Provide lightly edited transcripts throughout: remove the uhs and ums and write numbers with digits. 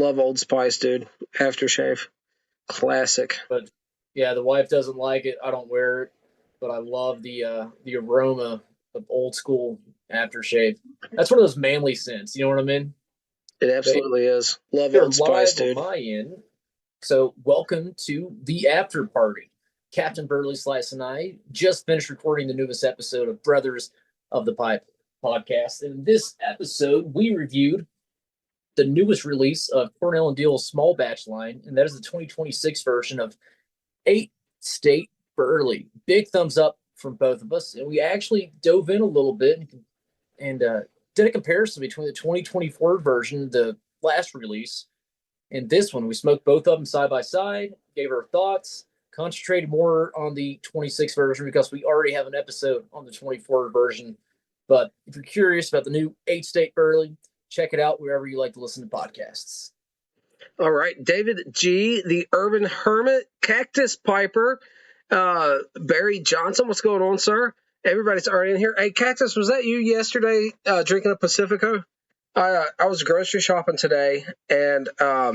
Love Old Spice, dude. Aftershave. Classic. But yeah, the wife doesn't like it. I don't wear it, but I love the aroma of old school aftershave. That's one of those manly scents. You know what I mean? It But absolutely is. Love they're Old Spice, live on dude. my end. So welcome to the after party. Captain Burley Slice and I just finished recording the newest episode of Brothers of the Pipe podcast. And in this episode, we reviewed the newest release of Cornell and Deal's small batch line, and that is the 2026 version of 8 State Burley. Big thumbs up from both of us. And we actually dove in a little bit and did a comparison between the 2024 version, the last release, and this one. We smoked both of them side by side, gave our thoughts, concentrated more on the 26 version because we already have an episode on the 24 version. But if you're curious about the new 8 State Burley, check it out wherever you like to listen to podcasts. All right, David G., the Urban Hermit, Cactus Piper, Barry Johnson. What's going on, sir? Everybody's already in here. Hey, Cactus, was that you yesterday drinking a Pacifico? I was grocery shopping today, and I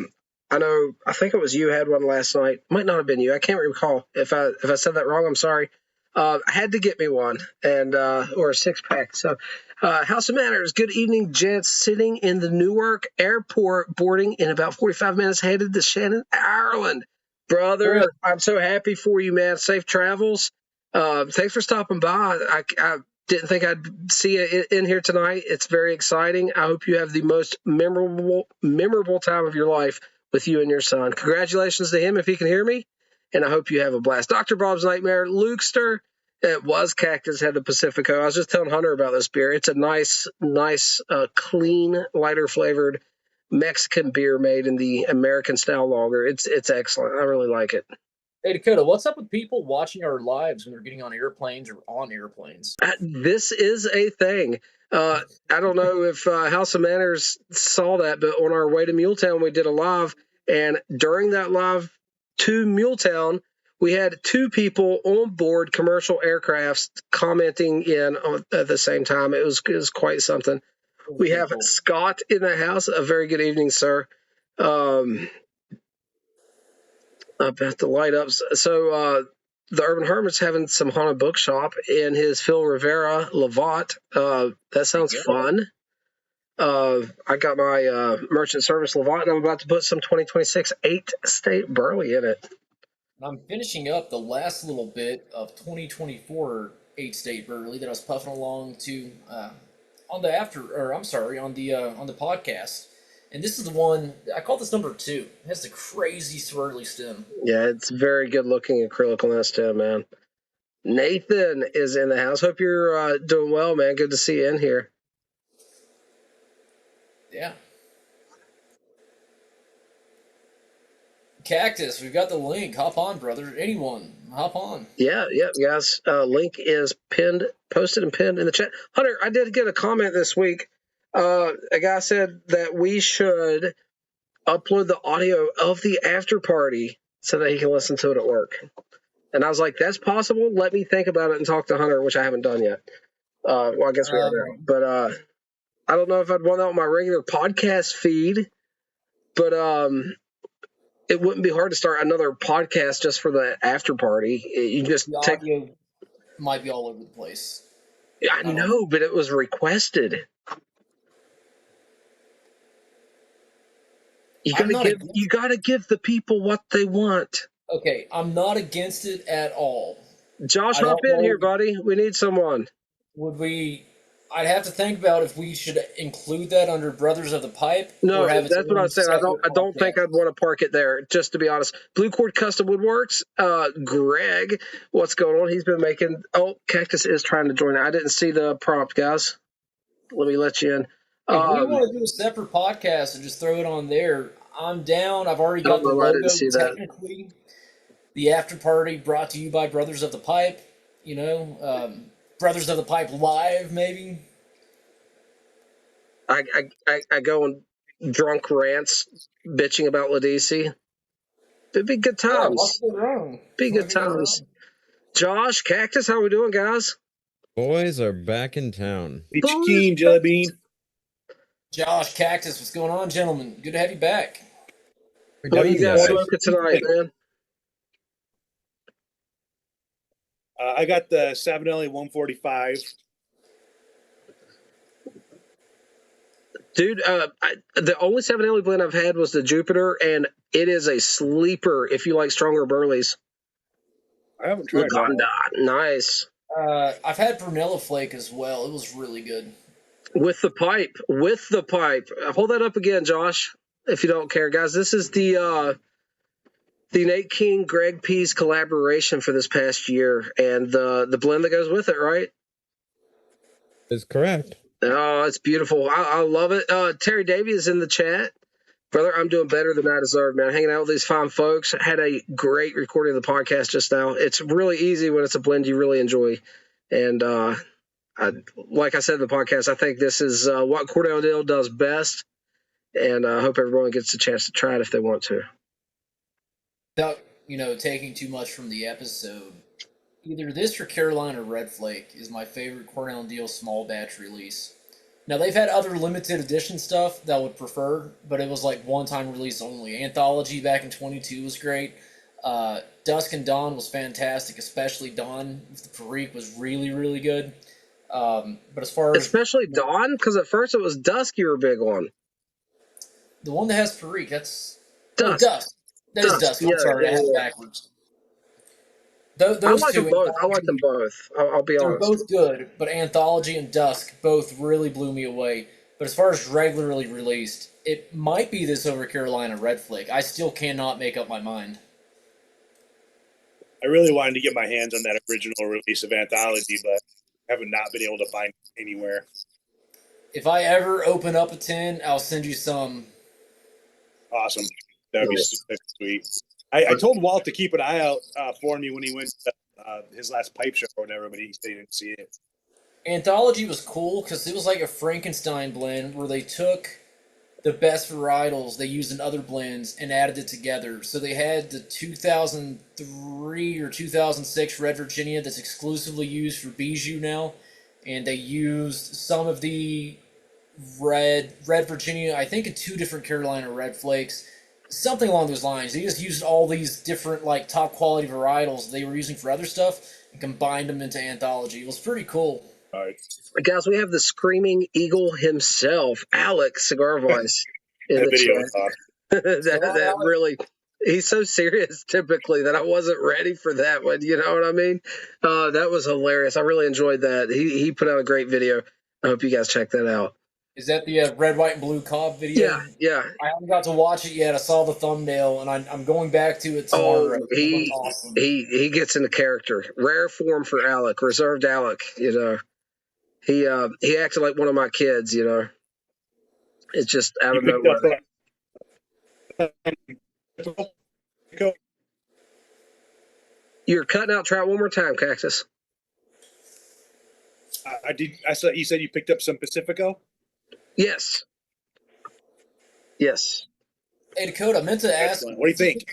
think it was you had one last night. Might not have been you. I can't recall. If I said that wrong, I'm sorry. I had to get me one, and or a 6-pack. So, House of Manners, good evening, gents. Sitting in the Newark airport, boarding in about 45 minutes, headed to Shannon, Ireland. Brother, I'm so happy for you, man. Safe travels. Thanks for stopping by. I didn't think I'd see you in here tonight. It's very exciting. I hope you have the most memorable time of your life with you and your son. Congratulations to him if he can hear me, and I hope you have a blast. Dr. Bob's Nightmare, Lukester, it was Cactus, had the Pacifico. I was just telling Hunter about this beer. It's a nice, clean, lighter flavored Mexican beer made in the American style lager. It's excellent. I really like it. Hey, Dakota, what's up with people watching our lives when they're getting on airplanes or on airplanes? This is a thing. I don't know if House of Manners saw that, but on our way to Muletown, we did a live, and during that live to Muletown, we had 2 people on board commercial aircrafts commenting in at the same time. It was quite something. We have Scott in the house. A very good evening, sir. About to light up. So the Urban Hermit's having some haunted bookshop in his Phil Rivera Lovat. That sounds fun. I got my merchant service Lovat, and I'm about to put some 2026 8 State Burley in it. I'm finishing up the last little bit of 2024 8 State Burley that I was puffing along to on the podcast. And this is the one, I call this number 2. It has the crazy swirly stem. Yeah, it's very good looking acrylic on that stem, man. Nathan is in the house. Hope you're doing well, man. Good to see you in here. Yeah. Cactus, we've got the link. Hop on, brother. Anyone, hop on. Yeah, guys. Link is posted and pinned in the chat. Hunter, I did get a comment this week. A guy said that we should upload the audio of the after party so that he can listen to it at work. And I was like, that's possible. Let me think about it and talk to Hunter, which I haven't done yet. Well, I guess we are now. But I don't know if I'd want that on my regular podcast feed. But it wouldn't be hard to start another podcast just for the after party. You just the audio might be all over the place. Yeah, I know, but it was requested. You gotta give the people what they want. Okay, I'm not against it at all. Josh, hop in here, buddy. We need someone. I'd have to think about if we should include that under Brothers of the Pipe. No, that's what I was saying. I don't think I'd want to park it there, just to be honest. Blue Cord Custom Woodworks, Greg, what's going on? He's been making... Oh, Cactus is trying to join. I didn't see the prompt, guys. Let me let you in. If we want to do a separate podcast and just throw it on there, I'm down. I've already got the logo, technically. The after party brought to you by Brothers of the Pipe. You know, Brothers of the Pipe Live, maybe. I go on drunk rants bitching about Ladisi. It'd be good times. Be good times. Josh, Cactus, how we doing, guys? Boys are back in town. Peachy Keen, Jelly Bean. Josh, Cactus, what's going on, gentlemen? Good to have you back. What you guys Nice. smoking tonight, man? I got the Savinelli 145. Dude, the only Savinelli blend I've had was the Jupiter, and it is a sleeper if you like stronger burleys. I haven't tried that. Nice. I've had Brunello Flake as well. It was really good. With the pipe. Hold that up again, Josh, if you don't care. Guys, this is the Nate King, Greg Pease collaboration for this past year, and the blend that goes with it, right? Is correct. Oh, it's beautiful. I love it. Terry Davey is in the chat. Brother, I'm doing better than I deserve, man. Hanging out with these fine folks. Had a great recording of the podcast just now. It's really easy when it's a blend you really enjoy. And like I said in the podcast, I think this is what Cordell Dill does best. And I hope everyone gets a chance to try it if they want to. Without, taking too much from the episode, either this or Carolina Red Flake is my favorite Cornell and Deal small batch release. Now, they've had other limited edition stuff that I would prefer, but it was like one-time release only. Anthology back in 22 was great. Dusk and Dawn was fantastic, especially Dawn with the Perique was really, really good. But as far as... Especially Dawn? Because at first it was Dusk you were big on. The one that has Perique, that's... Dusk. Oh, Dusk. That is Dusk. I'm sorry, I had it backwards. Those I like two, them both. I like them both. I'll be honest. They're both good, but Anthology and Dusk both really blew me away. But as far as regularly released, it might be this over Carolina Red Flake. I still cannot make up my mind. I really wanted to get my hands on that original release of Anthology, but I have not been able to find it anywhere. If I ever open up a tin, I'll send you some. Awesome. That would be sweet. I told Walt to keep an eye out for me when he went to his last pipe show or whatever, but he didn't see it. Anthology was cool because it was like a Frankenstein blend where they took the best varietals they used in other blends and added it together. So they had the 2003 or 2006 Red Virginia that's exclusively used for Bijou now, and they used some of the Red Virginia, I think in 2 different Carolina Red Flakes. Something along those lines. They just used all these different top quality varietals they were using for other stuff and combined them into Anthology. It was pretty cool. All right. Guys, we have the Screaming Eagle himself, Alex Cigar Voice, in the video chat. that really, he's so serious typically that I wasn't ready for that one. You know what I mean? That was hilarious. I really enjoyed that. He put out a great video. I hope you guys check that out. Is that the red, white, and blue cob video? Yeah. I haven't got to watch it yet. I saw the thumbnail, and I'm going back to it tomorrow. Oh, he gets into character. Rare form for Alec, reserved Alec. He acted like one of my kids. It's just out of nowhere. You're cutting out trout one more time, Cactus. I did. I saw you said you picked up some Pacifico. Yes. Hey, Dakota, I meant to ask. What do you think?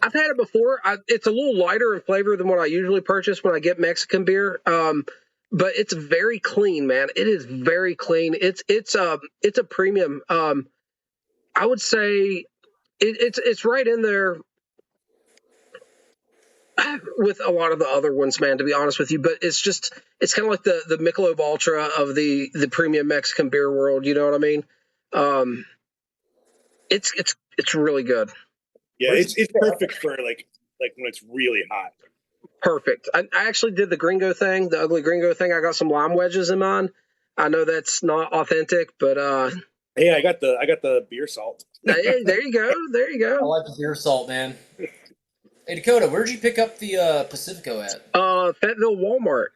I've had it before. It's a little lighter in flavor than what I usually purchase when I get Mexican beer. But it's very clean, man. It is very clean. It's a premium. I would say it's right in there with a lot of the other ones, man, to be honest with you. But it's kind of like the Michelob Ultra of the premium Mexican beer world. You know what I mean? It's really good. Yeah, it's perfect for like when it's really hot. Perfect. I actually did the Gringo thing, the ugly Gringo thing. I got some lime wedges in mine. I know that's not authentic, but hey, I got the beer salt. Hey, there you go. I like the beer salt, man. Hey, Dakota, where'd you pick up the Pacifico at? Fayetteville Walmart.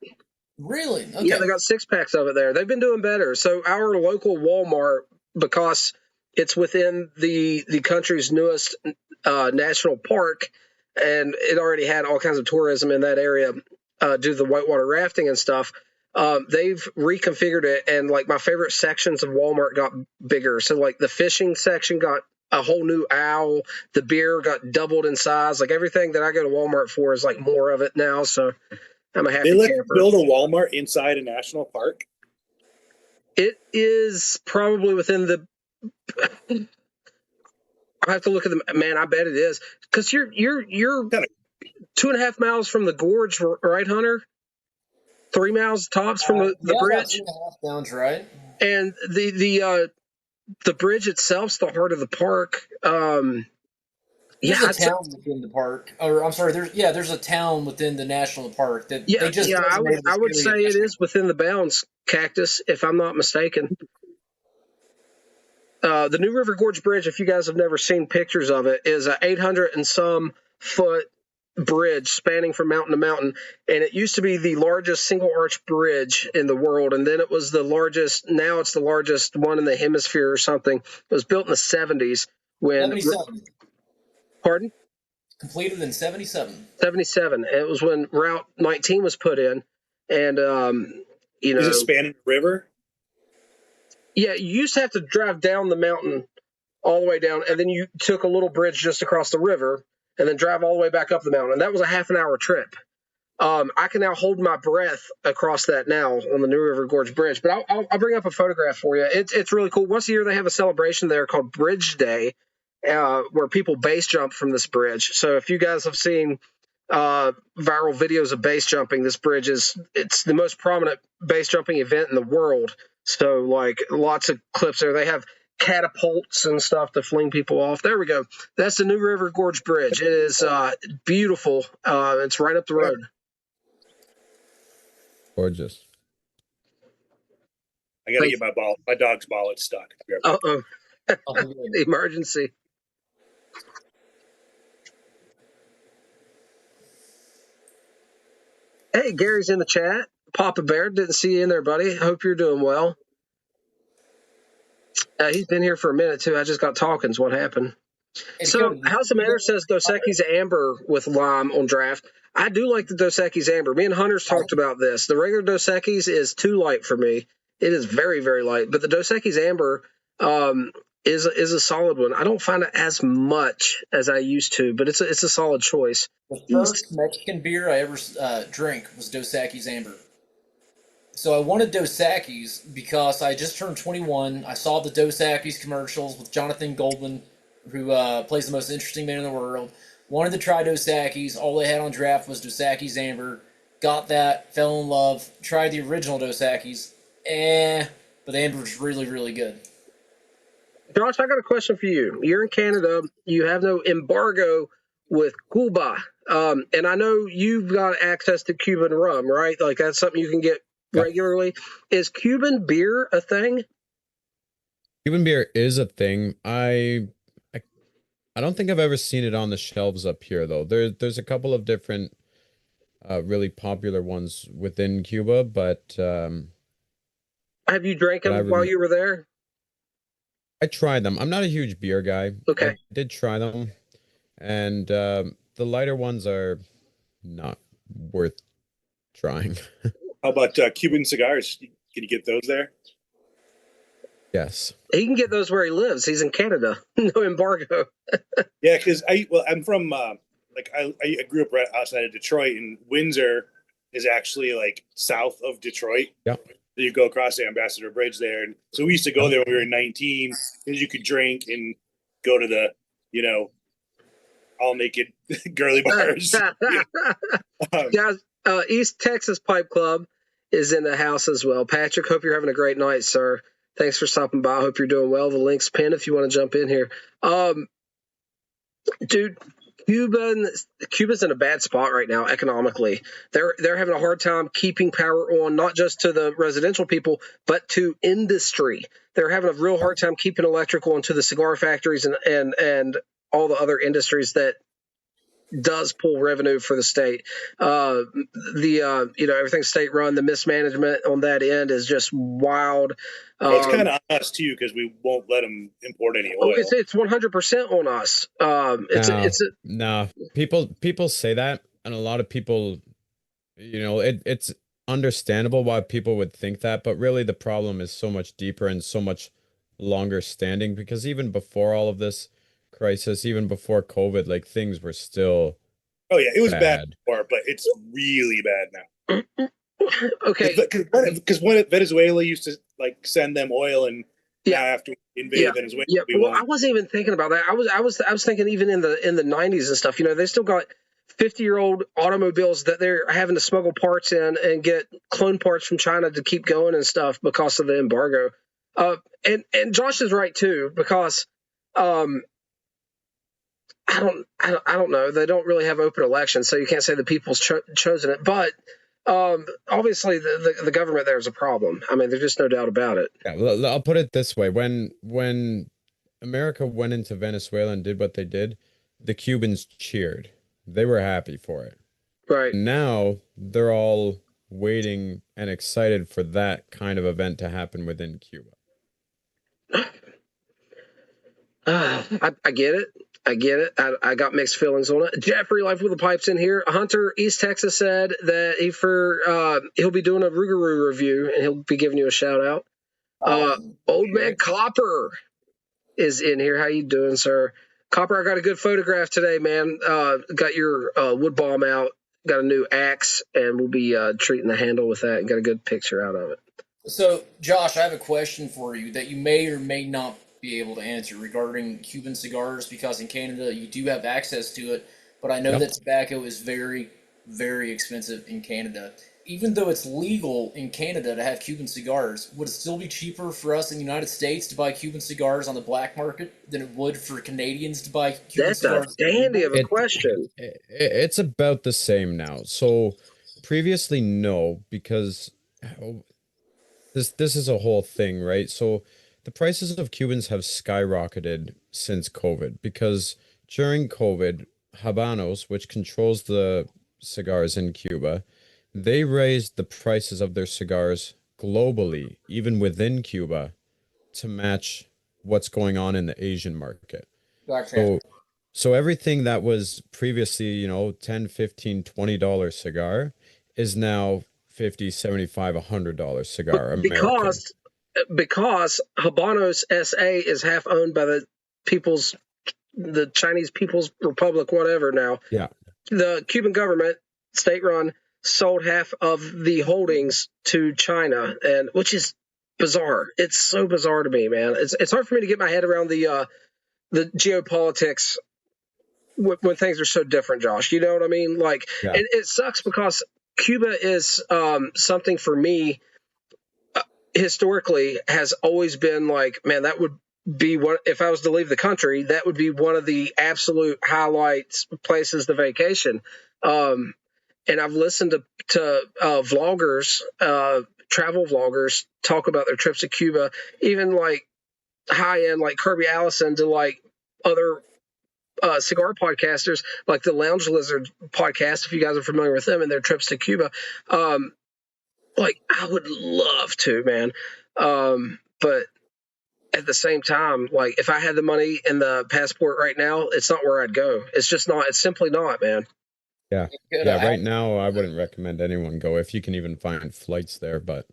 Really? Okay. Yeah, they got 6-packs of it there. They've been doing better. So our local Walmart, because it's within the country's newest national park, and it already had all kinds of tourism in that area due to the whitewater rafting and stuff. They've reconfigured it, and my favorite sections of Walmart got bigger. So the fishing section got a whole new owl. The beer got doubled in size. Everything that I go to Walmart for is more of it now. So I'm a happy camper. They let you build a Walmart inside a national park? It is probably within the I have to look at the man. I bet it is because you're Kinda. 2.5 miles from the gorge, right, Hunter? 3 miles tops from the Yeah, about bridge, 2.5 sounds right. and the bridge itself's the heart of the park. There's Yeah, a town within the park, or I'm sorry, there's a town within the national park that yeah, they just yeah. designated I as would really say a it national is within the bounds, Cactus, if I'm not mistaken. The New River Gorge Bridge, if you guys have never seen pictures of it, is a 800 and some foot bridge spanning from mountain to mountain, and it used to be the largest single arch bridge in the world, and then it was the largest. Now it's the largest one in the hemisphere or something. It was built in the 70s when. 77. Pardon? Completed in 77. 77. It was when Route 19 was put in, and Is it spanning the river? yeah, you used to have to drive down the mountain all the way down, and then you took a little bridge just across the river, and then drive all the way back up the mountain. And that was a half an hour trip. I can now hold my breath across that now on the New River Gorge Bridge. But I'll bring up a photograph for you. It's really cool. Once a year they have a celebration there called Bridge Day, where people base jump from this bridge. So if you guys have seen viral videos of base jumping, this bridge it's the most prominent base jumping event in the world. So like lots of clips there. They have catapults and stuff to fling people off. There we go. That's the New River Gorge Bridge. It is beautiful. It's right up the road. Gorgeous. I gotta get my dog's ball. It's stuck. Uh-oh. Oh, good. Emergency. Hey, Gary's in the chat. Papa Bear, didn't see you in there, buddy. Hope you're doing well. He's been here for a minute, too. I just got talking. What happened? It's So, good. House of Manners says Dos Equis Amber with lime on draft. I do like the Dos Equis Amber. Me and Hunters talked about this. The regular Dos Equis is too light for me. It is very, very light. But the Dos Equis Amber is a solid one. I don't find it as much as I used to, but it's a solid choice. The first Mexican beer I ever drank was Dos Equis Amber. So I wanted Dos Equis because I just turned 21. I saw the Dos Equis commercials with Jonathan Goldman, who plays the most interesting man in the world. Wanted to try Dos Equis. All they had on draft was Dos Equis Amber. Got that, fell in love. Tried the original Dos Equis. But the Amber was really, really good. Josh, I got a question for you. You're in Canada. You have no embargo with Cuba. And I know you've got access to Cuban rum, right? Like that's something you can get regularly. Is Cuban beer a thing? Cuban beer is a thing. I don't think I've ever seen it on the shelves up here though. There's a couple of different really popular ones within Cuba, but have you drank them while you were there? I tried them. I'm not a huge beer guy. Okay. I did try them, and the lighter ones are not worth trying. How about Cuban cigars? Can you get those there? Yes. He can get those where he lives. He's in Canada. No embargo. Yeah, because I'm from I grew up right outside of Detroit, and Windsor is actually like south of Detroit. Yeah. You go across the Ambassador Bridge there, and so we used to go there when we were 19, because you could drink and go to the all naked girly bars. Guys, East Texas Pipe Club is in the house as well. Patrick, hope you're having a great night, sir. Thanks for stopping by. I hope you're doing well. The link's pinned if you want to jump in here. Dude, Cuba's in a bad spot right now economically. They're having a hard time keeping power on, not just to the residential people, but to industry. They're having a real hard time keeping electric on to the cigar factories and all the other industries that does pull revenue for the state. Everything's state run. The mismanagement on that end is just wild. Well, it's kind of on us too, because we won't let them import any oil. It's 100% on us. No. People say that, and a lot of people, it's understandable why people would think that, but really the problem is so much deeper and so much longer standing, because even before all of this crisis, even before COVID, like things were still it was bad before, but it's really bad now. Okay, because when Venezuela used to like send them oil, and Yeah. now after we invaded Venezuela. Yeah. We Well, won. I wasn't even thinking about that. I was thinking even in the 90s and stuff. They still got 50-year-old automobiles that they're having to smuggle parts in and get clone parts from China to keep going and stuff because of the embargo. And Josh is right too, because I don't know. They don't really have open elections, so you can't say the people's chosen it. But obviously, the government there is a problem. I mean, there's just no doubt about it. Yeah, I'll put it this way: when America went into Venezuela and did what they did, the Cubans cheered. They were happy for it. Right. Now they're all waiting and excited for that kind of event to happen within Cuba. I get it. I got mixed feelings on it. Jeffrey, Life with the Pipes in here. Hunter, East Texas, said that he'll be doing a Rougarou review and he'll be giving you a shout out. Old Man Copper is in here. How you doing, sir? Copper, I got a good photograph today, man. Got your wood bomb out. Got a new axe, and we'll be treating the handle with that and got a good picture out of it. So, Josh, I have a question for you that you may or may not be able to answer regarding Cuban cigars, because in Canada you do have access to it, but I know that tobacco is very, very expensive in Canada. Even though it's legal in Canada to have Cuban cigars, would it still be cheaper for us in the United States to buy Cuban cigars on the black market than it would for Canadians to buy Cuban cigars? That's a dandy of a question. It's about the same now. So previously, no, because this is a whole thing, right? So the prices of Cubans have skyrocketed since COVID, because during COVID, Habanos, which controls the cigars in Cuba, they raised the prices of their cigars globally, even within Cuba, to match what's going on in the Asian market. Gotcha. So everything that was previously, $10, $15, $20 cigar is now $50, $75, $100 cigar American. Because Habanos SA is half owned by the Chinese People's Republic, whatever now. Yeah. The Cuban government, state-run, sold half of the holdings to China, and which is bizarre. It's so bizarre to me, man. It's hard for me to get my head around the geopolitics when things are so different, Josh. You know what I mean? Like, it sucks because Cuba is something for me historically has always been like, man, that would be what, if I was to leave the country, that would be one of the absolute highlights places to vacation. And I've listened to vloggers, travel vloggers, talk about their trips to Cuba, even like high end, like Kirby Allison, to like other cigar podcasters, like the Lounge Lizard podcast, if you guys are familiar with them and their trips to Cuba. Like, I would love to, man. But at the same time, like, if I had the money and the passport right now, it's not where I'd go. It's just not. It's simply not, man. Yeah. Right now, I wouldn't recommend anyone go if you can even find flights there. But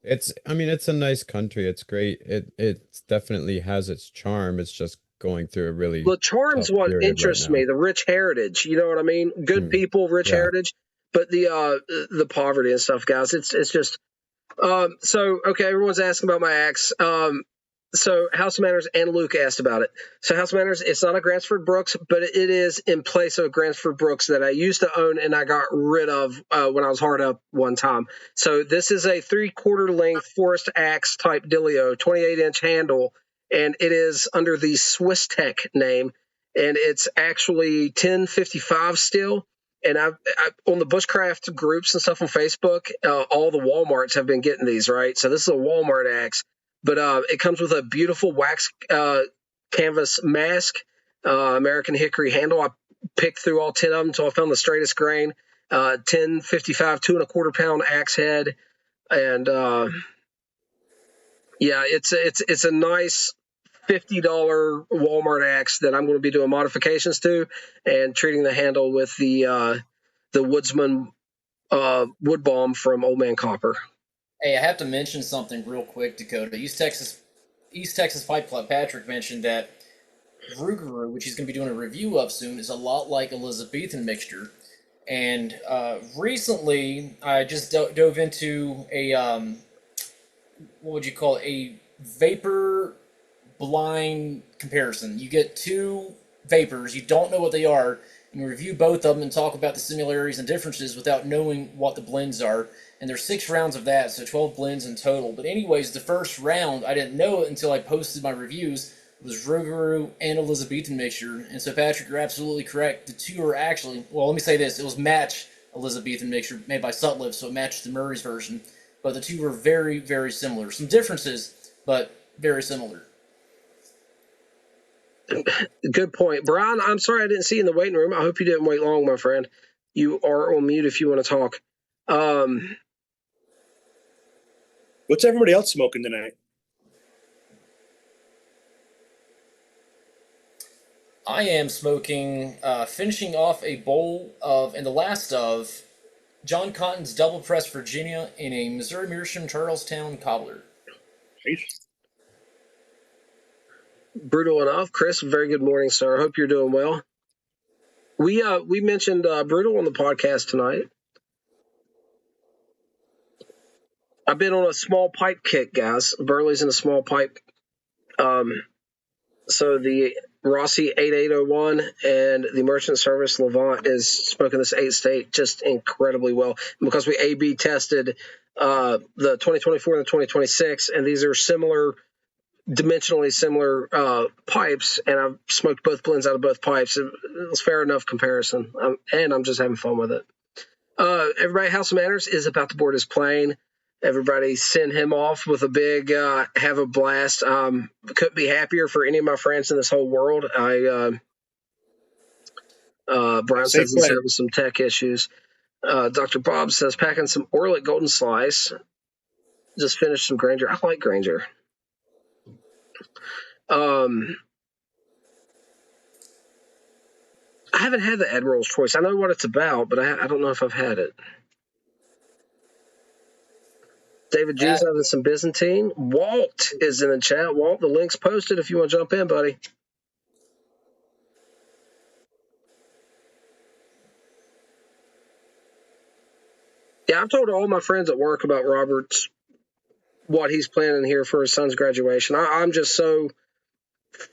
it's a nice country. It's great. It definitely has its charm. It's just going through a really the charm's what interests me. The rich heritage. You know what I mean? Good people, rich heritage. But the poverty and stuff, guys, it's just so okay. Everyone's asking about my axe. So House of Manners and Luke asked about it. So House of Manners, it's not a Gransford Brooks, but it is in place of a Gransford Brooks that I used to own and I got rid of when I was hard up one time. So this is a 3/4 length forest axe type dealio, 28-inch handle, and it is under the Swiss Tech name, and it's actually 1055 still. And I on the bushcraft groups and stuff on Facebook, all the Walmarts have been getting these, right? So this is a Walmart axe, but it comes with a beautiful wax canvas mask, American hickory handle. I picked through all 10 of them until I found the straightest grain. 1055, 2¼ pound axe head, and it's a nice $50 Walmart axe that I'm going to be doing modifications to and treating the handle with the Woodsman wood balm from Old Man Copper. Hey, I have to mention something real quick, Dakota. East Texas Pipe Club Patrick mentioned that Rougarou, which he's going to be doing a review of soon, is a lot like Elizabethan mixture. And recently, I just dove into a what would you call it? vapor blind comparison. You get two vapors, you don't know what they are, and you review both of them and talk about the similarities and differences without knowing what the blends are. And there's 6 rounds of that, so 12 blends in total. But anyways, the first round, I didn't know it until I posted my reviews, was Rougarou and Elizabethan mixture. And so, Patrick, you're absolutely correct. The two are actually, well, let me say this, it was match Elizabethan mixture made by Sutliff, so it matched the Murray's version. But the two were very, very similar. Some differences, but very similar. Good point. Brian, I'm sorry I didn't see you in the waiting room. I hope you didn't wait long, my friend. You are on mute if you want to talk. What's everybody else smoking tonight? I am smoking, finishing off a bowl of, and the last of, John Cotton's Double Press Virginia in a Missouri Meerschaum Charlestown cobbler. Nice. Brutal enough. Chris, very good morning, sir. I hope you're doing well. We mentioned Brutal on the podcast tonight. I've been on a small pipe kick, guys. Burley's in a small pipe. So the Rossi 8801 and the Merchant Service Levant is smoking this 8-state just incredibly well. Because we A/B tested the 2024 and the 2026, and these are similar, dimensionally similar pipes, and I've smoked both blends out of both pipes. It was fair enough comparison, and I'm just having fun with it. Everybody, House of Manners is about to board his plane. Everybody send him off with a big have a blast. Couldn't be happier for any of my friends in this whole world. Brian says he's having some tech issues. Dr. Bob says packing some Orlick Golden Slice. Just finished some Granger. I like Granger. I haven't had the Admiral's Choice. I know what it's about, but I don't know if I've had it. David G's having some Byzantine. Walt is in the chat. Walt, the link's posted if you want to jump in, buddy. Yeah, I've told all my friends at work about Robert's, what he's planning here for his son's graduation. I'm just so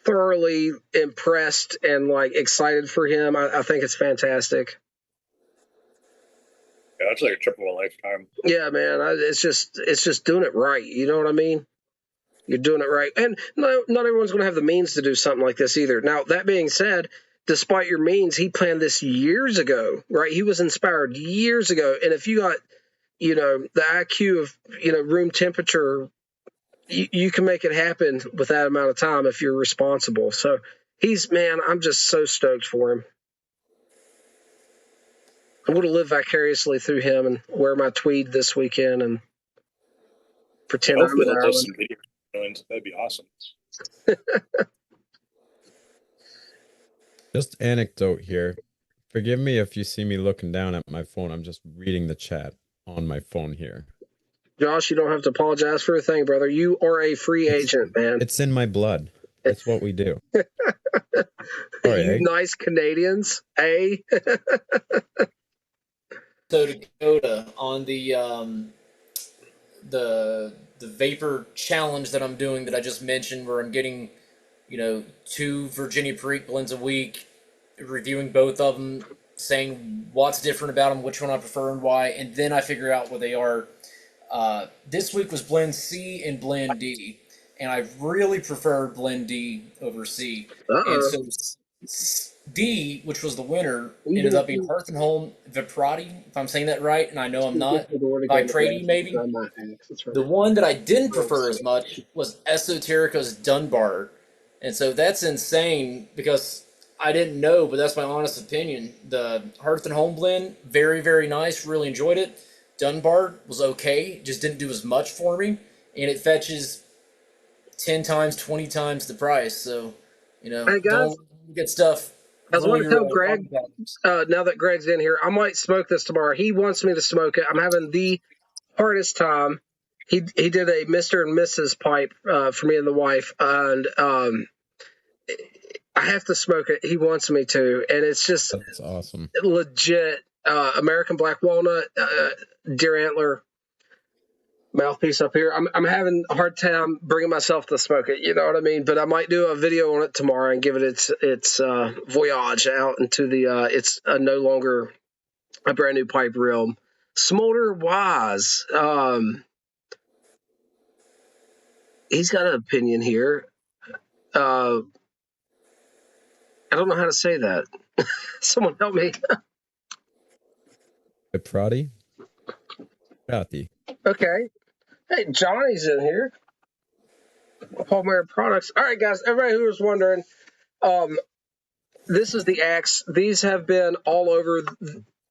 thoroughly impressed and excited for him. I think it's fantastic. Yeah, that's like a trip of a lifetime. Yeah, man. It's just doing it right. You know what I mean? You're doing it right. And not everyone's going to have the means to do something like this either. Now, that being said, despite your means, he planned this years ago, right? He was inspired years ago. And if you got, the IQ of, room temperature, you can make it happen with that amount of time if you're responsible. So I'm just so stoked for him. I'm going to live vicariously through him and wear my tweed this weekend and pretend I'm in Ireland. Some video. That'd be awesome. Just anecdote here. Forgive me if you see me looking down at my phone. I'm just reading the chat on my phone here. Josh, you don't have to apologize for a thing, brother. You are a free agent, man. It's in my blood. That's what we do. Sorry, nice Canadians, eh? So Dakota, on the vapor challenge that I'm doing that I just mentioned, where I'm getting, 2 Virginia Perique blends a week, reviewing both of them, saying what's different about them, which one I prefer and why, and then I figure out what they are. This week was Blend C and Blend D, and I really prefer Blend D over C. And so D, which was the winner, ended up being Hearth and Home Viprati, if I'm saying that right, and I know I'm not, by Prady maybe. The one that I didn't prefer as much was Esoterica's Dunbar. And so that's insane because I didn't know, but that's my honest opinion. The Hearth and Home blend, very, very nice, really enjoyed it. Dunbar was okay, just didn't do as much for me, and it fetches 10 times, 20 times the price. So, don't get stuff. I was going to tell Greg, now that Greg's in here, I might smoke this tomorrow. He wants me to smoke it. I'm having the hardest time. He did a Mr. and Mrs. pipe for me and the wife, and I have to smoke it. He wants me to, and it's just that's awesome. Legit American Black Walnut, Deer Antler. mouthpiece up here. I'm having a hard time bringing myself to smoke it. You know what I mean? But I might do a video on it tomorrow and give it its voyage out into the. It's no longer a brand new pipe realm. Smolder Wise. He's got an opinion here. I don't know how to say that. Someone help me. Prati. Okay. Hey, Johnny's in here. Palmer Products. All right, guys. Everybody who was wondering, this is the axe. These have been all over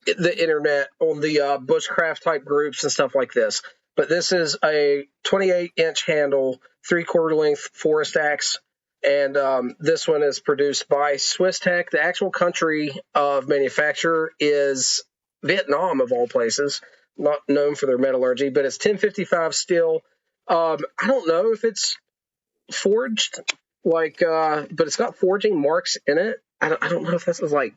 the internet on the bushcraft type groups and stuff like this. But this is a 28-inch handle, 3/4 length forest axe. And this one is produced by Swiss Tech. The actual country of manufacturer is Vietnam, of all places. Not known for their metallurgy, but it's 1055 steel. I don't know if it's forged, but it's got forging marks in it. I don't know if this is like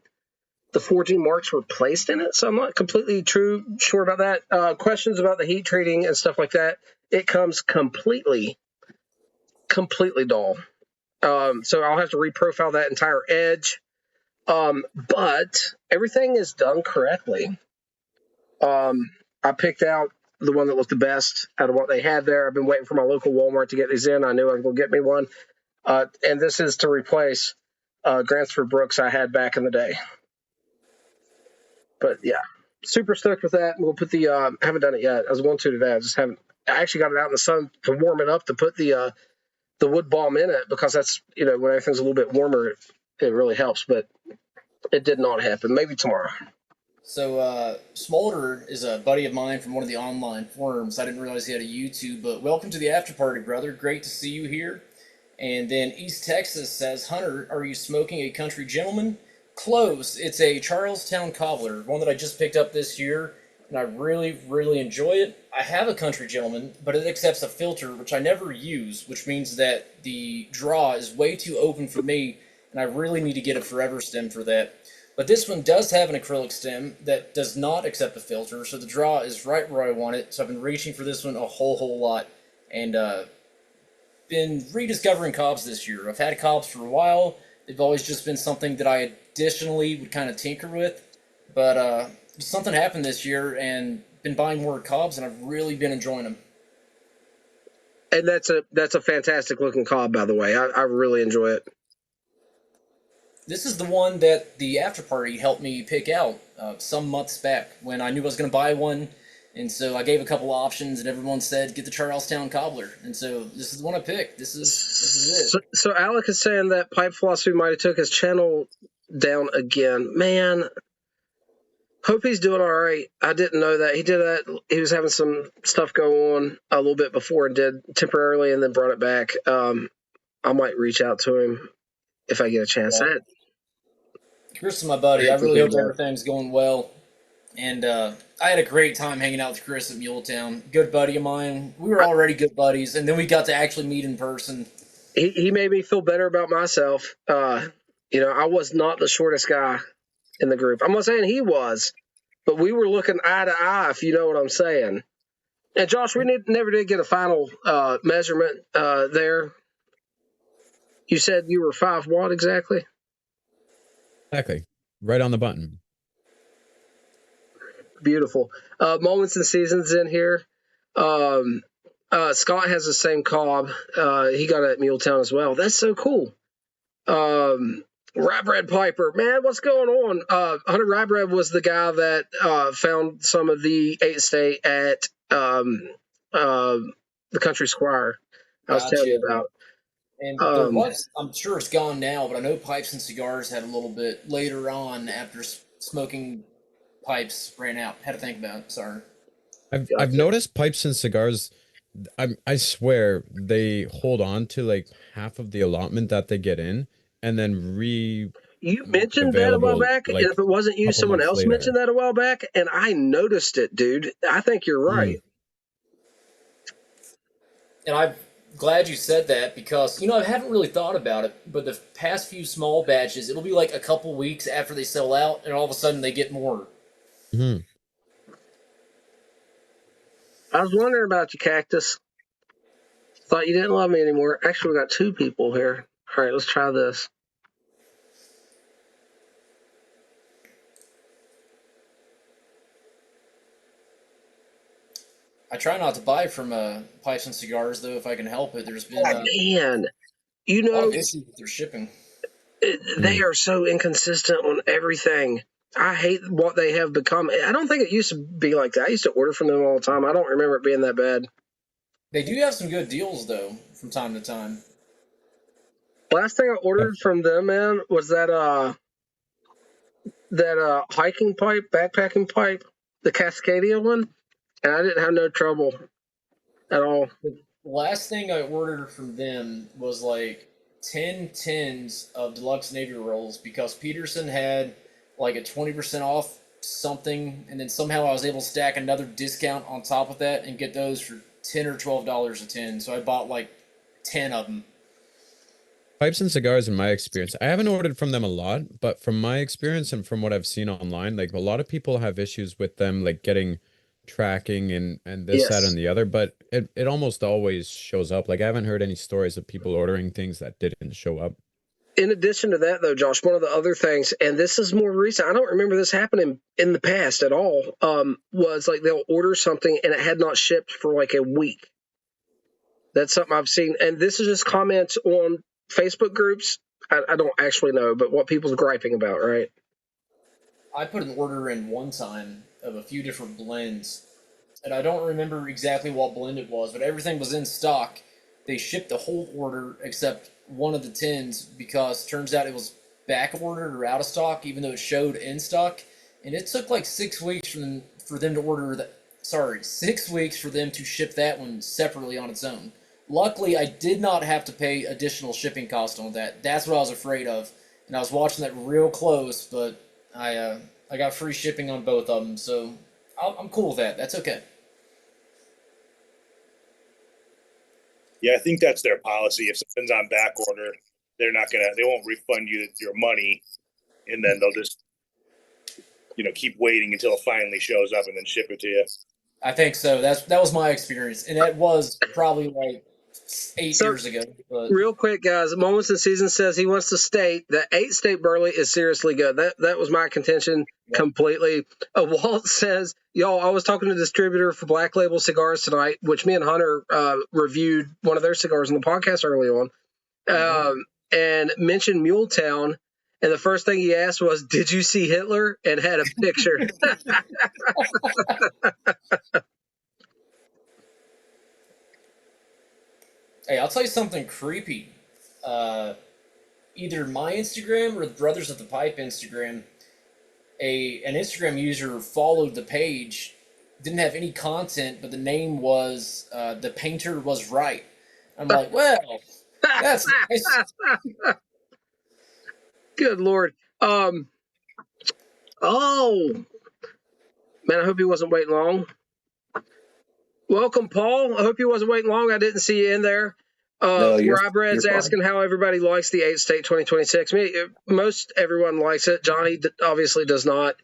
the forging marks were placed in it, so I'm not completely sure about that. Questions about the heat treating and stuff like that. It comes completely dull. So I'll have to reprofile that entire edge. But everything is done correctly. I picked out the one that looked the best out of what they had there. I've been waiting for my local Walmart to get these in. I knew I was going to get me one. And this is to replace Grantsford Brooks I had back in the day. But yeah, super stoked with that. We'll put the, I haven't done it yet. I was going to today. I actually got it out in the sun to warm it up to put the wood balm in it, because that's, when everything's a little bit warmer, it really helps. But it did not happen. Maybe tomorrow. So, Smolder is a buddy of mine from one of the online forums. I didn't realize he had a YouTube, but welcome to the after party, brother. Great to see you here. And then East Texas says, Hunter, are you smoking a Country Gentleman? Close. It's a Charlestown Cobbler, one that I just picked up this year, and I really, really enjoy it. I have a Country Gentleman, but it accepts a filter, which I never use, which means that the draw is way too open for me, and I really need to get a forever stem for that. But this one does have an acrylic stem that does not accept a filter, so the draw is right where I want it. So I've been reaching for this one a whole lot, and been rediscovering cobs this year. I've had cobs for a while. They've always just been something that I additionally would kind of tinker with, but something happened this year, and been buying more cobs, and I've really been enjoying them. And that's a fantastic looking cob, by the way. I really enjoy it. This is the one that the after party helped me pick out some months back when I knew I was going to buy one. And so I gave a couple options, and everyone said, get the Charlestown Cobbler. And so this is the one I picked. This is it. So Alec is saying that Pipe Philosophy might have took his channel down again. Man, hope he's doing all right. I didn't know that. He did that. He was having some stuff go on a little bit before and did temporarily and then brought it back. I might reach out to him if I get a chance. Yeah. Chris is my buddy. I really hope everything's going well. And I had a great time hanging out with Chris at Muletown. Good buddy of mine. We were already good buddies, and then we got to actually meet in person. He made me feel better about myself. I was not the shortest guy in the group. I'm not saying he was, but we were looking eye to eye, if you know what I'm saying. And Josh, we never did get a final measurement there. You said you were 5 what exactly? Exactly. Right on the button. Beautiful. Moments and Seasons in here. Scott has the same cob. He got it at Muletown as well. That's so cool. Rybred Piper. Man, what's going on? Hunter Rybred was the guy that found some of the 8 Estate at the Country Squire I was telling you about. And there was, I'm sure it's gone now, but I know Pipes and Cigars had a little bit later on after smoking pipes ran out. Had to think about it. Sorry. I've noticed Pipes and Cigars. I swear they hold on to like half of the allotment that they get in, and then You mentioned that a while back, and if it wasn't you, someone else mentioned that a while back, and I noticed it, dude. I think you're right. And I'm glad you said that because, I haven't really thought about it, but the past few small batches, it'll be like a couple weeks after they sell out, and all of a sudden they get more. Mm-hmm. I was wondering about you, Cactus. Thought you didn't love me anymore. Actually, we got two people here. All right, let's try this. I try not to buy from Pipes and Cigars, though, if I can help it. There's been Man, you a lot know, of issues with their shipping. they are so inconsistent on everything. I hate what they have become. I don't think it used to be like that. I used to order from them all the time. I don't remember it being that bad. They do have some good deals, though, from time to time. Last thing I ordered from them, man, was that hiking pipe, backpacking pipe, the Cascadia one, and I didn't have no trouble at all. The last thing I ordered from them was like 10 tins of deluxe Navy rolls because Peterson had like a 20% off something, and then somehow I was able to stack another discount on top of that and get those for $10 or $12 a tin. So I bought like 10 of them. Pipes and Cigars, in my experience, I haven't ordered from them a lot, but from my experience and from what I've seen online, like a lot of people have issues with them, like getting tracking and this, that, Yes. and the other, but it almost always shows up. Like I haven't heard any stories of people ordering things that didn't show up. In addition to that, though, Josh, one of the other things, and this is more recent, I don't remember this happening in the past at all, was like they'll order something and it had not shipped for like a week. That's something I've seen. And this is just comments on Facebook groups. I don't actually know, but what people's griping about, right? I put an order in one time of a few different blends, and I don't remember exactly what blend it was, but everything was in stock. They shipped the whole order except one of the tins because turns out it was back ordered or out of stock, even though it showed in stock. And it took like 6 weeks for them to order that. Sorry, 6 weeks for them to ship that one separately on its own. Luckily, I did not have to pay additional shipping cost on that. That's what I was afraid of, and I was watching that real close. But I got free shipping on both of them, so I'm cool with that. That's okay. Yeah, I think that's their policy. If something's on back order, they won't refund you your money, and then they'll just, keep waiting until it finally shows up and then ship it to you. I think so. That was my experience, and that was probably like 8 years ago. But Real quick, guys, Moments in Season says he wants to state that 8-State Burley is seriously good. That was my contention completely. Walt says, y'all, I was talking to the distributor for Black Label Cigars tonight, which me and Hunter reviewed one of their cigars in the podcast early on, and mentioned Muletown. And the first thing he asked was, did you see Hitler? And had a picture. hey, I'll tell you something creepy. Either my Instagram or the Brothers of the Pipe Instagram, an Instagram user followed the page, didn't have any content, but the name was The Painter Was Right. I'm like, well, that's nice. Good Lord. Oh, man, I hope he wasn't waiting long. Welcome, Paul. I hope you wasn't waiting long. I didn't see you in there. Brad's asking how everybody likes the 8-State 2026. Most everyone likes it. Johnny obviously does not,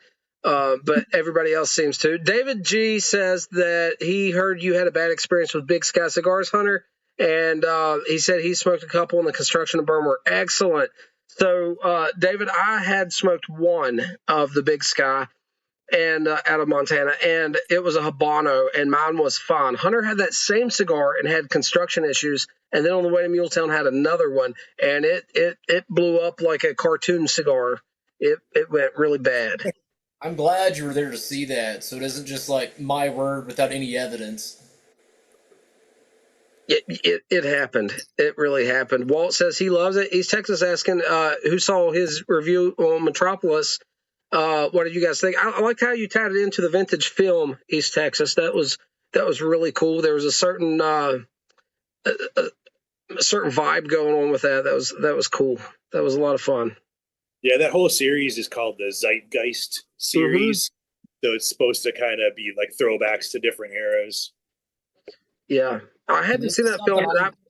but everybody else seems to. David G says that he heard you had a bad experience with Big Sky Cigars, Hunter, and he said he smoked a couple and the construction and burn were excellent. So, David, I had smoked one of the Big Sky and out of Montana, and it was a Habano, and mine was fine. Hunter had that same cigar and had construction issues, and then on the way to Muletown had another one, and it blew up like a cartoon cigar. It went really bad. I'm glad you were there to see that, so it isn't just like my word without any evidence. It happened. It really happened. Walt says he loves it. East Texas asking who saw his review on Metropolis. What did you guys think? I like how you tied it into the vintage film, East Texas. That was really cool. There was a certain vibe going on with that. That was cool. That was a lot of fun. Yeah, that whole series is called the Zeitgeist series. Mm-hmm. So it's supposed to kind of be like throwbacks to different eras. Yeah. I hadn't seen that film.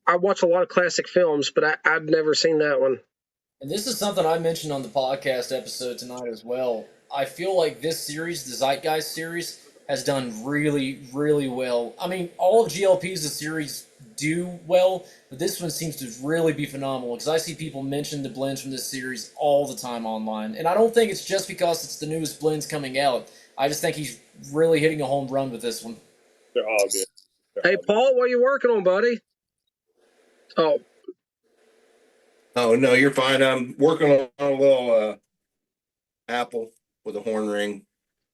I watch a lot of classic films, but I've never seen that one. And this is something I mentioned on the podcast episode tonight as well. I feel like this series, the Zeitgeist series, has done really, really well. I mean, all of GLPs, the series, do well, but this one seems to really be phenomenal because I see people mention the blends from this series all the time online. And I don't think it's just because it's the newest blends coming out. I just think he's really hitting a home run with this one. They're all good. Hey, Paul, what are you working on, buddy? Oh, no, you're fine. I'm working on a little apple with a horn ring.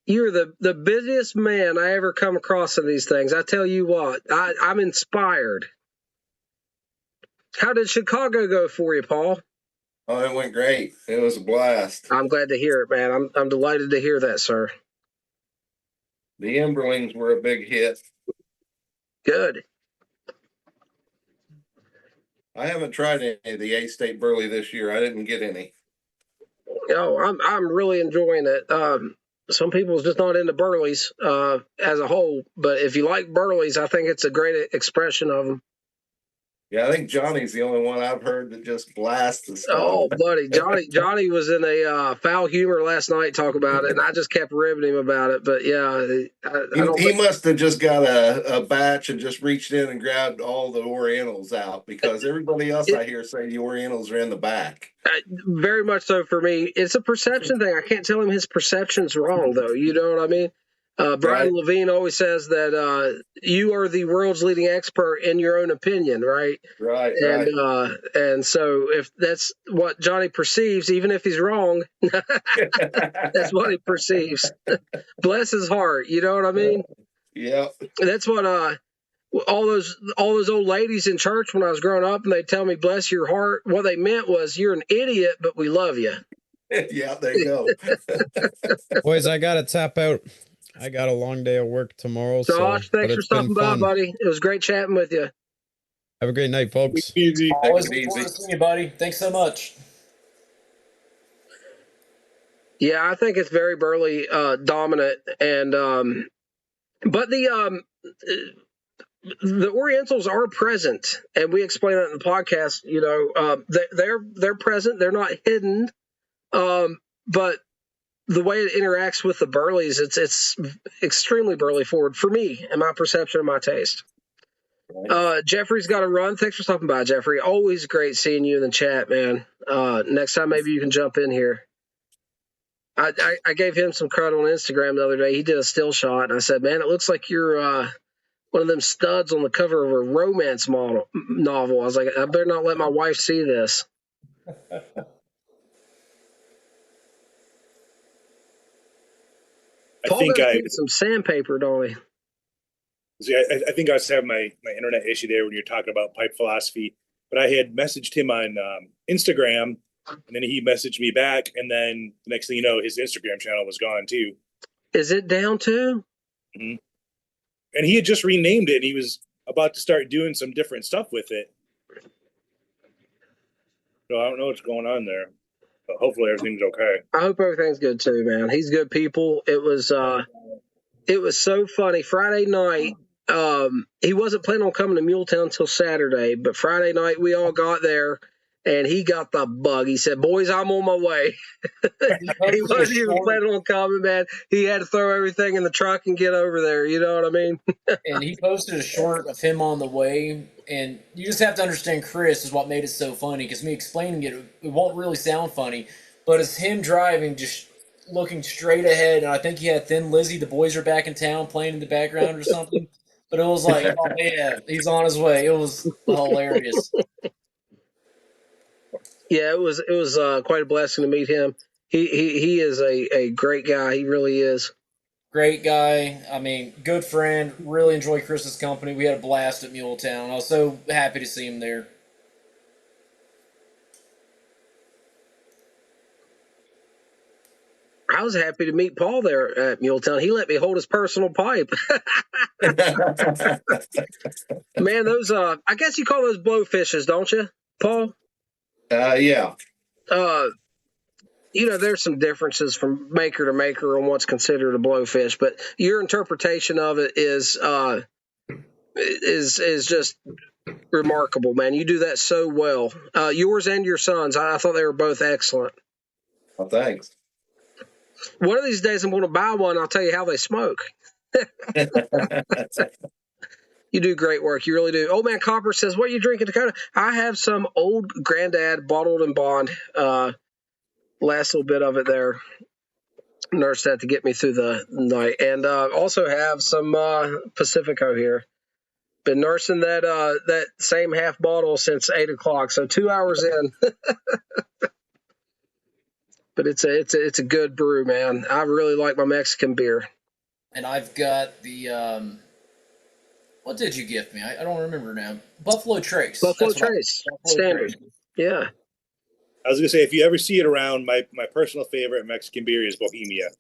You're the busiest man I ever come across in these things. I tell you what, I'm inspired. How did Chicago go for you, Paul? Oh, it went great. It was a blast. I'm glad to hear it, man. I'm delighted to hear that, sir. The Emberlings were a big hit. Good. I haven't tried any of the A-State Burley this year. I didn't get any. I'm really enjoying it. Some people's just not into Burleys as a whole, but if you like Burleys, I think it's a great expression of them. Yeah, I think Johnny's the only one I've heard that just blasts the stuff. Oh, buddy, Johnny was in a foul humor last night talking about it, and I just kept ribbing him about it. But yeah, he must have just got a batch and just reached in and grabbed all the Orientals out, because everybody else I hear say the Orientals are in the back. Very much so for me. It's a perception thing. I can't tell him his perception's wrong, though. You know what I mean? Brian Levine always says that you are the world's leading expert in your own opinion, right? Right. And so if that's what Johnny perceives, even if he's wrong, that's what he perceives. Bless his heart. You know what I mean? Yeah. That's what all those old ladies in church when I was growing up, and they tell me, "Bless your heart." What they meant was, "You're an idiot, but we love you." Yeah, there you go. Boys, I gotta tap out. I got a long day of work tomorrow. Josh, thanks for stopping by, buddy. It was great chatting with you. Have a great night, folks. Easy. Always look forward to seeing you, buddy. Thanks so much. Yeah, I think it's very Burley dominant, and but the Orientals are present, and we explain that in the podcast. You know, they're present; they're not hidden. But the way it interacts with the Burleys, it's extremely Burley forward for me and my perception and my taste. Jeffrey's got to run. Thanks for stopping by, Jeffrey. Always great seeing you in the chat, man. Next time, maybe you can jump in here. I gave him some credit on Instagram the other day. He did a still shot, and I said, man, it looks like you're one of them studs on the cover of a romance novel. I was like, I better not let my wife see this. Paul got some sandpaper, don't he? See, I think I was having my internet issue there when you're talking about pipe philosophy, but I had messaged him on Instagram, and then he messaged me back, and then the next thing you know, his Instagram channel was gone too. Is it down too? Mm-hmm. And he had just renamed it, and he was about to start doing some different stuff with it. So I don't know what's going on there. But hopefully everything's okay. I hope everything's good too, man. He's good people. It was so funny. Friday night, he wasn't planning on coming to Muletown until Saturday, but Friday night we all got there, and he got the bug. He said, "Boys, I'm on my way." He wasn't even planning on coming, man. He had to throw everything in the truck and get over there. You know what I mean? And he posted a short of him on the way. And you just have to understand Chris is what made it so funny, because me explaining it won't really sound funny, but it's him driving, just looking straight ahead. And I think he had Thin Lizzy, The Boys Are Back in Town, playing in the background or something. But it was like, oh man, he's on his way. It was hilarious. Yeah, it was quite a blessing to meet him. He is a great guy. He really is. Great guy. I mean, good friend. Really enjoy Chris's company. We had a blast at Muletown. I was so happy to see him there. I was happy to meet Paul there at Muletown. He let me hold his personal pipe. Man, those I guess you call those blowfishes, don't you, Paul? Yeah. You know, there's some differences from maker to maker on what's considered a blowfish, but your interpretation of it is just remarkable, man. You do that so well. Yours and your son's. I thought they were both excellent. Well, thanks. One of these days, I'm going to buy one. I'll tell you how they smoke. You do great work. You really do. Old Man Copper says, what are you drinking, Dakota? I have some Old Granddad bottled and bond. Last little bit of it there. Nursed that to get me through the night. And also have some Pacifico here. Been nursing that same half bottle since 8 o'clock. So 2 hours in. But it's a good brew, man. I really like my Mexican beer. And I've got the what did you gift me? I don't remember now. Buffalo Trace. Buffalo Trace. Standard. Trace. Yeah. I was gonna say, if you ever see it around, my personal favorite Mexican beer is Bohemia.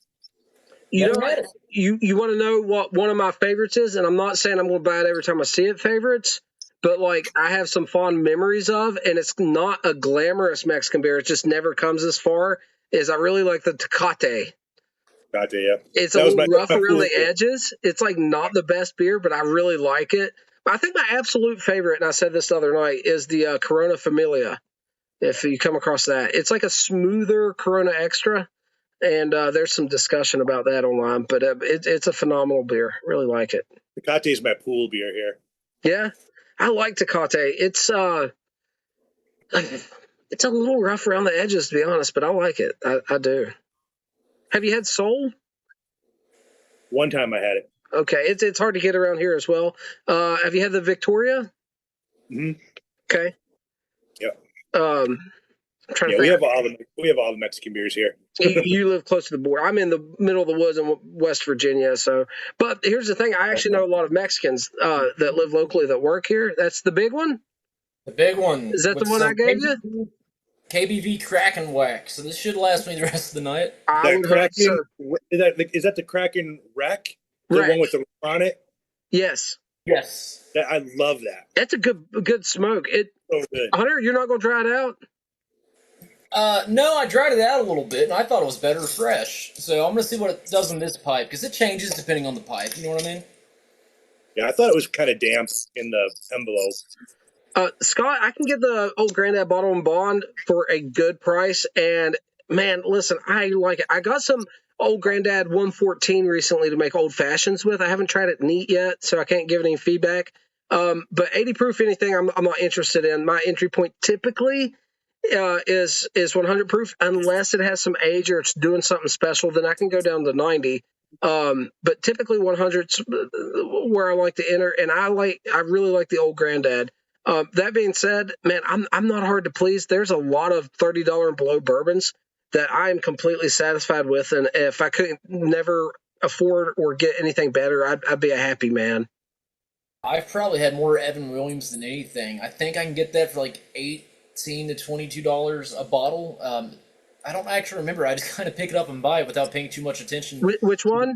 You know, you want to know what one of my favorites is, and I'm not saying I'm going to buy it every time I see it. Favorites, but like I have some fond memories of, and it's not a glamorous Mexican beer. It just never comes as far. Is I really like the Tecate. Tecate, yeah. It's a little rough around the edges. It's like not the best beer, but I really like it. I think my absolute favorite, and I said this the other night, is the Corona Familia. If you come across that, it's like a smoother Corona Extra, and there's some discussion about that online. But it's a phenomenal beer. Really like it. Tecate is my pool beer here. Yeah, I like Tecate. It's a little rough around the edges, to be honest, but I like it. I do. Have you had Soul? One time I had it. Okay, it's hard to get around here as well. Have you had the Victoria? Mm-hmm. Okay. Yep. I'm trying to we have all the Mexican beers here. you live close to the border. I'm in the middle of the woods in West Virginia. So, but here's the thing: I actually know a lot of Mexicans that live locally that work here. That's the big one. The big one. Is that the one I gave you? KBV Kraken Whack. So this should last me the rest of the night. Is that the Kraken Wreck? The one with the on it? Yes. Yes. I love that. That's a good smoke. So good. Hunter, you're not going to try it out? No, I dried it out a little bit, and I thought it was better fresh. So I'm going to see what it does in this pipe, because it changes depending on the pipe. You know what I mean? Yeah, I thought it was kind of damp in the envelope. Scott, I can get the Old Granddad bottle and bond for a good price. And, man, listen, I like it. I got some Old Granddad 114 recently to make old fashions with. I haven't tried it neat yet, so I can't give any feedback. But 80 proof anything I'm not interested in. My entry point typically is 100 proof unless it has some age or it's doing something special. Then I can go down to 90. But typically 100's where I like to enter, and I really like the Old Granddad. That being said, man, I'm not hard to please. There's a lot of $30 and below bourbons that I am completely satisfied with, and if I could never afford or get anything better, I'd be a happy man. I've probably had more Evan Williams than anything. I think I can get that for like $18 to $22 a bottle. I don't actually remember. I just kind of pick it up and buy it without paying too much attention. Which one?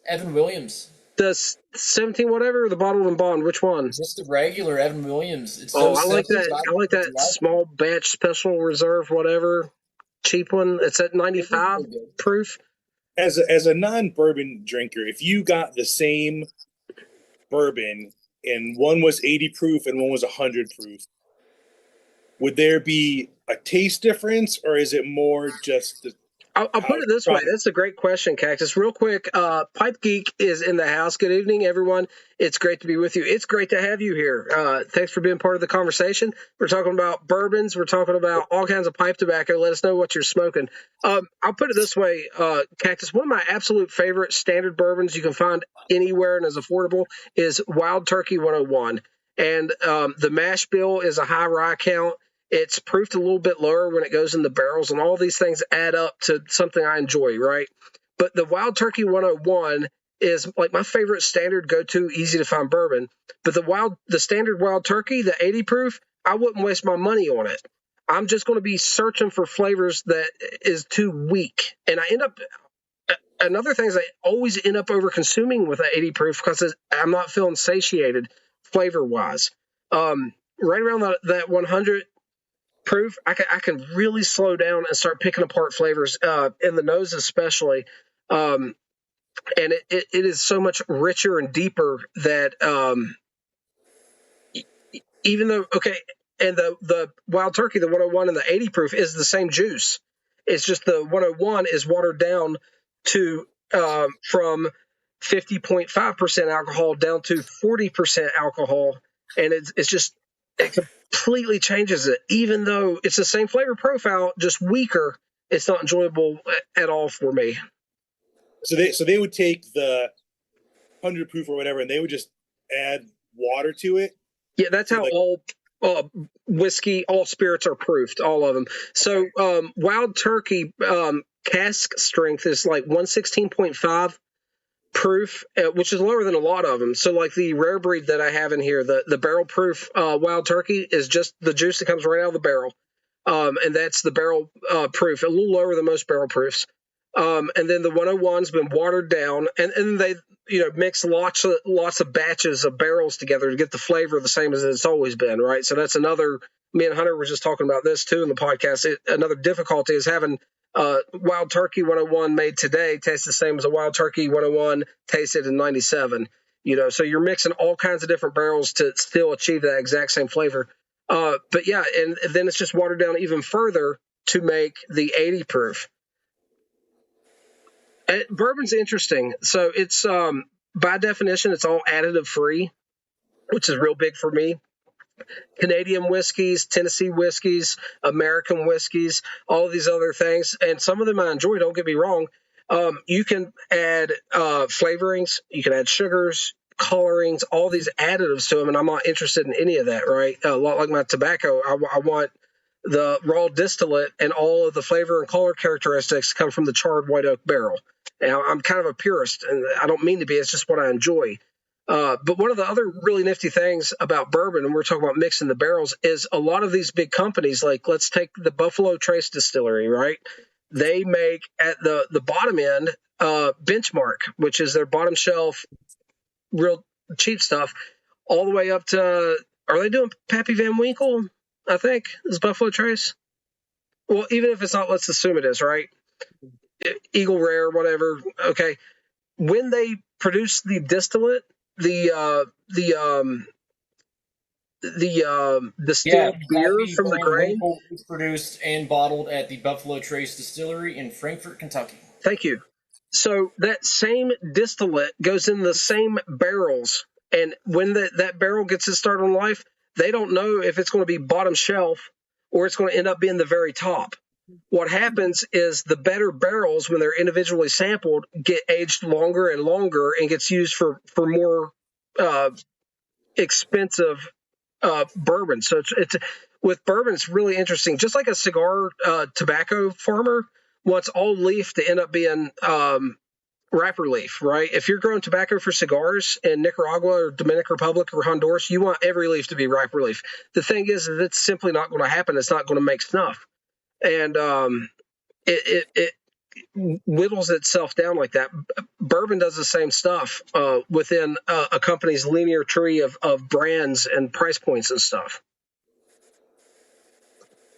Evan Williams. The 17 whatever, or the bottled and bond? Which one? Just the regular Evan Williams. It's I like that. I like that small batch special reserve whatever cheap one. It's at 95 proof. As a non-bourbon drinker, if you got the same bourbon and one was 80 proof and one was 100 proof, would there be a taste difference, or is it more just the I'll put it this way. That's a great question, Cactus. Real quick, Pipe Geek is in the house. Good evening, everyone. It's great to be with you. It's great to have you here. Thanks for being part of the conversation. We're talking about bourbons. We're talking about all kinds of pipe tobacco. Let us know what you're smoking. I'll put it this way, Cactus. One of my absolute favorite standard bourbons you can find anywhere and is affordable is Wild Turkey 101. And the mash bill is a high rye count. It's proofed a little bit lower when it goes in the barrels, and all these things add up to something I enjoy, right? But the Wild Turkey 101 is like my favorite standard go-to, easy to find bourbon. But the standard Wild Turkey, the 80 proof, I wouldn't waste my money on it. I'm just going to be searching for flavors that is too weak. And another thing is I always end up over-consuming with that 80 proof because I'm not feeling satiated flavor-wise. Right around that 100 proof, I can really slow down and start picking apart flavors in the nose especially, and it is so much richer and deeper that even though and the Wild Turkey, the 101 and the 80 proof is the same juice. It's just the 101 is watered down to from 50.5% alcohol down to 40% alcohol, and it completely changes it. Even though it's the same flavor profile, just weaker, it's not enjoyable at all for me. So they would take the 100 proof or whatever, and they would just add water to it. Yeah, that's how all whiskey, all spirits are proofed, all of them. So Wild Turkey cask strength is like 116.5 proof, which is lower than a lot of them. So like the rare breed that I have in here, the barrel proof Wild Turkey is just the juice that comes right out of the barrel. And that's the barrel proof, a little lower than most barrel proofs. And then the 101's been watered down, and they mix lots of batches of barrels together to get the flavor the same as it's always been, right? So that's another. Me and Hunter were just talking about this too in the podcast. Another difficulty is having Wild Turkey 101 made today tastes the same as a Wild Turkey 101 tasted in '97. So you're mixing all kinds of different barrels to still achieve that exact same flavor. But yeah, and then it's just watered down even further to make the 80 proof. Bourbon's interesting. So it's by definition, it's all additive free, which is real big for me. Canadian whiskeys, Tennessee whiskeys, American whiskeys, all of these other things, and some of them I enjoy. Don't get me wrong. You can add flavorings, you can add sugars, colorings, all these additives to them, and I'm not interested in any of that. Right? A lot like my tobacco, I want the raw distillate and all of the flavor and color characteristics come from the charred white oak barrel. And I'm kind of a purist, and I don't mean to be. It's just what I enjoy. But one of the other really nifty things about bourbon, and we're talking about mixing the barrels, is a lot of these big companies, like let's take the Buffalo Trace Distillery, right? They make at the bottom end Benchmark, which is their bottom shelf, real cheap stuff, all the way up to, are they doing Pappy Van Winkle? I think is Buffalo Trace. Well, even if it's not, let's assume it is, right? Eagle Rare, whatever. Okay, when they produce the distillate, the distilled beer from the grain is produced and bottled at the Buffalo Trace Distillery in Frankfort, Kentucky. Thank you. So that same distillate goes in the same barrels, and when that barrel gets its start on life, they don't know if it's going to be bottom shelf or it's going to end up being the very top. What happens is the better barrels, when they're individually sampled, get aged longer and longer and gets used for more expensive bourbon. So it's with bourbon, it's really interesting. Just like a cigar tobacco farmer wants all leaf to end up being wrapper leaf, right? If you're growing tobacco for cigars in Nicaragua or Dominican Republic or Honduras, you want every leaf to be wrapper leaf. The thing is that it's simply not going to happen. It's not going to make snuff. And it whittles itself down like that. Bourbon does the same stuff within a company's linear tree of brands and price points and stuff.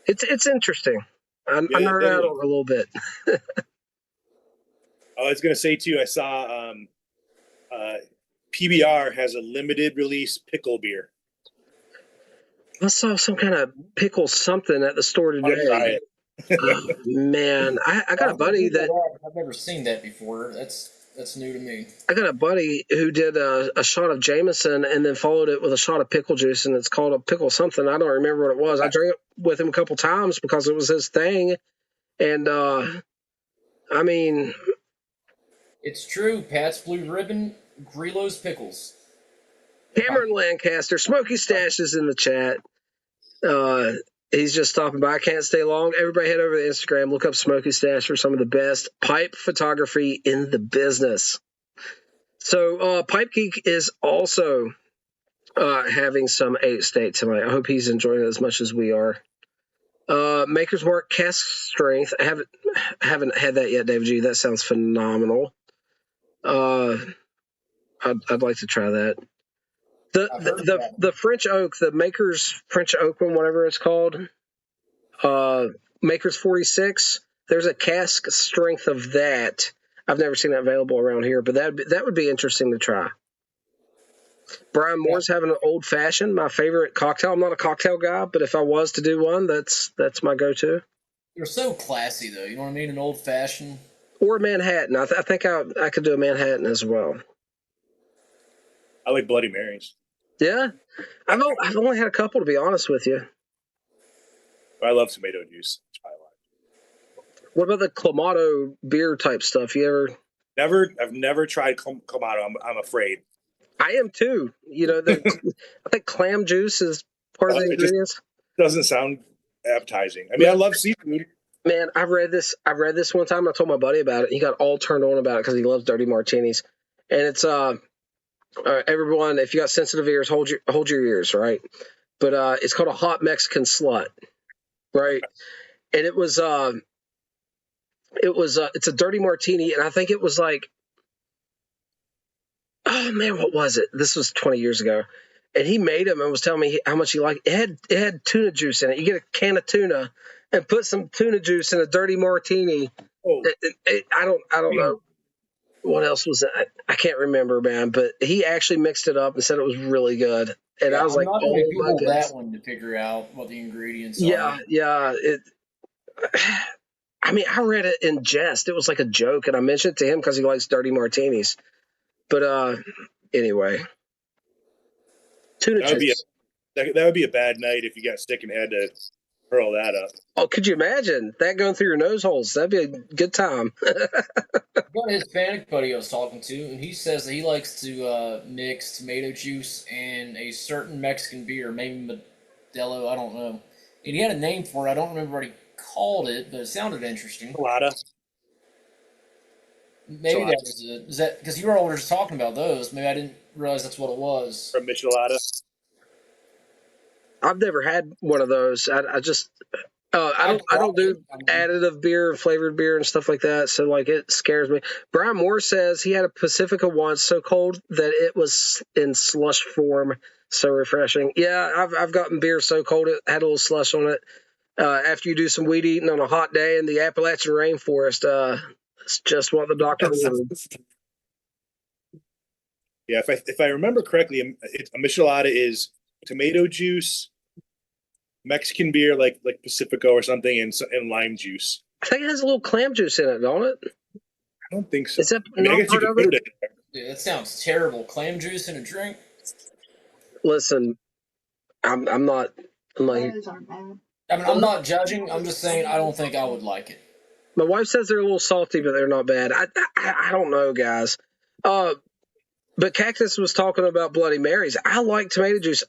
It's interesting. I nerd out a little bit. I was going to say too, I saw PBR has a limited release pickle beer. I saw some kind of pickle something at the store today. Oh, man, I got a buddy that I've never seen that before. That's new to me. I got a buddy who did a shot of Jameson and then followed it with a shot of pickle juice, and it's called a pickle something. I don't remember what it was. I drank it with him a couple times because it was his thing, and I mean, it's true. Pat's Blue Ribbon, Grillo's Pickles. Cameron Lancaster, Smoky Stash is in the chat. He's just stopping by. I can't stay long. Everybody head over to Instagram. Look up Smoky Stash for some of the best pipe photography in the business. So Pipe Geek is also having some 8 State tonight. I hope he's enjoying it as much as we are. Maker's Mark Cask Strength. I haven't had that yet, David G. That sounds phenomenal. I'd like to try that. The French Oak, the Maker's French Oak one, whatever it's called, Maker's 46. There's a cask strength of that. I've never seen that available around here, but that would be interesting to try. Brian Moore's having an old fashioned, my favorite cocktail. I'm not a cocktail guy, but if I was to do one, that's my go-to. They're so classy, though. You know what I mean? An old fashioned. Or a Manhattan. I think I could do a Manhattan as well. I like Bloody Marys. Yeah, I've only had a couple, to be honest with you. But I love tomato juice. That's probably why. What about the Clamato beer type stuff? You ever? I've never tried Clamato. I'm afraid. I am too. You know, I think clam juice is part of the ingredients. Doesn't sound appetizing. I mean, I love seafood. Man, I read this one time. I told my buddy about it. He got all turned on about it because he loves dirty martinis. And it's everyone, if you got sensitive ears, hold your ears, right? But it's called a hot Mexican slut, right? And it's a dirty martini, and I think it was like, oh man, what was it? This was 20 years ago. And he made them and was telling me how much he liked. It had tuna juice in it. You get a can of tuna and put some tuna juice in a dirty martini. Oh. I don't know what else was that. I can't remember, man. But he actually mixed it up and said it was really good. And I was I'm like, not oh going to my Google goodness. that one to figure out what the ingredients Yeah, are. yeah. I mean, I read it in jest. It was like a joke, and I mentioned it to him because he likes dirty martinis. But anyway, tuna juice. That would be a bad night if you got sick and had to hurl that up. Oh, could you imagine that going through your nose holes? That'd be a good time. I've got a Hispanic buddy I was talking to, and he says that he likes to mix tomato juice and a certain Mexican beer, maybe Modelo, I don't know. And he had a name for it. I don't remember what he called it, but it sounded interesting. Colada. Maybe that was it. Is that because you were all just talking about those? Maybe I didn't realize that's what it was. From Michelada. I've never had one of those. I just I don't do additive beer, flavored beer, and stuff like that. So like it scares me. Brian Moore says he had a Pacifica once, so cold that it was in slush form. So refreshing. Yeah, I've gotten beer so cold it had a little slush on it. After you do some weed eating on a hot day in the Appalachian rainforest, it's just what the doctor ordered. Yeah, if I remember correctly, a Michelada is tomato juice, Mexican beer like Pacifico or something, and lime juice. I think it has a little clam juice in it, don't it? I don't think so. Is that I mean, I not guess you part can of put it? it in there. Dude, that sounds terrible. Clam juice in a drink? Listen, I'm not. Those aren't bad. I mean, I'm not judging. I'm just saying I don't think I would like it. My wife says they're a little salty, but they're not bad. I don't know, guys. But Cactus was talking about Bloody Marys. I like tomato juice.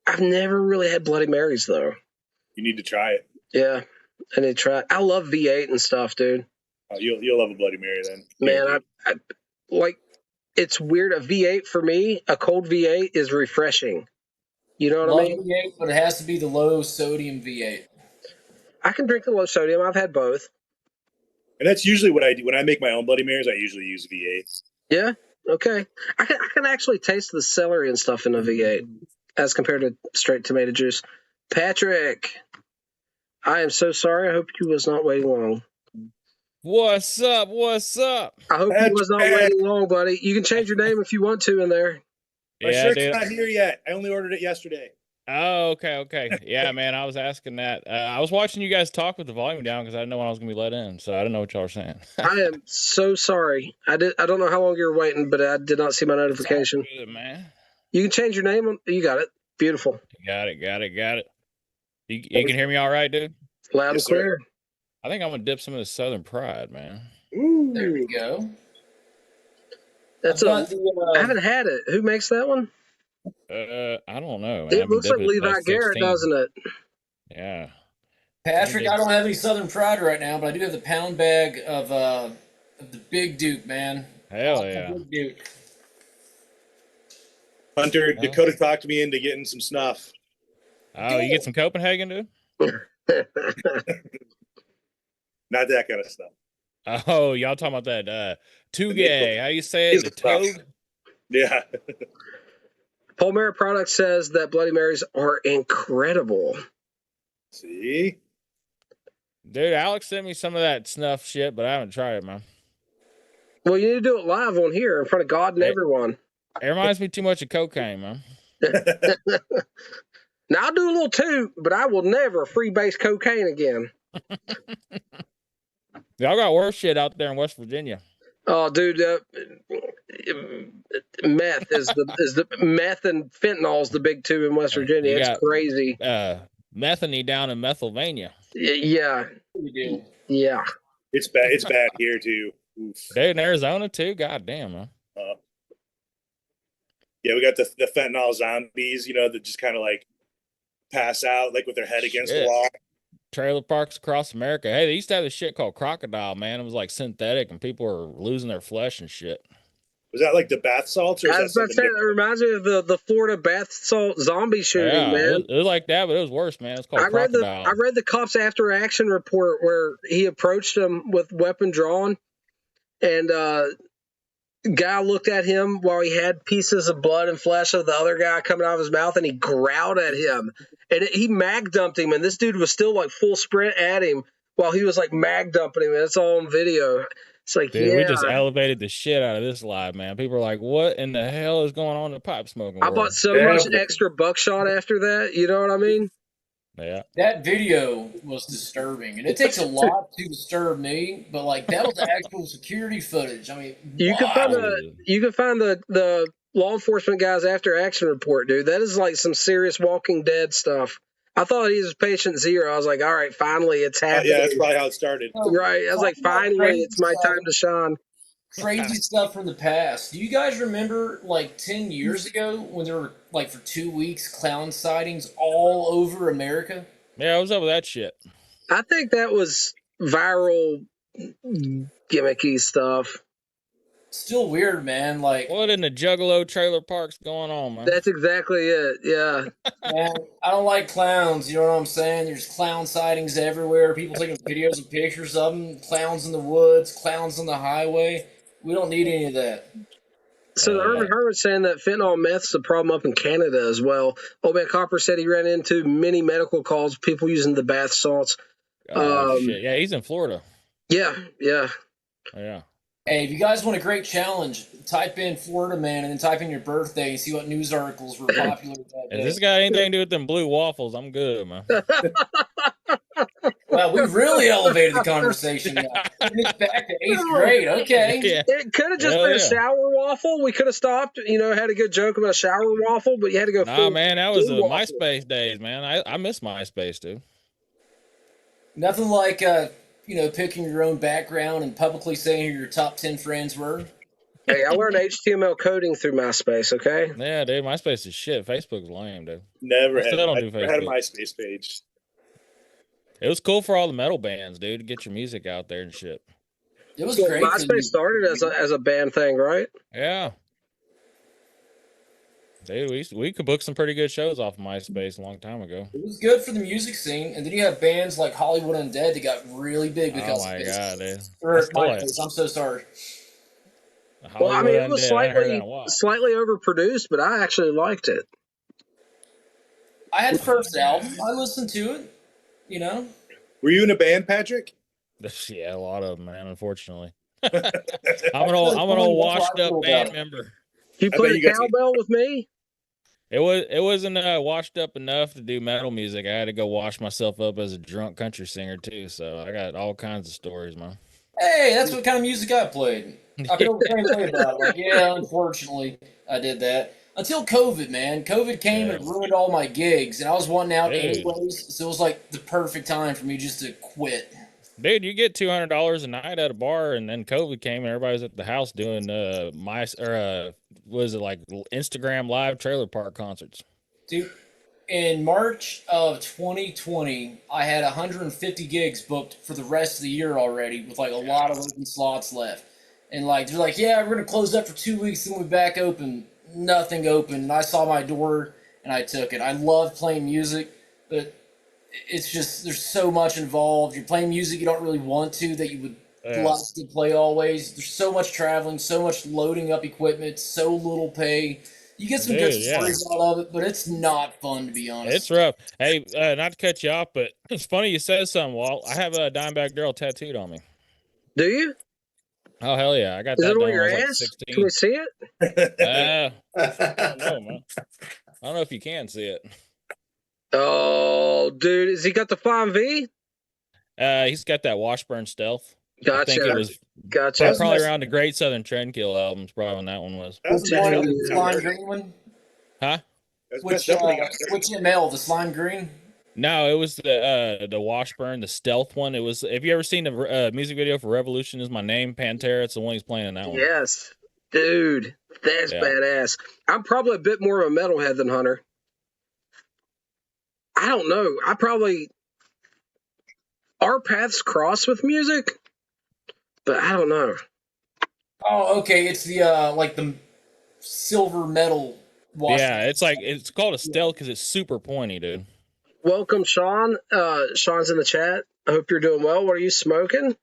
I've never really had Bloody Marys, though. You need to try it. Yeah, I need to try it. I love V8 and stuff, dude. You'll love a Bloody Mary then. Man, I like. It's weird. A V8 for me, a cold V8 is refreshing. You know what I mean? V8, but it has to be the low sodium V8. I can drink the low sodium. I've had both. And that's usually what I do when I make my own Bloody Marys. I usually use V8. Yeah. Okay. I can actually taste the celery and stuff in a V8 as compared to straight tomato juice. Patrick, I am so sorry. I hope you was not waiting long. What's up? What's up? I hope you was not waiting long, buddy. You can change your name if you want to in there. My shirt's not here yet. I only ordered it yesterday. Oh, okay. Yeah, man, I was asking that. I was watching you guys talk with the volume down because I didn't know when I was gonna be let in, so I didn't know what y'all were saying. I am so sorry. I don't know how long you were waiting, but I did not see my notification. Good, man. You can change your name. You got it. Beautiful. Got it. You can hear me all right, dude? Loud and clear. I think I'm gonna dip some of this Southern Pride, man. Ooh. There we go. I haven't had it. Who makes that one? I don't know, man. It looks like Levi Garrett, doesn't it? Yeah. Patrick, I don't have any Southern Pride right now, but I do have the pound bag of the Big Duke, man. Hell yeah. Big Duke. Hunter, Dakota talked me into getting some snuff. Oh, you get some Copenhagen, dude? Not that kind of stuff. Oh, y'all talking about that too gay. How you say it? The toad? Yeah. Paul Merritt Products says that Bloody Marys are incredible. See? Dude, Alex sent me some of that snuff shit, but I haven't tried it, man. Well, you need to do it live on here in front of God and everyone. It reminds me too much of cocaine, man. Now, I'll do a little too, but I will never freebase cocaine again. Y'all got worse shit out there in West Virginia. Oh, dude, meth is the meth and fentanyl is the big two in West Virginia. It's crazy. Methany down in Pennsylvania. Yeah. Yeah. It's bad. It's bad here too. Oof. Dude, in Arizona too. God damn, man. Yeah, we got the fentanyl zombies. That just kind of like pass out like with their head against the wall. Trailer parks across America. Hey, they used to have this shit called crocodile, man. It was like synthetic, and people were losing their flesh and shit. Was that like the bath salts? Or I was about to say, that reminds me of the Florida bath salt zombie shooting, man. It was like that, but it was worse, man. It's called crocodile. I read the cops after action report where he approached them with weapon drawn, and guy looked at him while he had pieces of blood and flesh of the other guy coming out of his mouth, and he growled at him, and he mag dumped him, and this dude was still like full sprint at him while he was like mag dumping him, and it's all on video. It's like, dude, we just elevated the shit out of this live, man. People are like, what in the hell is going on in the pipe smoking world? I bought so much extra buckshot after that, you know what I mean? Yeah. That video was disturbing, and it takes a lot to disturb me, but like that was actual security footage. I mean, you can find the law enforcement guys after action report, dude. That is like some serious Walking Dead stuff. I thought he was patient zero. I was like, all right, finally it's happening. Yeah, that's probably how it started. Right. I was like, finally it's my time to shine. Crazy stuff from the past. Do you guys remember like 10 years ago when there were like for 2 weeks clown sightings all over America? Yeah, what was up with that shit? I think that was viral gimmicky stuff. Still weird, man. Like, what in the Juggalo trailer park's going on, man? That's exactly it. Yeah. Man, I don't like clowns. You know what I'm saying? There's clown sightings everywhere. People taking videos and pictures of them. Clowns in the woods. Clowns on the highway. We don't need any of that. So the Urban Hermit's saying that fentanyl meth's a problem up in Canada as well. Old Man Copper said he ran into many medical calls, people using the bath salts. Shit. Yeah, he's in Florida. Yeah. Hey, if you guys want a great challenge, type in Florida man and then type in your birthday and see what news articles were popular that day. If this got anything to do with them blue waffles, I'm good, man. Well, we really elevated the conversation now. It's back to 8th grade. Okay. Yeah. It could have just been a shower waffle. We could have stopped, had a good joke about a shower waffle, but you had to go. Nah, man, that was the MySpace days, man. I miss MySpace, dude. Nothing like, picking your own background and publicly saying who your top 10 friends were. Hey, I learned HTML coding through MySpace, okay? Yeah, dude, MySpace is shit. Facebook's lame, dude. Never had a MySpace page. It was cool for all the metal bands, dude, to get your music out there and shit. It was great. MySpace started as a band thing, right? Yeah. Dude, we could book some pretty good shows off of MySpace a long time ago. It was good for the music scene, and then you have bands like Hollywood Undead that got really big because of this. God, dude. MySpace, I'm so sorry. Well, I mean, it was slightly overproduced, but I actually liked it. I had the first album. I listened to it. Were you in a band, Patrick? Yeah, a lot of them, man. Unfortunately, I'm an old washed up band member. You played cowbell with me? It wasn't washed up enough to do metal music. I had to go wash myself up as a drunk country singer too. So I got all kinds of stories, man. Hey, that's what kind of music I played. I feel the same way about it. Like, yeah, unfortunately, I did that. Until COVID, man. COVID came and ruined all my gigs, and I was wanting out anyways, so it was like the perfect time for me just to quit. Dude, you get $200 a night at a bar, and then COVID came, and everybody's at the house doing Instagram live trailer park concerts. Dude, in March of 2020, I had 150 gigs booked for the rest of the year already, with like a lot of open slots left. And like they're like, yeah, we're gonna close up for 2 weeks, then we're back open. Nothing open. And I saw my door and I took it. I love playing music, but it's just there's so much involved. You're playing music you don't really want to that you would like to play always. There's so much traveling, so much loading up equipment, so little pay. You get some good stories out of it, but it's not fun, to be honest. It's rough. Hey, not to cut you off, but it's funny you said something, Walt. I have a Dimebag Darrell tattooed on me. Do you? Oh, hell yeah. I got that done on your ass? Like can we see it? I don't know, man. I don't know if you can see it. Oh, dude. Has he got the Flying V? He's got that Washburn Stealth. Gotcha. I think it was Gotcha. That's Probably nice. around the Great Southern Trendkill albums, probably when that one was. That was Which the best one? album The on Slime Earth. Green one? Huh? That's the Which best album he got. which ML? The Slime Green? No, it was the Washburn, the Stealth one. It was. Have you ever seen the music video for Revolution Is My Name? Pantera. It's the one he's playing in that one. Yes, dude, that's Yeah. badass. I'm probably a bit more of a metalhead than Hunter. I don't know. Our paths cross with music, but I don't know. Oh, okay. It's the like the silver metal. Yeah, it's called a Stealth because it's super pointy, dude. Welcome, Sean. Sean's in the chat. I hope you're doing well. What are you smoking?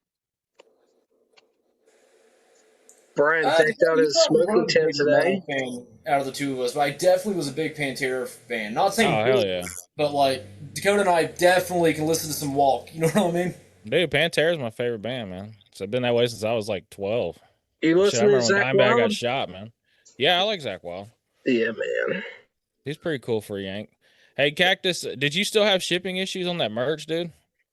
Brian decked out his smoking tent today. Fan out of the two of us, but I definitely was a big Pantera fan. Not saying, Oh hell yeah, but like Dakota and I definitely can listen to some Walk. You know what I mean? dude. Pantera's my favorite band, man. It's been that way since I was like 12. You Shit, I listen to remember when Zach Dimebag got Wild? shot, man. Yeah, I like Zach Wild. Yeah, man. He's pretty cool for a Yank. Hey, Cactus, did you still have shipping issues on that merch, dude?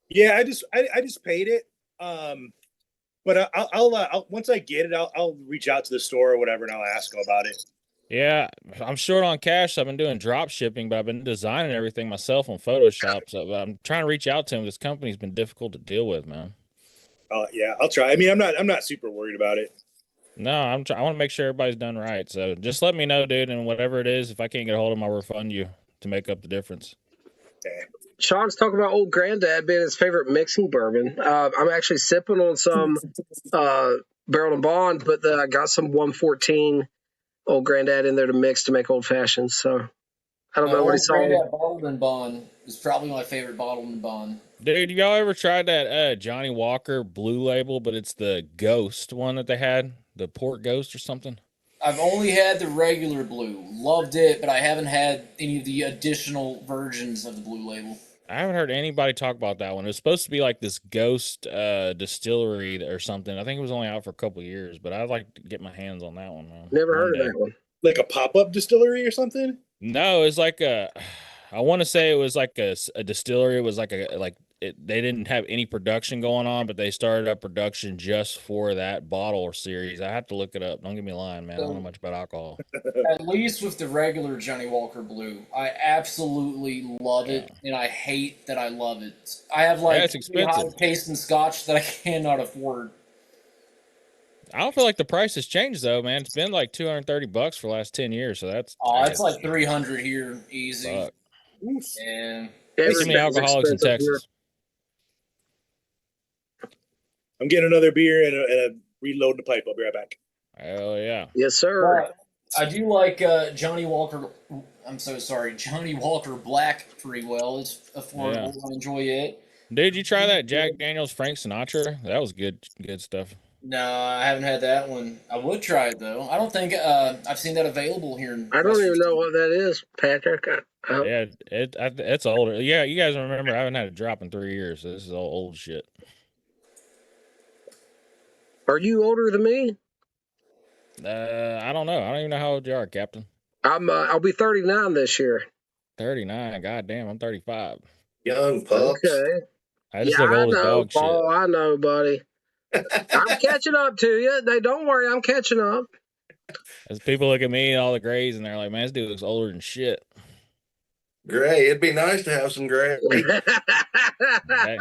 Yeah, I just paid it. But I'll once I get it, I'll reach out to the store or whatever, and I'll ask them about it. Yeah, I'm short on cash. So I've been doing drop shipping, but I've been designing everything myself on Photoshop. So I'm trying to reach out to him. This company's been difficult to deal with, man. Yeah, I'll try. I mean, I'm not super worried about it. No, I want to make sure everybody's done right. So just let me know, dude, and whatever it is, if I can't get a hold of them, I'll refund you to make up the difference. Okay. Sean's talking about Old Granddad being his favorite mixing bourbon. I'm actually sipping on some Barrel and Bond, but I got some 114 Old Granddad in there to mix to make old fashions. So I don't know what he's saying. Granddad Bottled and Bond is probably my favorite Bottled and Bond. Dude, y'all ever tried that Johnny Walker Blue Label, but it's the Ghost one that they had, the Port Ghost or something? I've only had the regular blue. Loved it, but I haven't had any of the additional versions of the Blue Label. I haven't heard anybody talk about that one. It was supposed to be like this ghost distillery or something. I think it was only out for a couple of years, but I'd like to get my hands on that one, man. Never heard One of day. that one. Like a pop-up distillery or something? No, it's like I want to say it was like a distillery. It was like they didn't have any production going on, but they started up production just for that bottle or series. I have to look it up. Don't get me lying, man. I don't know much about alcohol. At least with the regular Johnny Walker Blue, I absolutely love it, and I hate that I love it. I have like it's expensive. high taste in Scotch that I cannot afford. I don't feel like the price has changed though, man. It's been like $230 for the last 10 years, so that's It's like 300 here, easy. fuck. And There's too many Everything's alcoholics in expensive here. Texas. I'm getting another beer and a reloading the pipe. I'll be right back. Hell yeah. Yes, sir. I do like Johnny Walker. I'm so sorry, Johnny Walker Black pretty well. It's affordable. I enjoy it. Dude, you try that Jack Daniels Frank Sinatra? That was good stuff. No, I haven't had that one. I would try it though. I don't think I've seen that available here. I don't even know what that is, Patrick. Yeah, it's older. Yeah, you guys remember I haven't had a drop in 3 years. So this is all old shit. Are you older than me? I don't know. I don't even know how old you are, Captain. I'll be 39 this year. 39. God damn, I'm 35. Young pups. Okay. I just Yeah, look I old as know, dog Paul. I know, buddy. I'm catching up to you. Don't worry, I'm catching up. shit. As people look at me and all the grays, and they're like, "Man, this dude looks older than shit." Gray. It'd be nice to have some gray. Hey,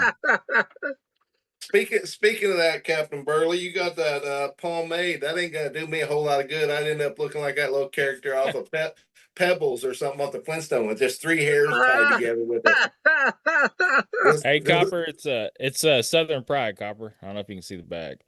Speaking of that, Captain Burley, you got that pomade. That ain't gonna do me a whole lot of good. I'd end up looking like that little character off of Pebbles or something off the Flintstone with just 3 hairs tied together with it. hey, Copper, it's Southern Pride, Copper. I don't know if you can see the bag.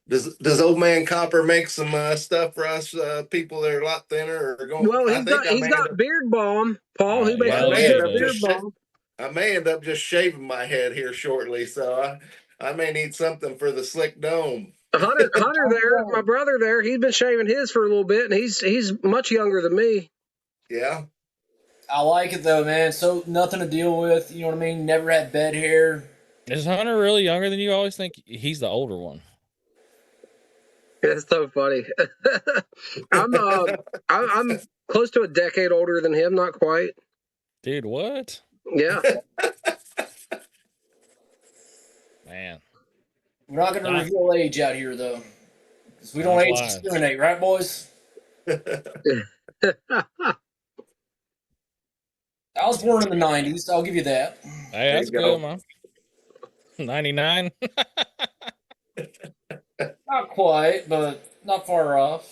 Does old man Copper make some stuff for us people that are a lot thinner or going? Well, he's got beard balm, Paul. He makes yeah, some yeah, good yeah. beard balm. I may end up just shaving my head here shortly, so I may need something for the slick dome. Hunter there, my brother there, he's been shaving his for a little bit, and he's much younger than me. Yeah. I like it though, man. So nothing to deal with. You know what I mean? Never had bed hair. Is Hunter really younger than you? I always think he's the older one. It's so funny. I'm close to a decade older than him, not quite. Dude, what? Yeah. Man. We're not going to Nah. reveal age out here, though. Because we don't That's age why. discriminate, right, boys? I was born in the 90s. I'll give you that. Hey, that's you go. good, man. 99. Not quite, but not far off.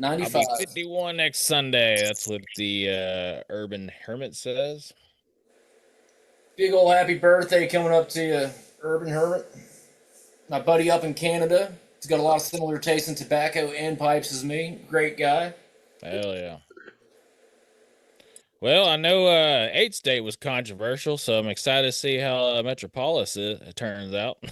I'll 95. be 51 next Sunday. That's what the Urban Hermit says. Big old happy birthday coming up to you, Urban Hermit. My buddy up in Canada. He's got a lot of similar tastes in tobacco and pipes as me. Great guy. Hell yeah. Well, I know 8th State was controversial, so I'm excited to see how Metropolis turns out.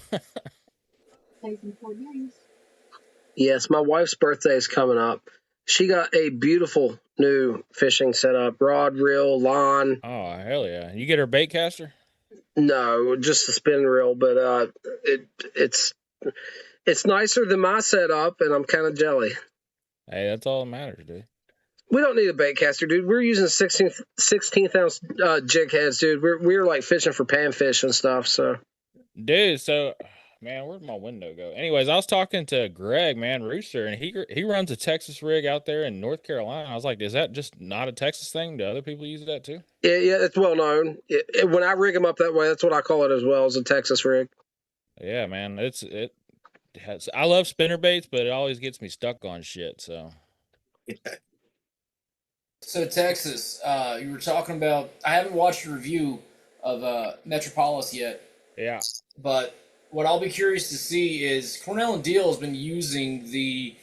Yes, my wife's birthday is coming up. She got a beautiful new fishing setup, rod, reel, line. Oh, hell yeah. You get her bait caster? No, just a spin reel, but it's nicer than my setup, and I'm kind of jelly. Hey, that's all that matters, dude. We don't need a bait caster, dude. We're using 16th ounce jig heads, dude. We're like fishing for panfish and stuff. So, dude, man, where'd my window go? Anyways, I was talking to Greg, man, Rooster, and he runs a Texas rig out there in North Carolina. I was like, is that just not a Texas thing? Do other people use that too? Yeah, it's well known. When I rig them up that way, that's what I call it as well, as a Texas rig. Yeah, man, I love spinner baits, but it always gets me stuck on shit. So Texas, you were talking about. I haven't watched a review of Metropolis yet. Yeah, but what I'll be curious to see is Cornell and Deal has been using the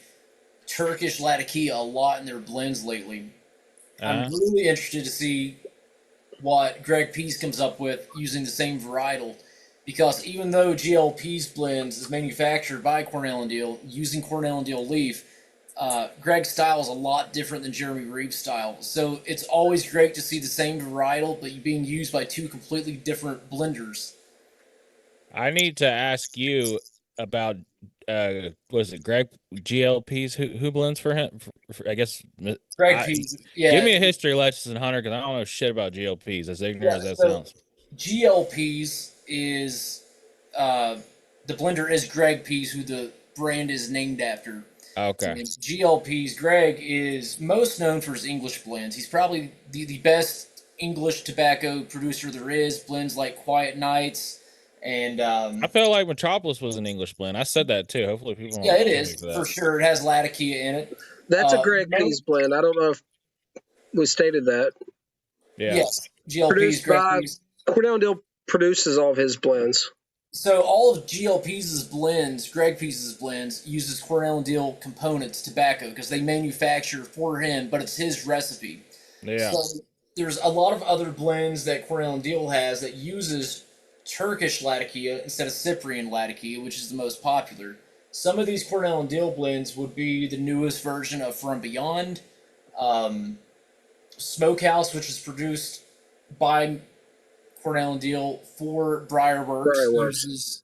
Turkish Latakia a lot in their blends lately. I'm really interested to see what Greg Pease comes up with using the same varietal, because even though GLP's blends is manufactured by Cornell and Deal using Cornell and Deal leaf, Greg's style is a lot different than Jeremy Reeves' style. So it's always great to see the same varietal, but being used by two completely different blenders. I need to ask you about was it Greg GLPs who blends for him? I guess Greg Pease. Yeah. Give me a history lesson, Hunter, because I don't know shit about GLPs. As ignorant as that sounds. GLPs is the blender is Greg Pease, who the brand is named after. Okay. And GLPs, Greg is most known for his English blends. He's probably the best English tobacco producer there is. Blends like Quiet Nights. And I felt like Metropolis was an English blend. I said that too. Hopefully people yeah, it is for sure. It has Latakia in it. That's a Greg Pease blend. I don't know if we stated that. Yeah. Yes. GLP's Greg Pease. Cornell Deal produces all of his blends. So all of GLP's blends, Greg Pease's blends, uses Cornell and Deal components, tobacco, because they manufacture for him, but it's his recipe. Yeah. So there's a lot of other blends that Cornell and Deal has that uses Turkish Latakia instead of Cyprian Latakia, which is the most popular. Some of these Cornell and Deal blends would be the newest version of From Beyond, Smokehouse, which is produced by Cornell and Deal for Briarworks, uses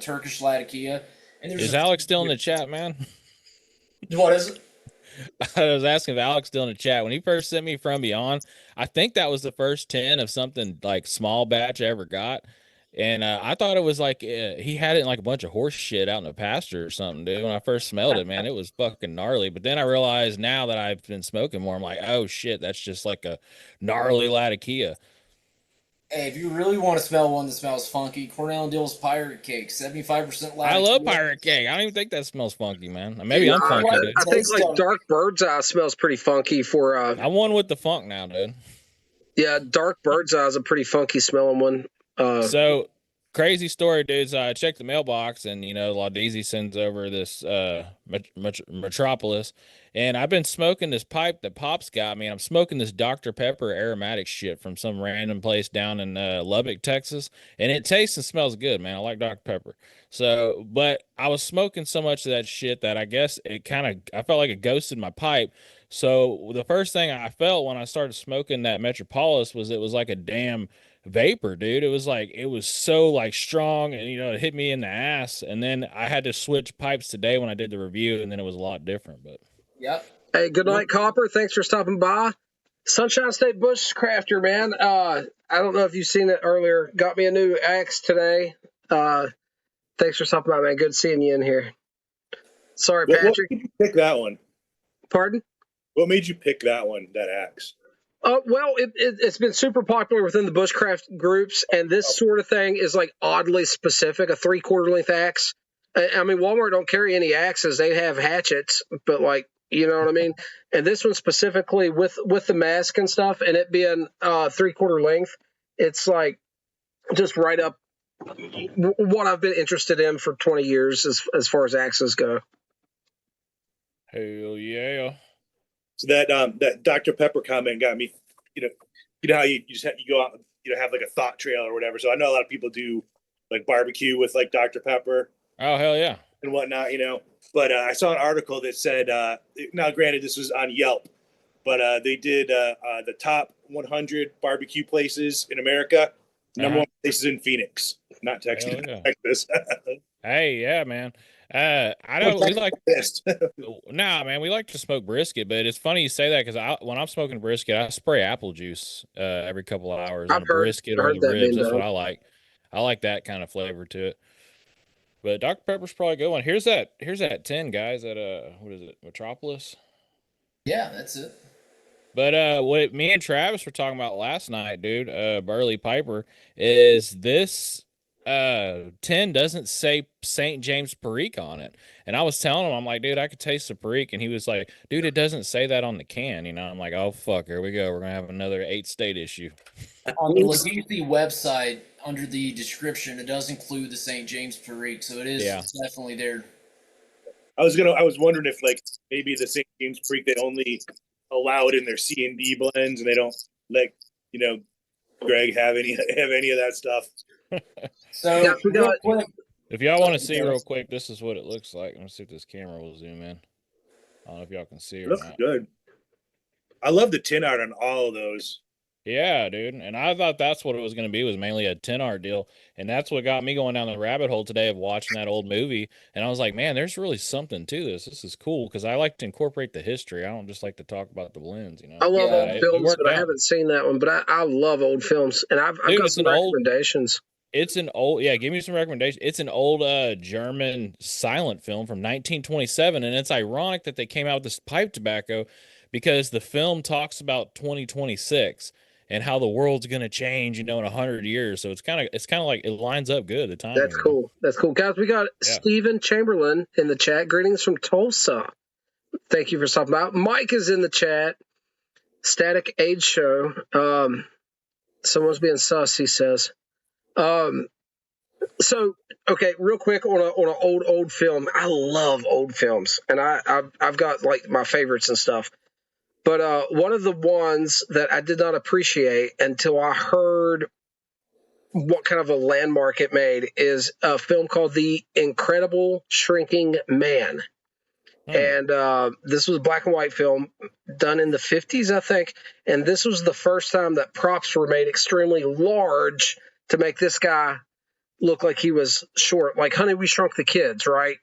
Turkish Latakia. And is Alex still in the chat, man? What is it? I was asking if Alex still in the chat. When he first sent me From Beyond, I think that was the first 10 of something like small batch I ever got. And I thought it was like he had it in like a bunch of horse shit out in the pasture or something, dude. When I first smelled it, man, it was fucking gnarly. But then I realized now that I've been smoking more, I'm like, oh shit, that's just like a gnarly Latakia. Hey, if you really want to smell one that smells funky, Cornell and Deal's Pirate Cake, 75% Latakia. I love Pirate Cake. I don't even think that smells funky, man. Maybe I'm funky, dude. I think like Dark Bird's Eye smells pretty funky for. I won with the funk now, dude. Yeah, Dark Bird's Eye is a pretty funky smelling one. So crazy story, dudes. I checked the mailbox, and Laudeezy sends over this Metropolis, and I've been smoking this pipe that Pop's got me. And I'm smoking this Dr. Pepper aromatic shit from some random place down in Lubbock, Texas, and it tastes and smells good, man. I like Dr. Pepper. So, but I was smoking so much of that shit that I guess I felt like it ghosted my pipe. So the first thing I felt when I started smoking that Metropolis was it was like a damn vapor, dude. It was so like strong, and it hit me in the ass. And then I had to switch pipes today when I did the review, and then it was a lot different. But yep. Hey, good night, Copper. Thanks for stopping by. Sunshine State Bushcrafter, man. I don't know if you've seen it earlier. Got me a new axe today. Thanks for stopping by, man. Good seeing you in here. Sorry, What Patrick. made you pick that one? Pardon? What made you pick that one, that axe? Well, it's been super popular within the bushcraft groups, and this sort of thing is like oddly specific, a 3/4 length axe. I mean, Walmart don't carry any axes. They have hatchets, but like, you know what I mean? And this one specifically with the mask and stuff, and it being 3/4 length, it's like just right up what I've been interested in for 20 years as far as axes go. Hell yeah. So that Dr. Pepper comment got me, you know how you just you go out, have like a thought trail or whatever. So I know a lot of people do like barbecue with like Dr. Pepper. Oh, hell yeah. And whatnot, But I saw an article that said, now granted, this was on Yelp, but they did the top 100 barbecue places in America. Number one place is in Phoenix, not Texas. Yeah. Texas. Hey, yeah, man. I don't. We like. Nah, man. We like to smoke brisket, but it's funny you say that because when I'm smoking brisket, I spray apple juice every couple of hours on the brisket or the ribs. That's what I like. I like that kind of flavor to it. But Dr. Pepper's probably a good one. Here's that 10, guys, at what is it, Metropolis? Yeah, that's it. But what me and Travis were talking about last night, dude, Burley Piper, is this 10 doesn't say St. James Perique on it. And I was telling him, I'm like, dude, I could taste the Perique. And he was like, dude, it doesn't say that on the can. I'm like, oh, fuck, here we go. We're going to have another 8-state issue. On the Legacy website, under the description, it does include the St. James Perique. So it is definitely there. I was wondering if like maybe the St. James Perique, they only allow it in their C&D blends and they don't let, Greg have any of that stuff. So if y'all want to see real quick, this is what it looks like. Let me see if this camera will zoom in. I don't know if y'all can see it. Looks good. I love the tin art on all of those. Yeah, dude. And I thought that's what it was going to be, was mainly a 10 art deal. And that's what got me going down the rabbit hole today of watching that old movie. And I was like, man, there's really something to this. This is cool because I like to incorporate the history. I don't just like to talk about the blends, I love old films, but I haven't seen that one. But I love old films. And I've got some recommendations. It's an old, give me some recommendations. It's an old German silent film from 1927. And it's ironic that they came out with this pipe tobacco because the film talks about 2026. And how the world's gonna change, in 100 years. So it's kind of like it lines up good. The time. That's cool. That's cool, guys. We got Stephen Chamberlain in the chat. Greetings from Tulsa. Thank you for stopping by. Mike is in the chat. Static Age Show. Someone's being sus. He says. So okay, real quick on an old film. I love old films, and I've got like my favorites and stuff. But one of the ones that I did not appreciate until I heard what kind of a landmark it made is a film called The Incredible Shrinking Man. And this was a black and white film done in the 50s, I think. And this was the first time that props were made extremely large to make this guy look like he was short. Like Honey, We Shrunk the Kids, right?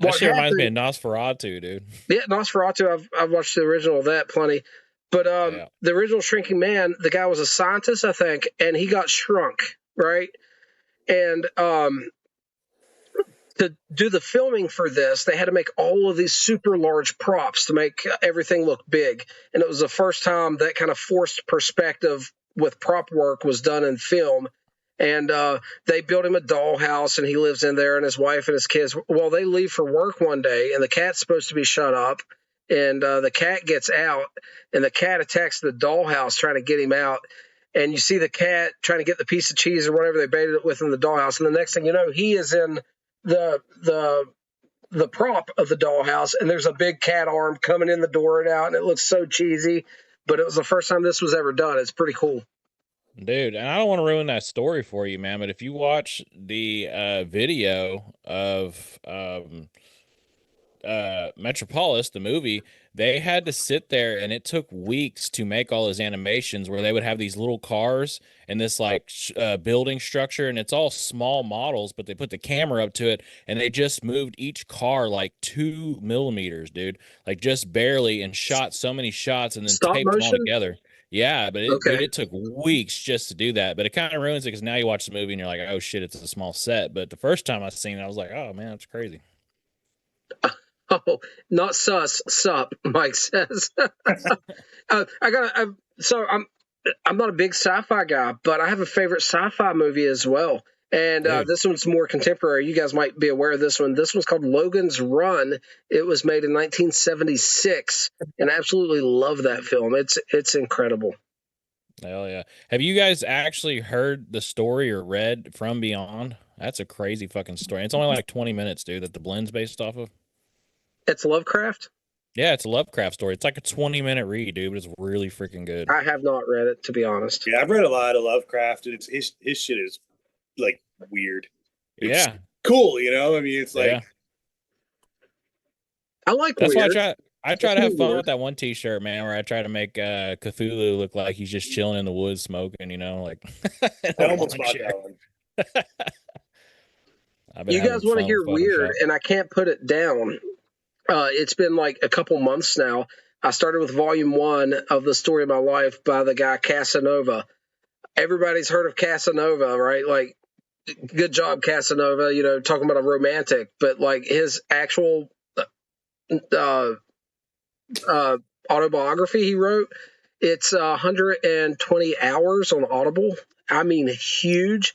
That shit reminds me of Nosferatu, dude. Yeah, Nosferatu. I've watched the original of that plenty. But the original Shrinking Man, the guy was a scientist, I think, and he got shrunk, right? And to do the filming for this, they had to make all of these super large props to make everything look big. And it was the first time that kind of forced perspective with prop work was done in film. And they built him a dollhouse, and he lives in there, and his wife and his kids. Well, they leave for work one day, and the cat's supposed to be shut up, and the cat gets out, and the cat attacks the dollhouse trying to get him out. And you see the cat trying to get the piece of cheese or whatever they baited it with in the dollhouse, and the next thing you know, he is in the prop of the dollhouse, and there's a big cat arm coming in the door and out, and it looks so cheesy. But it was the first time this was ever done. It's pretty cool. Dude, and I don't want to ruin that story for you, man, but if you watch the video of Metropolis, the movie, they had to sit there, and it took weeks to make all those animations where they would have these little cars and this like building structure, and it's all small models, but they put the camera up to it, and they just moved each car like 2 millimeters, dude, like just barely, and shot so many shots and then taped them all together. Yeah, but dude, Okay. it took weeks just to do that. But it kind of ruins it because now you watch the movie and you're like, oh shit, it's a small set. But the first time I seen it, I was like, oh man, that's crazy. Oh, not sus, sup, Mike says. I'm not a big sci-fi guy, but I have a favorite sci-fi movie as well. And this one's more contemporary. You guys might be aware of this one. This one's called Logan's Run. It was made in 1976, and I absolutely love that film. It's incredible. Hell yeah. Have you guys actually heard the story or read From Beyond? That's a crazy fucking story. It's only like 20 minutes, dude, that the blend's based off of. It's Lovecraft? Yeah, it's a Lovecraft story. It's like a 20-minute read, dude, but it's really freaking good. I have not read it, to be honest. Yeah, I've read a lot of Lovecraft, and his shit is like weird. It's Yeah. cool, you know. I mean, it's like Yeah. I like That's weird. why I try to have fun Weird. with that one T-shirt, man, where I try to make Cthulhu look like he's just chilling in the woods smoking, you know, like. in a I almost lawn bought chair. that one. I've been You having guys want to fun hear with weird, Photoshop. and I can't put it down. It's been like a couple months now. I started with volume 1 of The Story of My Life by the guy Casanova. Everybody's heard of Casanova, right? Like, good job, Casanova, you know, talking about a romantic, but like his actual autobiography he wrote, it's 120 hours on Audible. I mean, huge.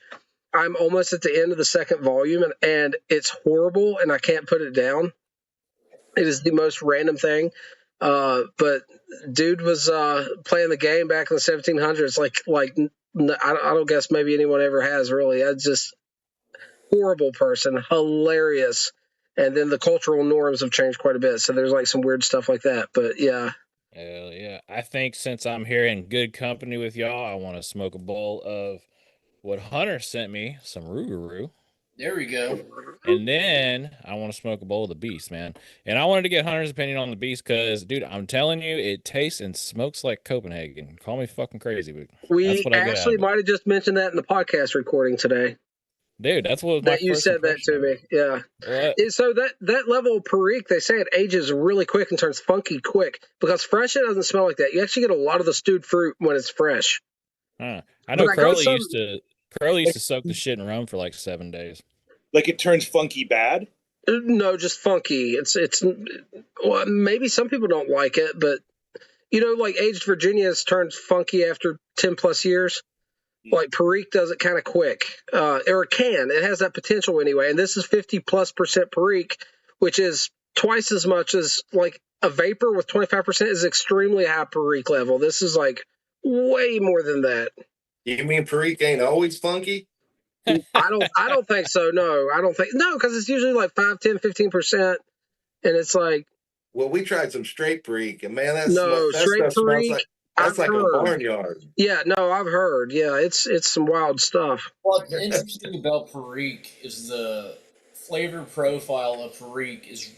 I'm almost at the end of the second volume, and it's horrible, and I can't put it down. It is the most random thing. But dude was playing the game back in the 1700s. I don't guess maybe anyone ever has, really. I just horrible person, hilarious. And then the cultural norms have changed quite a bit. So there's like some weird stuff like that. But yeah. Hell yeah. I think since I'm here in good company with y'all, I want to smoke a bowl of what Hunter sent me, some Rougarou. There we go. And then I want to smoke a bowl of the Beast, man. And I wanted to get Hunter's opinion on the Beast because, dude, I'm telling you, it tastes and smokes like Copenhagen. Call me fucking crazy, but We that's what I get out actually of it. might have just mentioned that in the podcast recording today. Dude, that's what was my That you first said that impression to of me. it. Yeah. What? So that level of Perique, they say it ages really quick and turns funky quick, because fresh, it doesn't smell like that. You actually get a lot of the stewed fruit when it's fresh. Huh. I know But I got Crowley some- used to soak the shit in rum for like 7 days. Like it turns funky bad. No, just funky. Well, maybe some people don't like it, but you know, like aged Virginia's turns funky after 10 plus years. Like Perique does it kind of quick, or it can. It has that potential anyway. And this is 50+% Perique, which is twice as much as like a vapor with 25% is extremely high Perique level. This is like way more than that. You mean Perique ain't always funky? I don't think so. No, because it's usually like 5, 10, 15%. And it's like, Well, we tried some straight Perique, and man, that straight stuff smells Perique. like that's I've like heard. a barnyard. Yeah, no, I've heard. Yeah, it's some wild stuff. What's interesting about Perique is the flavor profile of Perique is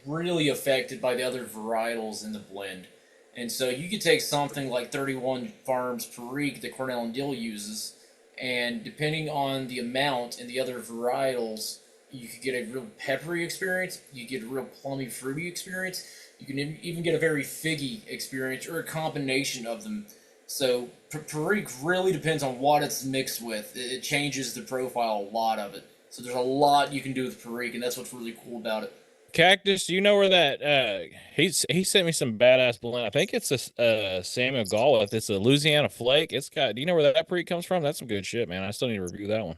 really affected by the other varietals in the blend. And so you could take something like 31 Farms Perique that Cornell and Dill uses, and depending on the amount and the other varietals, you could get a real peppery experience, you get a real plummy, fruity experience, you can even get a very figgy experience, or a combination of them. So Perique really depends on what it's mixed with. It changes the profile, a lot of it. So there's a lot you can do with Perique, and that's what's really cool about it. Cactus, do you know where that he sent me some badass blend. I think it's a Samuel Gawith. It's a Louisiana Flake. It's got, do you know where that Perique comes from? That's some good shit, man. I still need to review that one.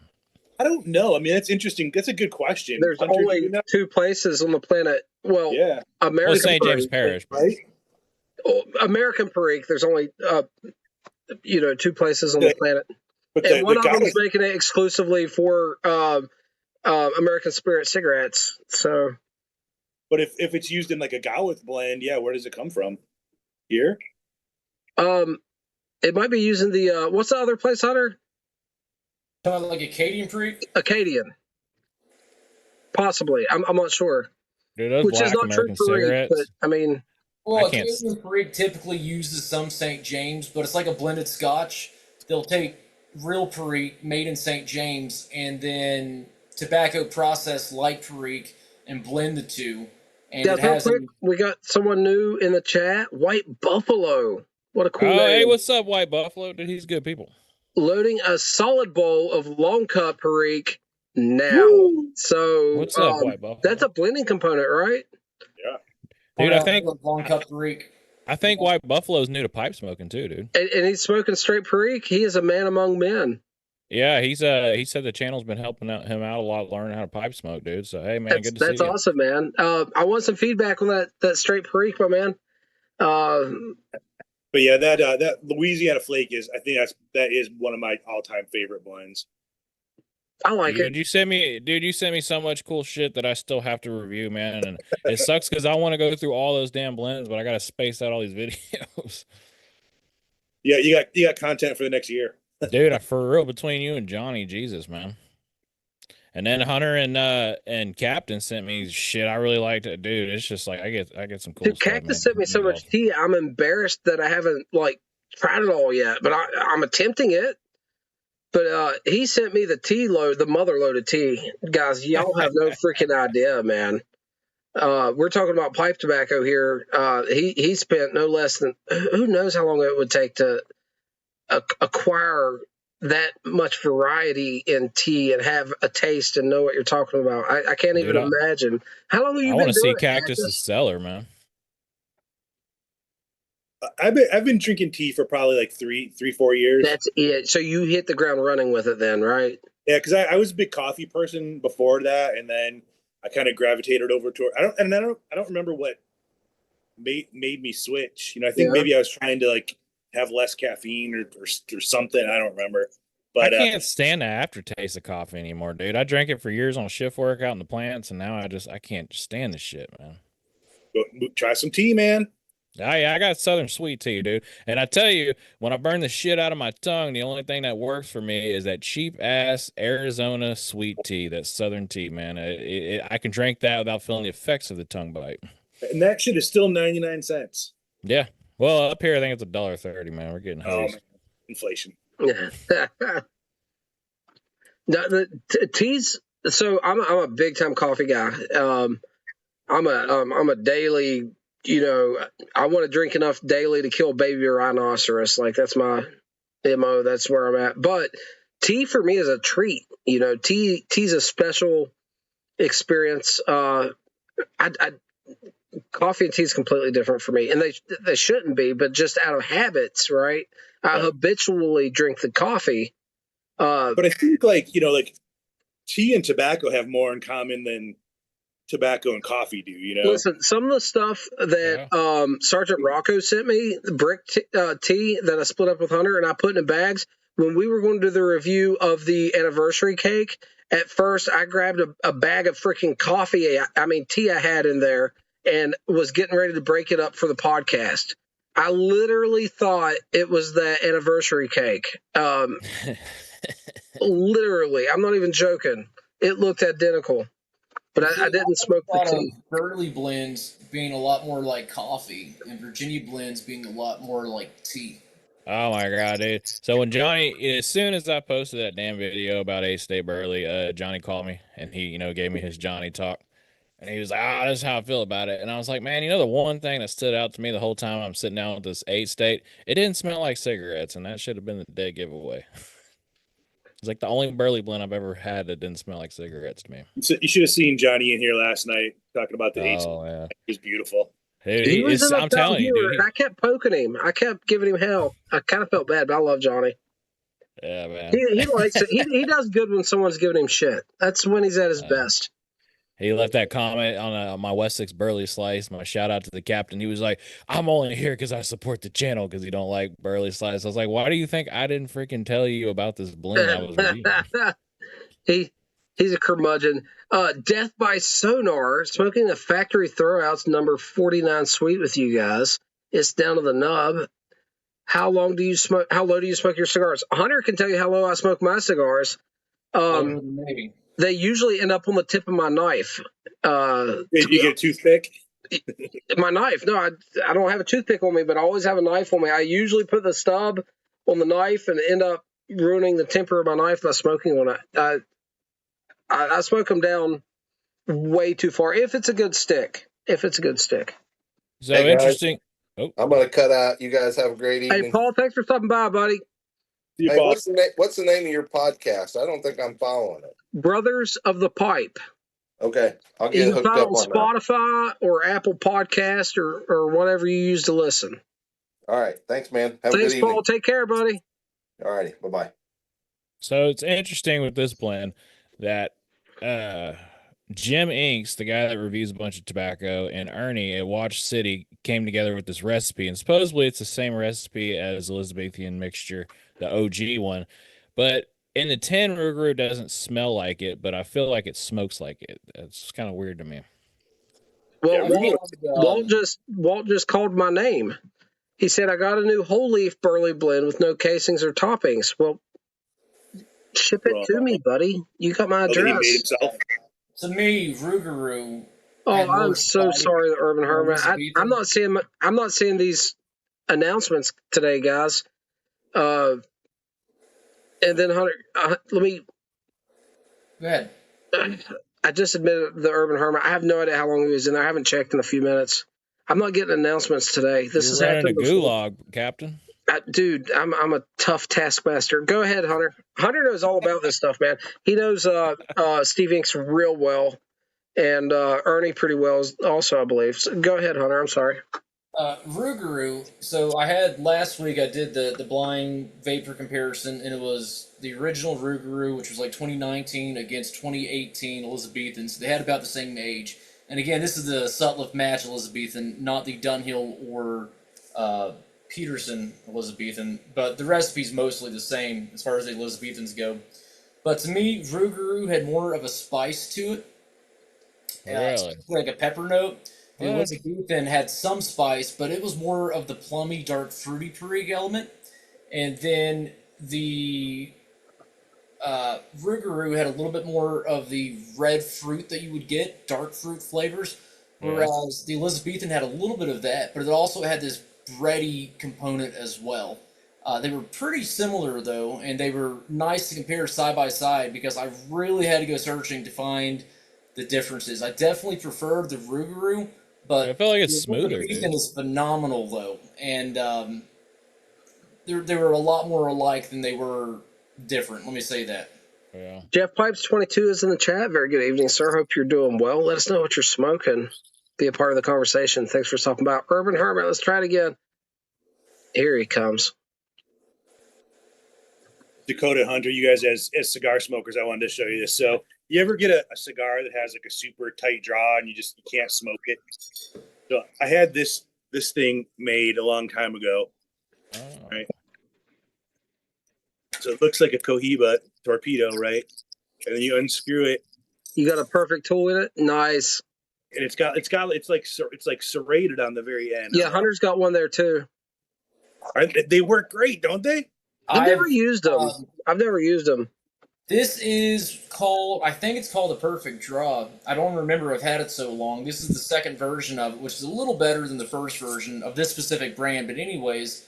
I don't know. I mean, that's interesting. That's a good question. There's Hunter, do only you know? 2 places on the planet. Well, Yeah. American Well, St. James Perique, Parish. Right? American Perique. There's only 2 places on the planet, But and one the of them guy, is making it exclusively for American Spirit cigarettes. So, but if it's used in like a Gawith blend, yeah, where does it come from? Here? it might be using the what's the other place, Hunter? Talking about like Acadian Perique? Acadian, possibly. I'm not sure. Dude, those Which is black not true American for Perique, cigarettes. but I mean, Well, I can't Acadian Perique typically uses some St. James, but it's like a blended scotch. They'll take real Perique made in St. James and then tobacco processed like Perique and blend the two. And yeah, it real has quick, we got someone new in the chat. White Buffalo. What a cool Oh, name. hey, what's up, White Buffalo? Dude, he's good people. Loading a solid bowl of long cut Perique now. Woo! So What's up, White Buffalo? that's a blending component, right? Yeah. Dude, I think long cup Perique. I think White Buffalo's new to pipe smoking too, dude. And he's smoking straight Perique. He is a man among men. Yeah, he said the channel's been helping him out a lot, learning how to pipe smoke, dude. So hey, man, good to see you. That's awesome, man. I want some feedback on that straight Perique, my man. But yeah, that Louisiana Flake I think that is one of my all-time favorite blends. I like Dude, it. you sent me so much cool shit that I still have to review, man. And it sucks because I want to go through all those damn blends, but I gotta space out all these videos. Yeah, you got content for the next year. Dude, for real, between you and Johnny, Jesus, man. And then Hunter and Captain sent me shit. I really liked it, dude. It's just like I get some cool Dude, stuff. Cactus man. sent me so much tea. I'm embarrassed that I haven't tried it all yet, but I'm attempting it. But he sent me the tea load, the mother loaded tea. Guys, y'all have no freaking idea, man. We're talking about pipe tobacco here. He spent no less than who knows how long it would take to acquire that much variety in tea and have a taste and know what you're talking about. I can't even imagine. How long have you been doing it? I want to see Cactus's cellar, man. I've been drinking tea for probably like 3-4 years. That's it. So you hit the ground running with it then, right? Yeah, because I was a big coffee person before that, and then I kind of gravitated over to it. I don't remember what made me switch. You know, I think maybe I was trying to have less caffeine or something. I don't remember. But I can't stand the aftertaste of coffee anymore, dude. I drank it for years on shift work out in the plants, and now I can't stand the shit, man. Try some tea, man. I got Southern sweet tea, dude. And I tell you, when I burn the shit out of my tongue, the only thing that works for me is that cheap ass Arizona sweet tea, that Southern tea, man. I can drink that without feeling the effects of the tongue bite. And that shit is still 99 cents. Yeah. Well, up here I think it's $1.30, man. We're getting hosed. Inflation. The teas. So I'm a big time coffee guy. I'm a daily. You know, I want to drink enough daily to kill baby rhinoceros. Like that's my MO. That's where I'm at. But tea for me is a treat. You know, tea's a special experience. Coffee and tea is completely different for me, and they shouldn't be, but just out of habits, right? I habitually drink the coffee. But I think tea and tobacco have more in common than tobacco and coffee do, you know? Listen, some of the stuff that Sergeant Rocco sent me, the brick tea that I split up with Hunter and I put in bags, when we were going to do the review of the anniversary cake, at first I grabbed a bag of freaking tea I had in there and was getting ready to break it up for the podcast. I literally thought it was the anniversary cake. Literally, I'm not even joking. It looked identical. But I didn't smoke the tea. Burley blends being a lot more like coffee, and Virginia blends being a lot more like tea. Oh my god, dude! So when Johnny, as soon as I posted that damn video about A-State Burley, Johnny called me and he, gave me his Johnny talk, and he was like, "This is how I feel about it." And I was like, "Man, the one thing that stood out to me the whole time I'm sitting down with this A-State, it didn't smell like cigarettes, and that should have been the dead giveaway." It's like the only Burley blend I've ever had that didn't smell like cigarettes to me. So you should have seen Johnny in here last night talking about the Ace. Yeah. It was beautiful. Dude, I'm telling you, dude. I kept poking him. I kept giving him hell. I kind of felt bad, but I love Johnny. Yeah, man. He likes it. He does good when someone's giving him shit. That's when he's at his best. He left that comment on my West 6 Burley Slice. My shout out to the captain. He was like, "I'm only here because I support the channel because you don't like Burley Slice." I was like, "Why do you think I didn't freaking tell you about this blend I was reviewing?" He's a curmudgeon. Death by Sonar, smoking a factory throwouts number 49 sweet with you guys. It's down to the nub. How low do you smoke your cigars? Hunter can tell you how low I smoke my cigars. They usually end up on the tip of my knife. Did you get a toothpick? My knife? No, I don't have a toothpick on me, but I always have a knife on me. I usually put the stub on the knife and end up ruining the temper of my knife by smoking on it. I smoke them down way too far if it's a good stick. So hey, interesting. I'm going to cut out. You guys have a great evening. Hey, Paul, thanks for stopping by, buddy. See you, Hey, Bob. what's the name of your podcast? I don't think I'm following it. Brothers of the Pipe. Okay, I'll You get can hooked find it up on on that. Spotify or Apple Podcast or whatever you use to listen. All right, thanks, man. Have Thanks, a good evening. Paul. Take care, buddy. All righty, bye-bye. So it's interesting with this blend that Jim Inks, the guy that reviews a bunch of tobacco, and Ernie at Watch City came together with this recipe, and supposedly it's the same recipe as Elizabethan mixture, the OG one, but in the tin, Rougarou doesn't smell like it, but I feel like it smokes like it. It's kind of weird to me. Well, Yeah, Walt just called my name. He said, I got a new whole leaf burley blend with no casings or toppings. Well, ship it to me, buddy. You got my Oh, that he address. made himself. To me, Rougarou. Oh, had more I'm so body sorry, the Urban than Hermit. Elizabethan. I'm not seeing these announcements today, guys. And then Hunter, let me. Go ahead. I just admitted the Urban Hermit. I have no idea how long he was in there. I haven't checked in a few minutes. I'm not getting announcements today. This is You're running a happening before. gulag, Captain. Dude, I'm a tough taskmaster. Go ahead, Hunter. Hunter knows all about this stuff, man. He knows Steve Inks real well, and Ernie pretty well also, I believe. So go ahead, Hunter. I'm sorry. Rougarou. So I had last week. I did the blind vapor comparison, and it was the original Rougarou, which was like 2019 against 2018 Elizabethan. So they had about the same age. And again, this is the Sutliff match Elizabethan, not the Dunhill or Peterson Elizabethan. But the recipe's mostly the same as far as the Elizabethans go. But to me, Rougarou had more of a spice to it. Really? Like a pepper note. The What? Elizabethan had some spice, but it was more of the plummy, dark, fruity Perique element. And then the Rougarou had a little bit more of the red fruit that you would get, dark fruit flavors. Whereas the Elizabethan had a little bit of that, but it also had this bready component as well. They were pretty similar, though, and they were nice to compare side by side because I really had to go searching to find the differences. I definitely preferred the Rougarou, but I feel like it's the smoother, Elizabethan dude. is phenomenal, though, and they were a lot more alike than they were different. Let me say that. Yeah. Jeff Pipes 22 is in the chat. Very good evening, sir. Hope you're doing well. Let us know what you're smoking. Be a part of the conversation. Thanks for stopping by. Urban Hermit, let's try it again. Here he comes. Dakota Hunter, you guys as cigar smokers, I wanted to show you this. So you ever get a cigar that has like a super tight draw and you can't smoke it? So I had this thing made a long time ago. Oh. Right. So it looks like a Cohiba torpedo, right? And then you unscrew it. You got a perfect tool in it? Nice. And it's like serrated on the very end. Yeah, Hunter's got one there too. They work great, don't they? I've never used them. I've never used them. This is called, I think it's called the Perfect Draw. I don't remember. I've had it so long. This is the second version of it, which is a little better than the first version of this specific brand. But anyways,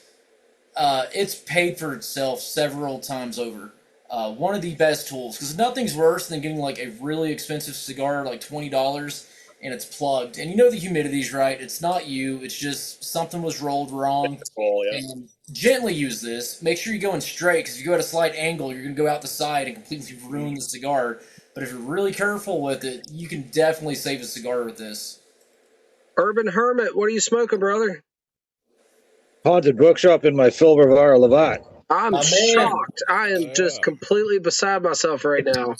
it's paid for itself several times over. One of the best tools, because nothing's worse than getting like a really expensive cigar, like $20, and it's plugged. And you know the humidity's right. It's not you. It's just something was rolled wrong. Oh, yeah. And gently use this. Make sure you're going straight, because if you go at a slight angle, you're going to go out the side and completely ruin the cigar. But if you're really careful with it, you can definitely save a cigar with this. Urban Hermit, what are you smoking, brother? Haunted Bookshop in my Filbervar Lavat. I'm Man. shocked. I am just completely beside myself right now.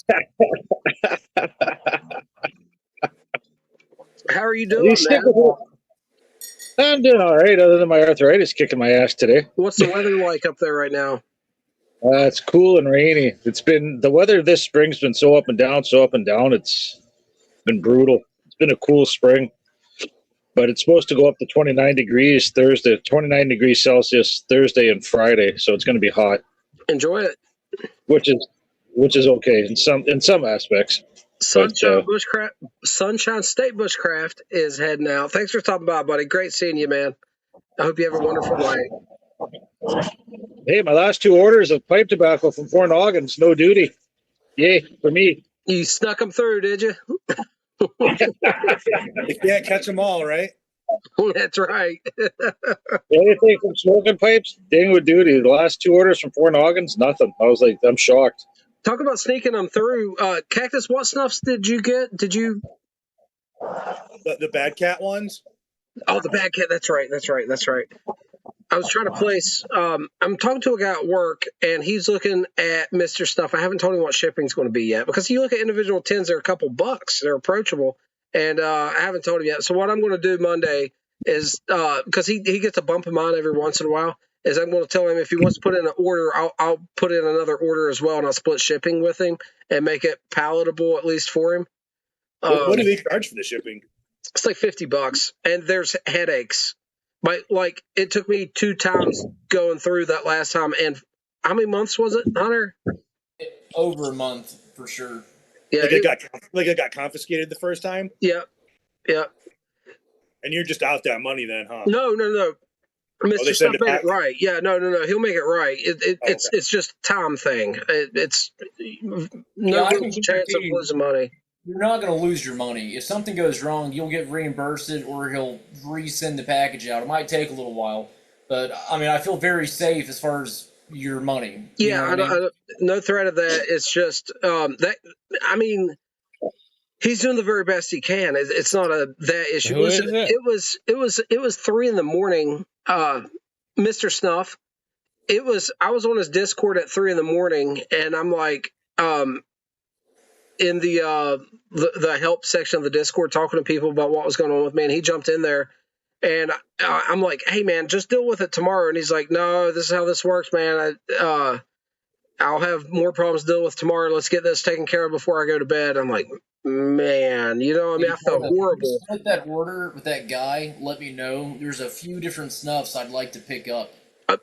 How are you doing, man? I'm doing all right, other than my arthritis kicking my ass today. What's the weather like up there right now? It's cool and rainy. It's been the weather this spring's been so up and down, It's been brutal. It's been a cool spring, but it's supposed to go up to 29 degrees Thursday, 29 degrees Celsius Thursday and Friday. So it's going to be hot. Enjoy it. Which is okay in some aspects. Sunshine State Bushcraft is heading out. Thanks for stopping by, buddy. Great seeing you, man. I hope you have a wonderful night. Hey, my last 2 orders of pipe tobacco from Fort Noggins, no duty. Yay, for me. You snuck them through, did you? You can't catch them all, right? That's right. Anything from smoking pipes? Dang with duty. The last 2 orders from Four Noggins, nothing. I was like, I'm shocked. Talk about sneaking them through. Cactus, what snuffs did you get? Did you? The Bad Cat ones. Oh, the Bad Cat. That's right. I was trying to place. I'm talking to a guy at work, and he's looking at Mr. Stuff. I haven't told him what shipping's going to be yet, because you look at individual tins, they're a couple bucks. They're approachable, and I haven't told him yet. So what I'm going to do Monday is, because he gets a bump in mine every once in a while, is I'm going to tell him if he wants to put in an order, I'll put in another order as well, and I'll split shipping with him and make it palatable at least for him. What do they charge for the shipping? It's like $50, and there's headaches. Like it took me 2 times going through that last time. And how many months was it, Hunter? Over a month for sure. Yeah, it got confiscated the first time. Yeah. And you're just out that money then, huh? No. Mr. Stuff made back? It right. Yeah, no. He'll make it right. It's just a time thing. It's no chance of losing money. You're not going to lose your money. If something goes wrong, you'll get reimbursed or he'll resend the package out. It might take a little while, but I mean, I feel very safe as far as your money. Yeah, no threat of that. It's just that. I mean, he's doing the very best he can. It's not that issue. It was 3 a.m. Mr. Snuff. I was on his Discord at 3 a.m, and I'm like, in the help section of the Discord, talking to people about what was going on with me, and he jumped in there, and I'm like, hey man, just deal with it tomorrow. And he's like, no, this is how this works, man. I'll have more problems to deal with tomorrow. Let's get this taken care of before I go to bed. I'm like, man, I felt horrible. Put that order with that guy. Let me know. There's a few different snuffs I'd like to pick up.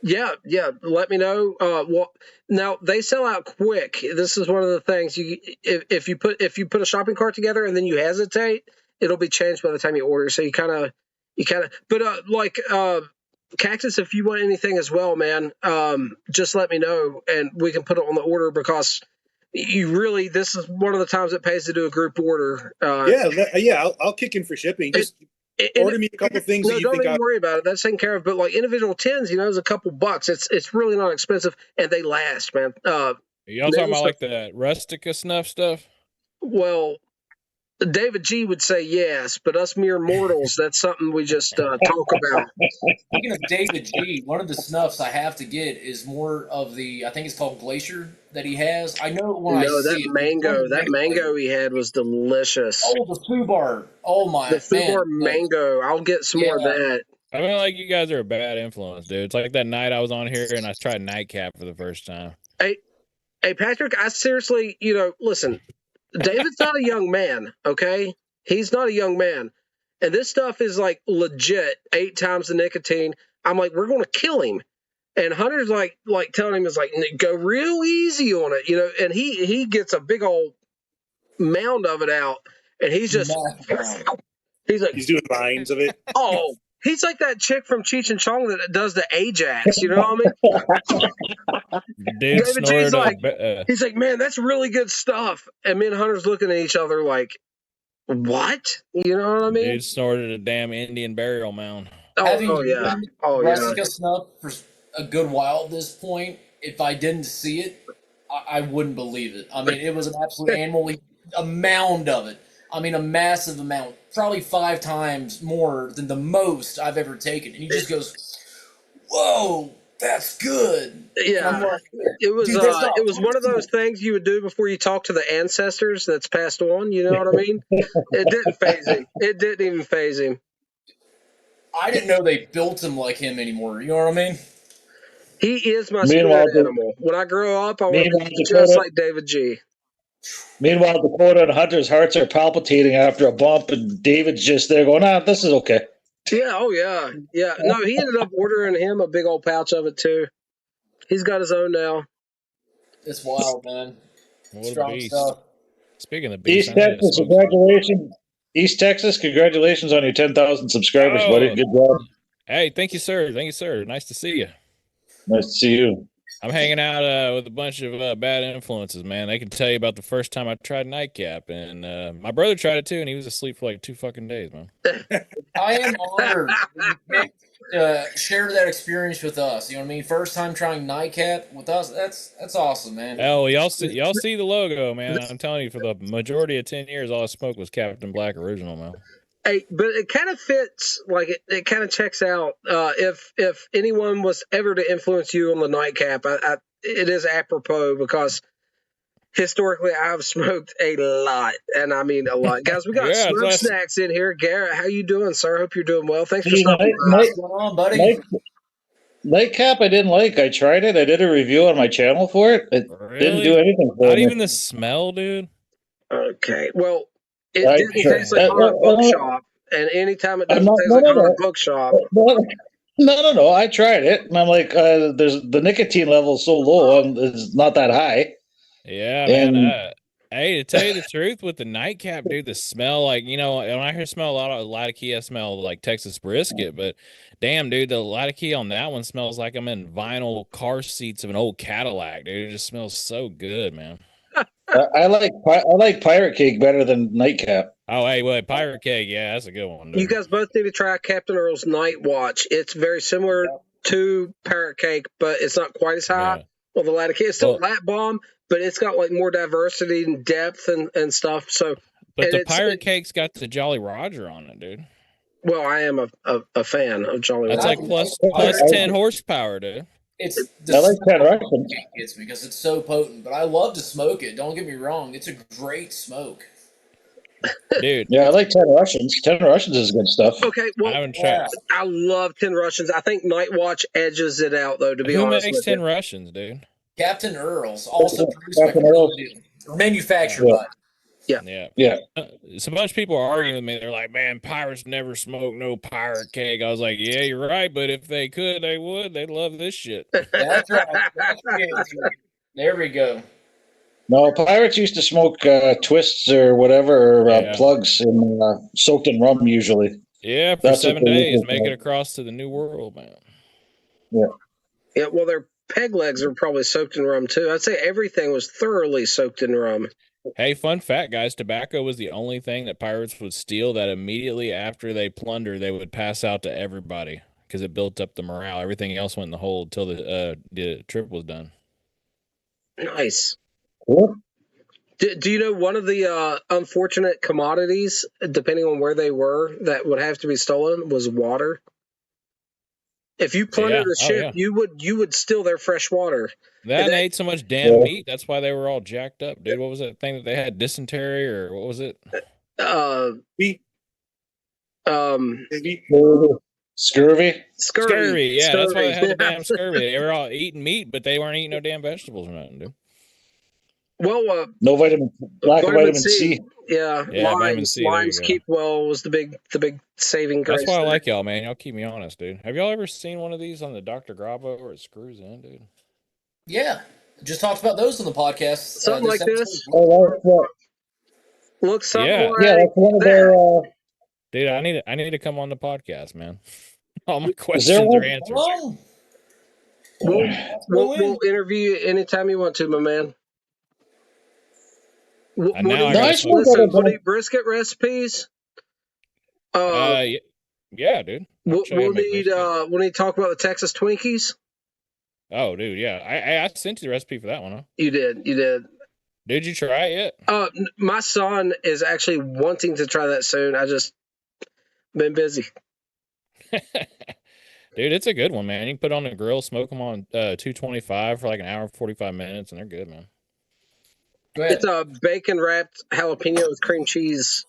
Yeah. Let me know. Now they sell out quick. This is one of the things if you put a shopping cart together and then you hesitate, it'll be changed by the time you order. So you kind of. But Cactus, if you want anything as well, man, just let me know and we can put it on the order, because this is one of the times it pays to do a group order. I'll kick in for shipping. Just order me a couple things. No, don't even worry about it. That's taken care of. But like individual tins, is a couple bucks. It's really not expensive, and they last, man. Y'all talking about like the Rustica snuff stuff? Well, David G would say yes, but us mere mortals, that's something we just talk about. Speaking of David G, one of the snuffs I have to get is more of I think it's called Glacier that he has. I know when I see that mango he had was delicious. Oh, the FUBAR. Oh my, the FUBAR mango. I'll get some more of that. I mean, like, you guys are a bad influence, dude. It's like that night I was on here and I tried Nightcap for the first time. Hey, Patrick, I seriously, listen, David's not a young man, okay? He's not a young man. And this stuff is like legit 8 times the nicotine. I'm like, we're going to kill him. And Hunter's like telling him, is like, go real easy on it, and he gets a big old mound of it out, and he's just, he's doing lines of it. Oh, he's like that chick from Cheech and Chong that does the Ajax, you know what I mean? David G's like, he's like, man, that's really good stuff. And me and Hunter's looking at each other like, what? You know what I mean? Dude snorted a damn Indian burial mound. Yeah. Rustica snuff for a good while at this point. If I didn't see it, I wouldn't believe it. I mean, it was an absolute animal, a mound of it. I mean, a massive amount, probably 5 times more than the most I've ever taken. And he just goes, whoa, that's good. Yeah, like, it was one of those things you would do before you talk to the ancestors that's passed on. You know what I mean? It didn't phase him. It didn't even phase him. I didn't know they built him like him anymore. You know what I mean? He is my spirit animal. When I grow up, I want to be just like David G. Meanwhile, Dakota and Hunter's hearts are palpitating after a bump, and David's just there going, this is okay. Yeah, yeah. No, he ended up ordering him a big old pouch of it, too. He's got his own now. It's wild, man. Strong stuff. Speaking of beast, East Texas, congratulations on your 10,000 subscribers, buddy. Good job. Hey, thank you, sir. Nice to see you. Nice to see you. I'm hanging out with a bunch of bad influences, man. They can tell you about the first time I tried nightcap, and my brother tried it too, and he was asleep for like 2 fucking days, man. I am honored that you picked share that experience with us. You know what I mean? First time trying nightcap with us. That's awesome, man. Oh, y'all see the logo, man. I'm telling you, for the majority of 10 years, all I smoked was Captain Black Original, man. Hey, but it kind of fits, like it kind of checks out. If anyone was ever to influence you on the nightcap, it is apropos because historically I've smoked a lot, and I mean a lot. Guys, we got Yeah, Smoke that's- Snacks in here. Garrett, how you doing, sir? Hope you're doing well. Thanks for stopping by. What's going on, buddy? Nightcap, I didn't like. I tried it. I did a review on my channel for it. It didn't do anything for Not me. even the smell, dude. Okay, well, it I didn't tried- taste like on a bookshop, and anytime it doesn't No, taste no, like no, on a no. bookshop, No. I tried it, and I'm like, there's the nicotine level is so low, it's not that high. Yeah, And- man. Hey, to tell you the truth, with the nightcap, dude, the smell, like, you know, when I hear smell a lot of Latakia, I smell like Texas brisket, but damn, dude, the Latakia on that one smells like I'm in vinyl car seats of an old Cadillac, dude. It just smells so good, man. I like Pirate Cake better than Nightcap. Oh, hey, wait, Pirate Cake, yeah, that's a good one, dude. you guys both need to try Captain Earl's Night Watch. It's very similar to Parrot Cake, but it's not quite as high. Yeah. Well, the Latakia is still Well- a lat bomb, but it's got like more diversity and depth and stuff. So, But and the it's- Pirate Cake's got the Jolly Roger on it, dude. well, I am a fan of Jolly That's Roger. like plus I- 10 horsepower, dude. It's I like Ted smoke Russian. gets me because it's so potent. But I love to smoke it. Don't get me wrong; it's a great smoke. Dude, Yeah, I like 10 Russians. 10 Russians is good stuff. Okay, I well, haven't tried. I love 10 Russians. I think Night Watch edges it out, though, to be Who honest makes with 10 you. Russians, dude? Captain Earl's also produced by Captain Earl's. or manufactured Yeah. by. Yeah. Yeah. So a bunch of people are arguing with me. They're like, man, pirates never smoke no pirate cake. I was like, yeah, you're right. But if they could, they would. They'd love this shit. That's right. That's the answer. There we go. No, pirates used to smoke twists or whatever, or Yeah. plugs soaked in rum usually. Yeah, for That's what 7 they days, usually make do. it across to the new world, man. Yeah, well, their peg legs are probably soaked in rum, too. I'd say everything was thoroughly soaked in rum. Hey, fun fact, guys, tobacco was the only thing that pirates would steal that immediately after they plunder, they would pass out to everybody because it built up the morale. Everything else went in the hole until the trip was done. Nice. Cool. Do you know one of the unfortunate commodities, depending on where they were, that would have to be stolen was water? If you plundered Yeah. a ship, you would steal their fresh water. That and that- they ate so much damn Yeah. meat. That's why they were all jacked up, dude. What was that thing that they had? Dysentery or what was it? Beef. Scurvy. Scurvy. Yeah, that's why they had the Yeah. damn scurvy. They were all eating meat, but they weren't eating no damn vegetables or nothing, dude. Well, No vitamin, lack of vitamin C. Yeah, Yeah, vitamin limes. C, there you Limes go. keep well was the big saving grace. That's why I there. like y'all, man. Y'all keep me honest, dude. Have y'all ever seen one of these on the Dr. Grabo where it screws in, dude? Yeah, just talked about those on the podcast. Something like this? episode. Oh, Looks something Yeah. like yeah, that's one of that. their. Dude, I need to come on the podcast, man. All my there questions one- are answered. Wrong. We'll interview you anytime you want to, my man. What And now I do gotta you smoke. listen? What do you brisket recipes? Yeah, dude. I'll show you how to make brisket. We'll need to talk about the Texas Twinkies. Oh, dude, yeah. I sent you the recipe for that one, huh? You did. Did you try it My son is actually wanting to try that soon. I just been busy. yet? Dude, it's a good one, man. You can put it on the grill, smoke them on 225 for like an hour and 45 minutes, and they're good, man. Go ahead. It's a bacon wrapped jalapeno with cream cheese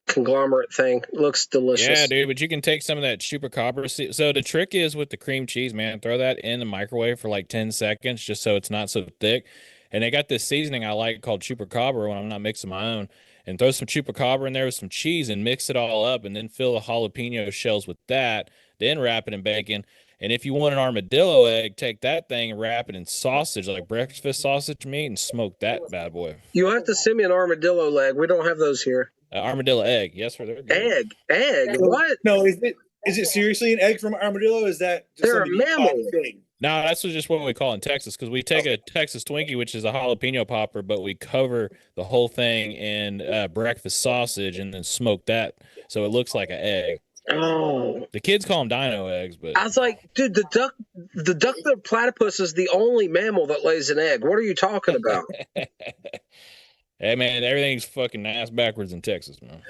conglomerate thing. Looks delicious. Yeah, dude, but you can take some of that chupacabra. So the trick is with the cream cheese, man, throw that in the microwave for like 10 seconds just so it's not so thick. And they got this seasoning I like called chupacabra when I'm not mixing my own. And throw some chupacabra in there with some cheese and mix it all up and then fill the jalapeno shells with that. Then wrap it in bacon. And if you want an armadillo egg, take that thing and wrap it in sausage, like breakfast sausage meat, and smoke that bad boy. You'll have to send me an armadillo leg. We don't have those here. Armadillo egg. Yes, sir. They're good. Egg. What? No, is it seriously an egg from armadillo? Is that just They're a something you mammal. thought thing? No, that's just what we call in Texas because we take a Texas Twinkie, which is a jalapeno popper, but we cover the whole thing in breakfast sausage and then smoke that so it looks like an egg. Oh, The kids call them dino eggs, but I was like, dude, the duck-billed platypus is the only mammal that lays an egg. What are you talking about? hey man, everything's fucking ass backwards in Texas, man.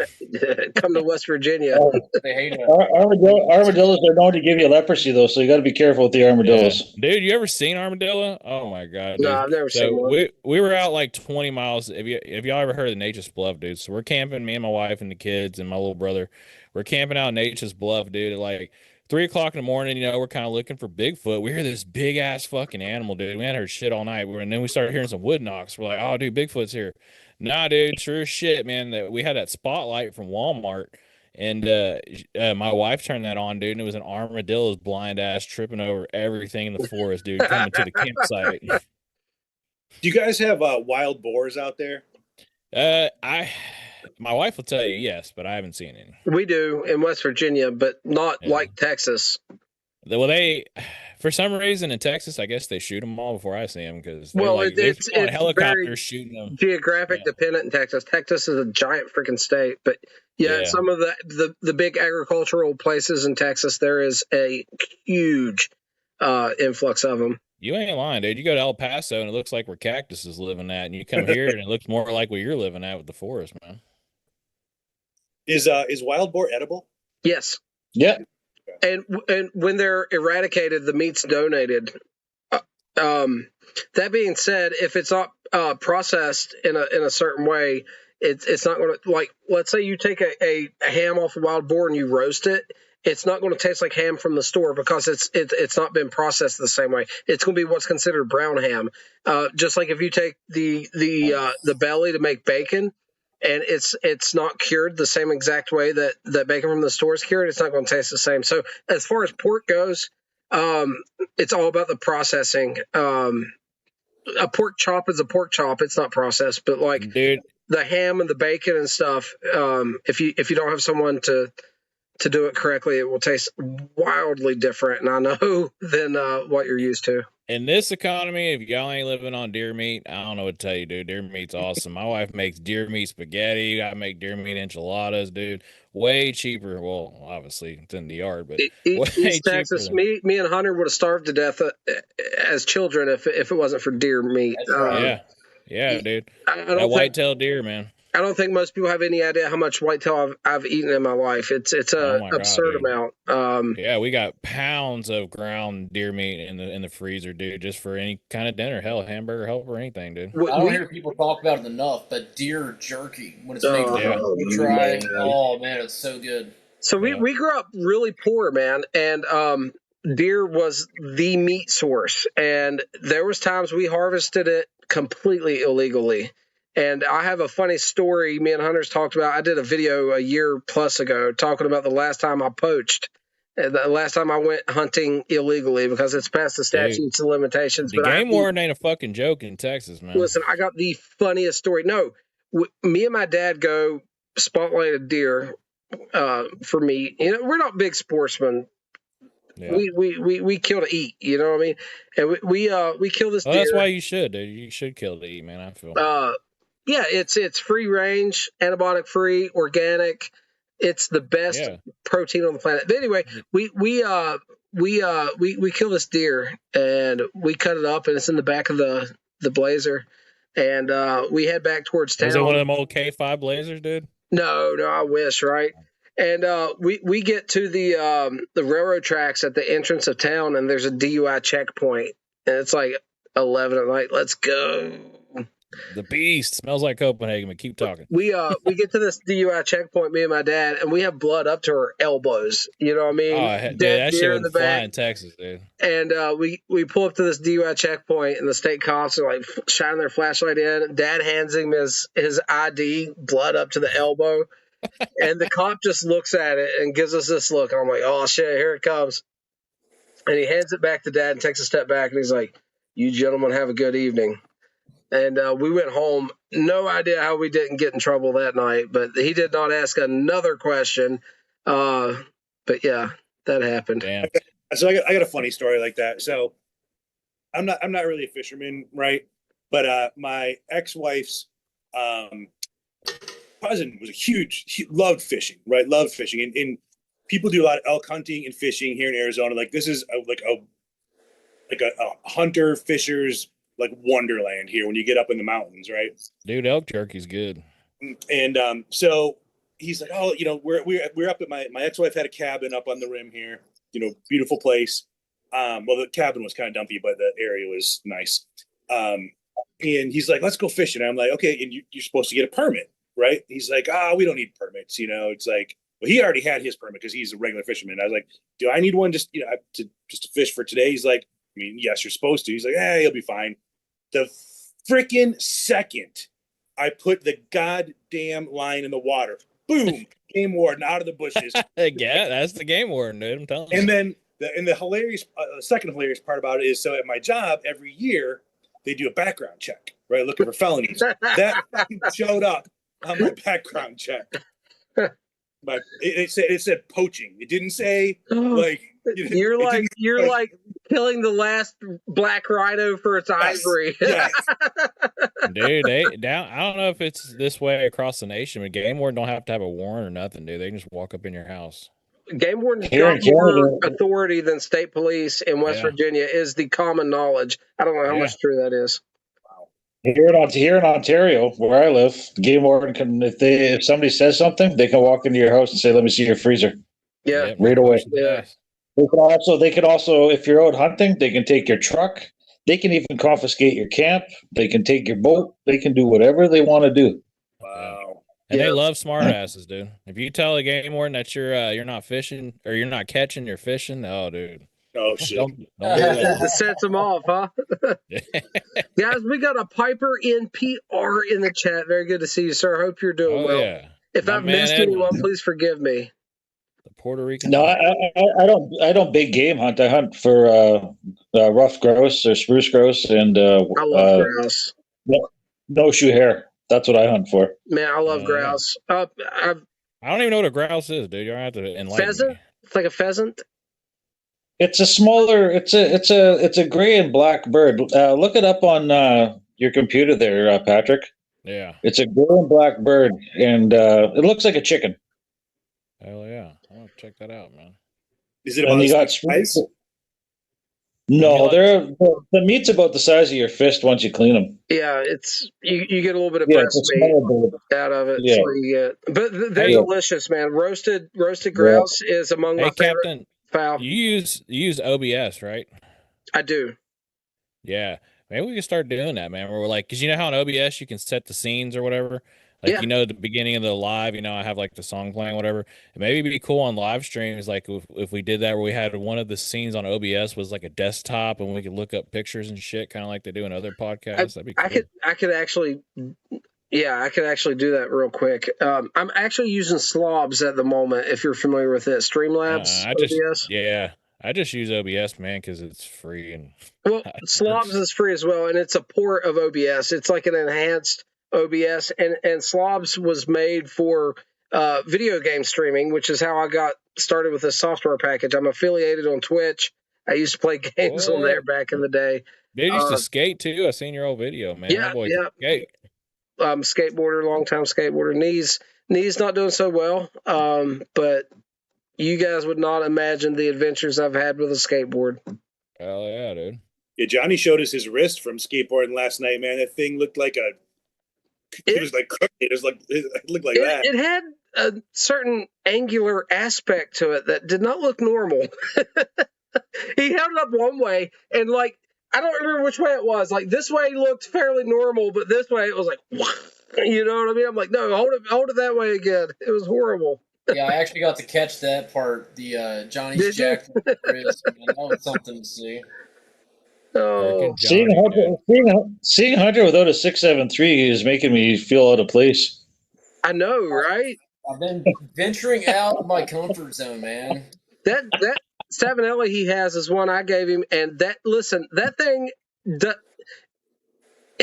Come to West Virginia. They hate it. Armadillos are known to give you leprosy, though, so you got to be careful with the armadillos. Yeah. Dude, you ever seen armadillo? Oh my god, dude. No, I've never seen one. we were out like 20 miles. Have y'all ever heard of Nature's Bluff, dude? So we're camping, me and my wife and the kids and my little brother. We're camping out in Nature's Bluff, dude, at like 3:00 in the morning. You know, we're kind of looking for Bigfoot. We hear this big ass fucking animal, dude. We hadn't heard shit all night. And then we started hearing some wood knocks. We're like, oh, dude, Bigfoot's here. Nah, dude, true as shit, man. That we had that spotlight from Walmart. And my wife turned that on, dude, and it was an armadillo's blind ass tripping over everything in the forest, dude, coming to the campsite. Do you guys have wild boars out there? My wife will tell you yes, but I haven't seen any. We do in West Virginia, but not like Texas. Well, for some reason in Texas, I guess they shoot them all before I see them because it's helicopters shooting them. Geographic dependent in Texas. Texas is a giant freaking state, but some of the big agricultural places in Texas, there is a huge influx of them. You ain't lying, dude. You go to El Paso and it looks like where Cactus is living at, and you come here and it looks more like where you're living at with the forest, man. Is wild boar edible? Yes. Yeah. And when they're eradicated, the meat's donated. That being said, if it's not processed in a certain way, it's not going to, like, let's say you take a ham off a wild boar and you roast it. It's not going to taste like ham from the store because it's not been processed the same way. It's going to be what's considered brown ham. Just like if you take the belly to make bacon, and it's not cured the same exact way that bacon from the store is cured, it's not going to taste the same. So as far as pork goes, it's all about the processing. A pork chop is a pork chop. It's not processed, but like dude, the ham and the bacon and stuff, if you don't have someone to do it correctly, it will taste wildly different, and I know, than what you're used to. In this economy, if y'all ain't living on deer meat, I don't know what to tell you, dude. Deer meat's awesome. My wife makes deer meat spaghetti. I make deer meat enchiladas, dude. Way cheaper. Well, obviously, it's in the yard, but East Texas, me and Hunter would have starved to death as children if it wasn't for deer meat. Yeah, dude. That white-tailed deer, man. I don't think most people have any idea how much whitetail I've eaten in my life. It's an absurd amount. Yeah, we got pounds of ground deer meat in the freezer, dude, just for any kind of dinner. Hell, hamburger, helper, anything, dude. I don't hear people talk about it enough, but deer jerky when it's made. We try it. Oh man, it's so good. So we grew up really poor, man, and deer was the meat source, and there was times we harvested it completely illegally. And I have a funny story me and Hunter's talked about. I did a video a year plus ago talking about the last time I poached and the last time I went hunting illegally because it's past the statutes of limitations. The game warden ain't a fucking joke in Texas, man. Listen, I got the funniest story. No, me and my dad go spotlight a deer for meat. You know, we're not big sportsmen. Yeah. We kill to eat, you know what I mean? And we kill this deer. That's why you should, dude. You should kill to eat, man. I feel. Yeah, it's free range, antibiotic free, organic. It's the best protein on the planet. But anyway, we kill this deer and we cut it up and it's in the back of the Blazer, and we head back towards town. Was it one of them old K5 Blazers, dude? No, I wish, right? And we get to the railroad tracks at the entrance of town, and there's a DUI checkpoint, and it's like 11 at night. Let's go. The beast smells like Copenhagen, but keep talking. We get to this DUI checkpoint, me and my dad, and we have blood up to our elbows. You know what I mean? Oh, dude, that shit would fly in Texas, dude. And we pull up to this DUI checkpoint, and the state cops are like shining their flashlight in. Dad hands him his ID, blood up to the elbow, and the cop just looks at it and gives us this look. And I'm like, oh shit, here it comes. And he hands it back to Dad and takes a step back, and he's like, "You gentlemen have a good evening." And we went home. No idea how we didn't get in trouble that night, but he did not ask another question. But yeah, that happened. Damn. So I got a funny story like that. So I'm not really a fisherman, right? But my ex-wife's cousin was he loved fishing, right? Loved fishing, and people do a lot of elk hunting and fishing here in Arizona. Like this is a hunter fisher's like wonderland here when you get up in the mountains, right? Dude, elk jerky's good. And so he's like, oh, we're up at my ex-wife had a cabin up on the rim here, beautiful place. Well, the cabin was kind of dumpy, but the area was nice. And he's like, let's go fishing. And I'm like, okay, and you're supposed to get a permit, right? He's like, we don't need permits. It's like, well, he already had his permit because he's a regular fisherman. I was like, do I need one just to fish for today? He's like, I mean, yes, you're supposed to. He's like, you'll be fine. The freaking second I put the goddamn line in the water, boom, game warden out of the bushes. Yeah, that's the game warden, dude. I'm telling you. And then the hilarious, second hilarious part about it is, so at my job every year they do a background check, right, looking for felonies. That showed up on my background check. But it said poaching. It didn't say like you're like killing the last black rhino for its ivory. Yes. Dude, I don't know if it's this way across the nation, but game warden don't have to have a warrant or nothing, dude. They can just walk up in your house. Game warden's got more authority than state police in West Virginia is the common knowledge. I don't know how much true that is. Here in Ontario, where I live, the game warden can, if somebody says something, they can walk into your house and say, "Let me see your freezer." Yeah, right away. Yeah. They can also, if you're out hunting, they can take your truck. They can even confiscate your camp. They can take your boat. They can do whatever they want to do. Wow. And they love smart asses, dude. If you tell a game warden that you're not fishing or you're not catching, you're fishing, oh, dude. Oh, shit. Don't do that. It sets them off, huh? Guys, we got a Piper in PR in the chat. Very good to see you, sir. Hope you're doing well. Yeah. If I've missed anyone, please forgive me. The Puerto Rican. No, I don't big game hunt. I hunt for rough grouse or spruce grouse and I love grouse. No shoe hare. That's what I hunt for. Man, I love grouse. I don't even know what a grouse is, dude. You're gonna have to enlighten pheasant? me. It's like a pheasant. It's a smaller. It's a gray and black bird. Look it up on your computer there, Patrick. Yeah. It's a gray and black bird, and it looks like a chicken. Hell yeah! I'm gonna check that out, man. Is it about the size? No, the meat's about the size of your fist once you clean them. Yeah, it's you get a little bit of breast meat out of it. Yeah. So you get, but they're delicious, man. Roasted grouse is among my favorite. Captain, fowl. You use OBS, right? I do. Yeah, maybe we can start doing that, man. Where we're like, because you know how in OBS you can set the scenes or whatever. Like, at the beginning of the live, I have like the song playing, whatever. And maybe it'd be cool on live streams, like if we did that, where we had one of the scenes on OBS was like a desktop, and we could look up pictures and shit, kind of like they do in other podcasts. That'd be cool. I could actually do that real quick. I'm actually using Slobs at the moment. If you're familiar with it, Streamlabs. OBS. I just use OBS, man, because it's free and. Well, Slobs is free as well, and it's a port of OBS. It's like an enhanced OBS, and Slobs was made for video game streaming, which is how I got started with this software package. I'm affiliated on Twitch. I used to play games on there back in the day. Dude, used to skate too. I seen your old video, man. Yeah. Skate. Skateboarder, longtime skateboarder. Knees not doing so well, but you guys would not imagine the adventures I've had with a skateboard. Hell yeah, dude. Yeah, Johnny showed us his wrist from skateboarding last night, man. That thing looked like it was like crooked. It looked like that. It had a certain angular aspect to it that did not look normal. He held it up one way, and like I don't remember which way it was. Like this way looked fairly normal, but this way it was like, you know what I mean? I'm like, no, hold it that way again. It was horrible. Yeah, I actually got to catch that part. The Johnny's jacked wrist. That was something to see. Oh, seeing Hunter without a 6.73 is making me feel out of place. I know, right? I've been venturing out of my comfort zone, man. That Savinelli he has is one I gave him, and that thing, it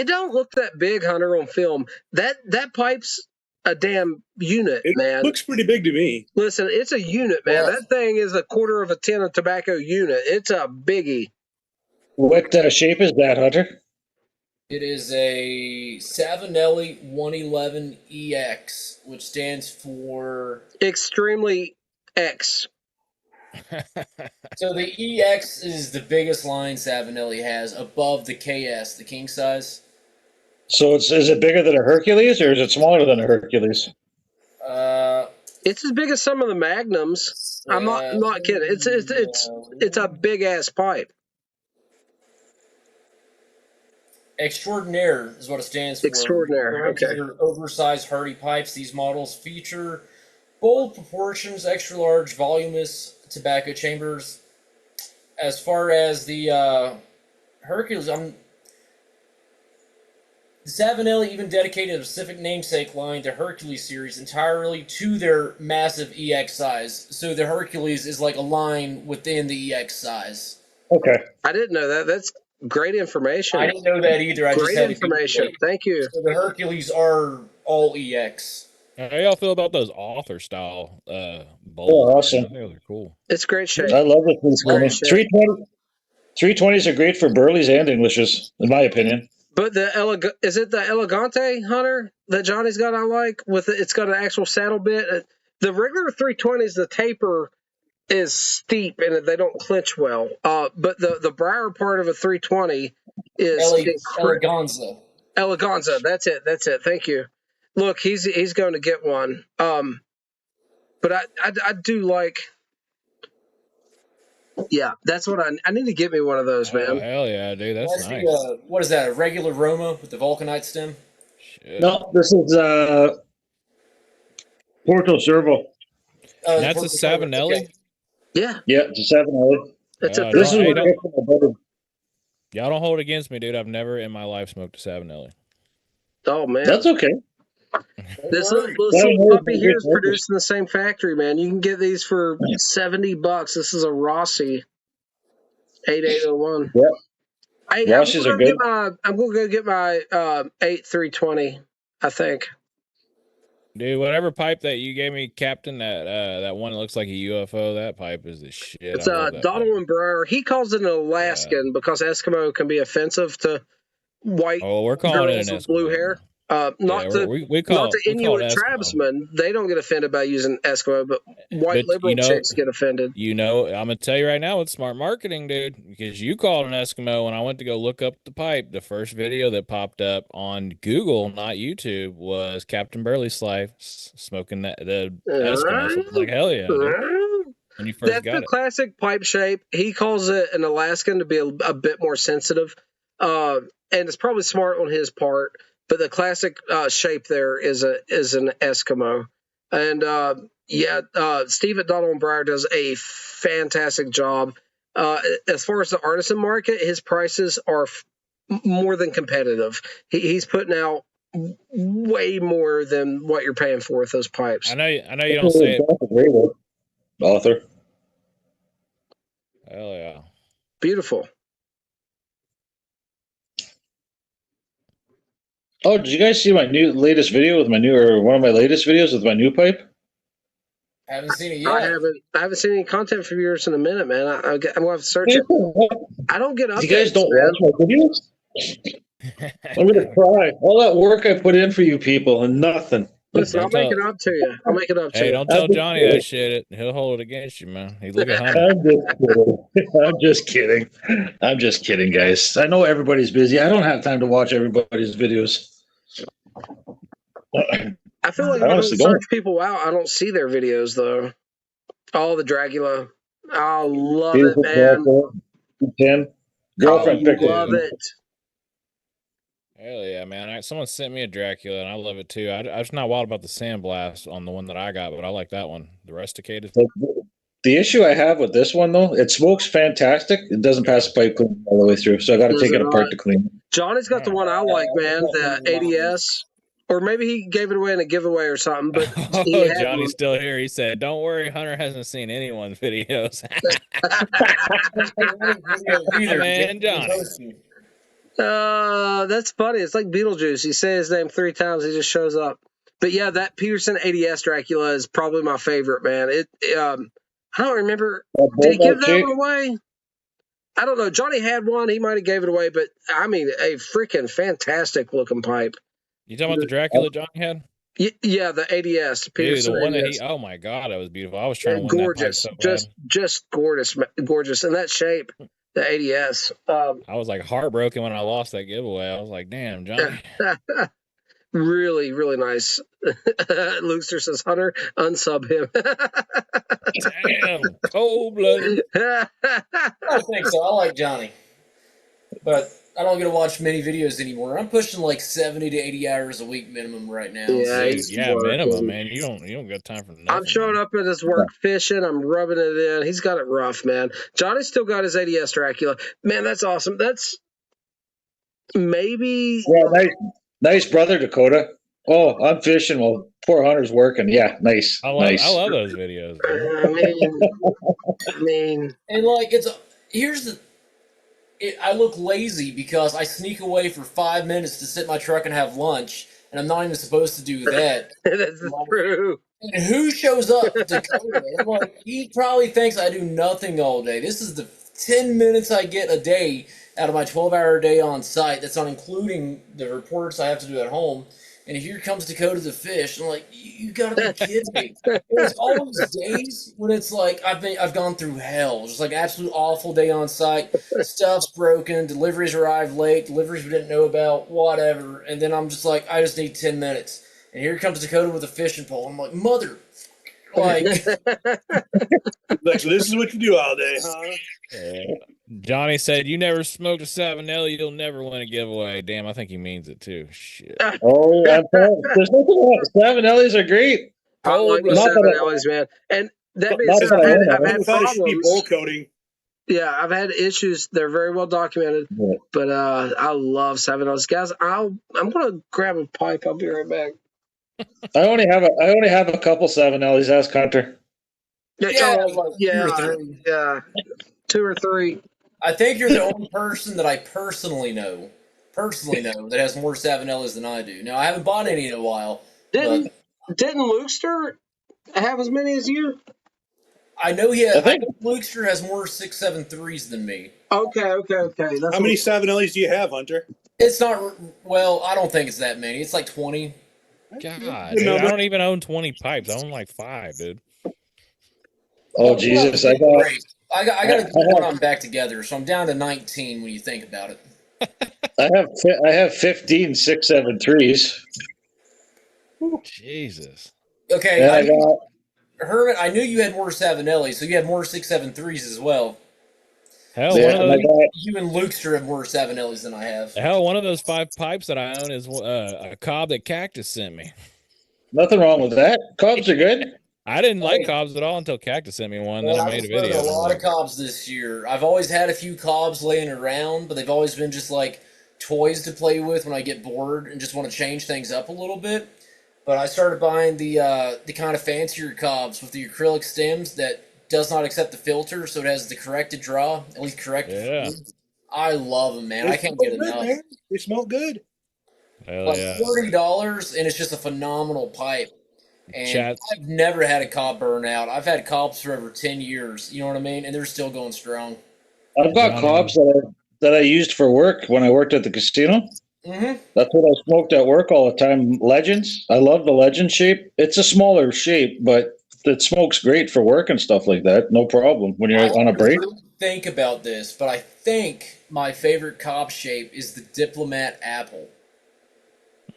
don't look that big, Hunter, on film. That pipe's a damn unit, man. It looks pretty big to me. Listen, it's a unit, man. Yeah. That thing is a quarter of a tin of tobacco unit. It's a biggie. What shape is that, Hunter? It is a Savinelli 111 EX, which stands for Extremely X. So the EX is the biggest line Savinelli has above the KS, the king size. So is it bigger than a Hercules or is it smaller than a Hercules? It's as big as some of the Magnums. I'm not kidding. It's a big ass pipe. Extraordinaire is what it stands for. Extraordinaire. Okay. Oversized hardy pipes. These models feature bold proportions, extra large, voluminous tobacco chambers. As far as the Hercules, Savinelli even dedicated a specific namesake line, the Hercules series, entirely to their massive EX size. So the Hercules is like a line within the EX size. Okay. I didn't know that. That's great information. I didn't know that either. I Great just had information. Thank you. So the Hercules are all EX. How y'all feel about those author style bowls? Oh, awesome. I think those are cool. It's great shape. I love it. Great shape. 320s are great for Burleys and Englishes, in my opinion. But is it the Elegante, Hunter, that Johnny's got? I like it's got an actual saddle bit. The regular 320s, the taper is steep and they don't clinch well. But the briar part of a 320 is Eleganza. Eleganza. That's it. Thank you. Look, he's going to get one. But I do like. Yeah, that's what I need to get me one of those, man. Oh, hell yeah, dude. That's nice. What is that? A regular Roma with the vulcanite stem? Shit. No, this is Porto Servo. That's a Savinelli? Okay. Yeah. Yeah, it's a Savinelli. This is what I get from my brother. Y'all don't hold against me, dude. I've never in my life smoked a Savinelli. Oh, man. That's okay. This little puppy here is produced in the same factory, man. You can get these for $70. This is a Rossi 8801. Yeah. Rossi's are good. I'm going to go get my 8320, I think. Dude, whatever pipe that you gave me, Captain, that one that looks like a UFO, that pipe is the shit. It's Donald and Brewer. He calls it an Alaskan because Eskimo can be offensive to white we're calling it an Eskimo. Blue hair. Not the Inuit tribesmen. They don't get offended by using Eskimo, but white liberal chicks get offended. I'm going to tell you right now, it's smart marketing, dude, because you called an Eskimo. When I went to go look up the pipe, the first video that popped up on Google, not YouTube, was Captain Burley Sly smoking the Eskimo. So I was like, hell yeah, dude. When you first That's got the classic pipe shape. He calls it an Alaskan to be a bit more sensitive. And it's probably smart on his part. But the classic shape there is an Eskimo, and Steve at Donald and Brewer does a fantastic job. As far as the artisan market, his prices are more than competitive. He's putting out way more than what you're paying for with those pipes. I know you don't say it. Author. Hell yeah. Beautiful. Oh, did you guys see my latest video with one of my latest videos with my new pipe? I haven't seen it yet. I haven't seen any content from yours in a minute, man. I'm gonna have to search it. I don't get updates. You guys don't watch my videos? I'm gonna cry. All that work I put in for you people and nothing. Listen, I'll make it up to you. Hey, don't tell Johnny that shit. He'll hold it against you, man. He look at Hunter. I'm just kidding. I'm just kidding, guys. I know everybody's busy. I don't have time to watch everybody's videos. I feel like if I don't search people out, I don't see their videos, though. Oh, the Dracula. I love it, man. Girlfriend picked love it. Hell yeah, man. Someone sent me a Dracula, and I love it, too. I'm just not wild about the sandblast on the one that I got, but I like that one. The Rusticated. The issue I have with this one, though, it smokes fantastic. It doesn't pass the pipe clean all the way through, so I got to take it apart to clean it. Johnny's got the one I like, man, the ADS. Or maybe he gave it away in a giveaway or something. But Johnny's still here. He said, "Don't worry, Hunter hasn't seen anyone's videos." Man, Johnny. That's funny. It's like Beetlejuice. You say his name 3 times, he just shows up. But yeah, that Peterson ADS Dracula is probably my favorite, man. I don't remember. Did he give that one away? I don't know. Johnny had one. He might have gave it away, but I mean, a freaking fantastic looking pipe. You talking about the Dracula Johnny had? Yeah, the ADS, Dude, Peterson the one that ADS. oh my god, that was beautiful. I was trying to win Gorgeous, that pipe so bad. just gorgeous, and that shape, the ADS. I was like heartbroken when I lost that giveaway. I was like, damn, Johnny. Really, really nice. Luxer says, Hunter, unsub him. Damn, cold blooded. I don't think so. I like Johnny, but I don't get to watch many videos anymore. I'm pushing like 70 to 80 hours a week minimum right now. Yeah, Dude, yeah, minimum, man. You don't got time for nothing. I'm showing up at his work fishing. I'm rubbing it in. He's got it rough, man. Johnny's still got his ADS Dracula. Man, that's awesome. That's maybe. Yeah, nice brother, Dakota. Oh, I'm fishing while poor Hunter's working. Yeah, nice. I love those videos. I mean, and like I look lazy because I sneak away for 5 minutes to sit in my truck and have lunch, and I'm not even supposed to do that. That's true. And who shows up to Dakota? And like, he probably thinks I do nothing all day. This is the 10 minutes I get a day out of my 12-hour day on site. That's not including the reports I have to do at home. And here comes Dakota to fish. I'm like, you gotta be kidding me. There's always days when it's like I've gone through hell. Just like absolute awful day on site. Stuff's broken, deliveries arrive late, deliveries we didn't know about, whatever. And then I'm just like, I just need 10 minutes. And here comes Dakota with a fishing pole. I'm like, mother. Like, so this is what you do all day, huh? Johnny said, "You never smoked a Savinelli, you'll never win a giveaway." Damn, I think he means it too. Shit. Oh, there's nothing wrong. Savinellis are great. I like the Savinellis, man. And that being said, I've had problems. Bowl coating. Yeah, I've had issues. They're very well documented. Yeah. But I love Savinellis, guys. I'm gonna grab a pipe. I'll be right back. I only have a couple Savinellis. Ask Hunter. Yeah, yeah, 2 or 3. I think you're the only person that I personally know that has more Savinellis than I do. Now, I haven't bought any in a while. Didn't Luxter have as many as you? I know Luxter has more 673s than me. Okay. How many Savinellis do you have, Hunter? It's not, well, I don't think it's that many. It's like 20. God, dude, I don't even own 20 pipes. I own like 5, dude. Oh, Jesus. I got to get one on back together, so I'm down to 19 when you think about it. I have 15 673s. Jesus. Okay, Hermit, I knew you had more Savinelli, so you have more 673s as well. Hell, you and Luxter have more Savinellis than I have. Hell, one of those 5 pipes that I own is a cob that Cactus sent me. Nothing wrong with that. Cobs are good. I didn't like cobs at all until Cactus sent me one. Then I made a video. A lot of cobs this year. I've always had a few cobs laying around, but they've always been just like toys to play with when I get bored and just want to change things up a little bit. But I started buying the kind of fancier cobs with the acrylic stems that does not accept the filter, so it has the corrected draw, at least corrected. Yeah. I love them, man. I can't get enough. Man. They smell good. Hell like yeah. $40, and it's just a phenomenal pipe. And I've never had a cob burn out. I've had cobs for over 10 years. You know what I mean? And they're still going strong. I've got cobs that I used for work when I worked at the casino. Mm-hmm. That's what I smoked at work all the time. Legends. I love the Legend shape. It's a smaller shape, but it smokes great for work and stuff like that. No problem when you're on a break. I think about this, but I think my favorite cob shape is the Diplomat Apple.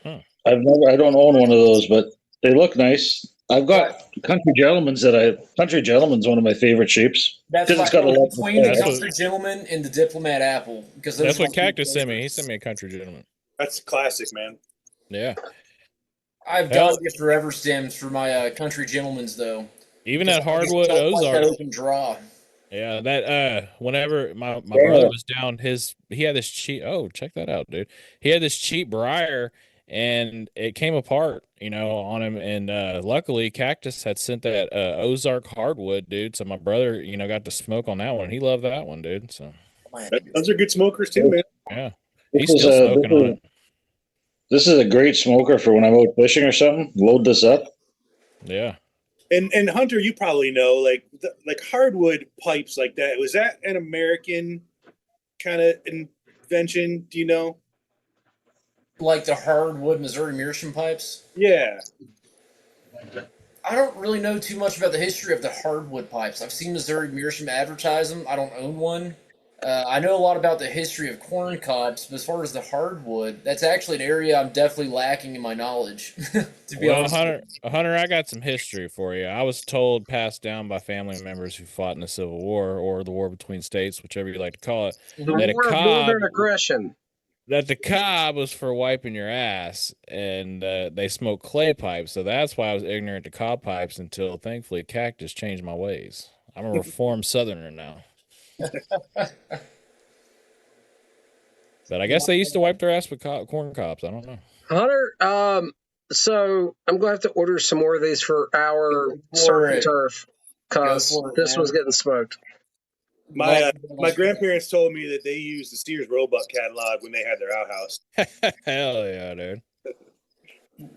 I don't own one of those, but they look nice. I've got Country Gentleman's Country Gentleman's one of my favorite shapes. That's it's got between the Country Gentleman and the Diplomat Apple. Because that's what Cactus sent me. He sent me a Country Gentleman. That's classic, man. Yeah. I've got to get Forever stems for my Country Gentleman's, though. Even that hardwood Ozark. That open draw. Yeah, that whenever my brother was down, he had this cheap. Oh, check that out, dude. He had this cheap briar, and it came apart, on him. And luckily, Cactus had sent that Ozark hardwood, dude. So my brother, got to smoke on that one. He loved that one, dude. So those are good smokers too, man. Yeah, he's still smoking on it. This is a great smoker for when I'm out fishing or something. Load this up. Yeah. And Hunter, you probably know, like hardwood pipes like that. Was that an American kind of invention? Do you know? Like the hardwood Missouri Meerschaum pipes? Yeah. I don't really know too much about the history of the hardwood pipes. I've seen Missouri Meerschaum advertise them. I don't own one. I know a lot about the history of corn cobs, but as far as the hardwood, that's actually an area I'm definitely lacking in my knowledge. To be honest, Hunter, I got some history for you. I was told, passed down by family members who fought in the Civil War or the War between states, whichever you like to call it, The that War of Northern Aggression. That the cob was for wiping your ass, and they smoked clay pipes. So that's why I was ignorant to cob pipes until, thankfully, Cactus changed my ways. I'm a reformed Southerner now. But I guess they used to wipe their ass with corn cobs. I don't know. Hunter, so I'm going to have to order some more of these for our surf and turf because this was getting smoked. My grandparents told me that they used the Sears Roebuck catalog when they had their outhouse. Hell yeah, dude.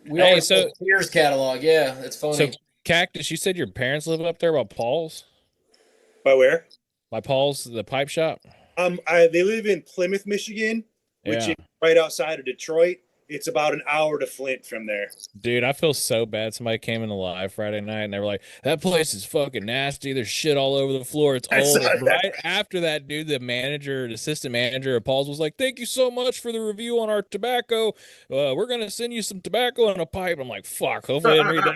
We always so Sears catalog. Yeah, it's funny. So, Cactus, you said your parents live up there by Paul's? By where? By Paul's, the pipe shop? They live in Plymouth, Michigan, which is right outside of Detroit. It's about an hour to Flint from there. Dude, I feel so bad. Somebody came in the live Friday night and they were like, that place is fucking nasty. There's shit all over the floor. It's old. Right after that, dude, the assistant manager of Paul's was like, thank you so much for the review on our tobacco. We're going to send you some tobacco and a pipe. I'm like, fuck. Hopefully I didn't read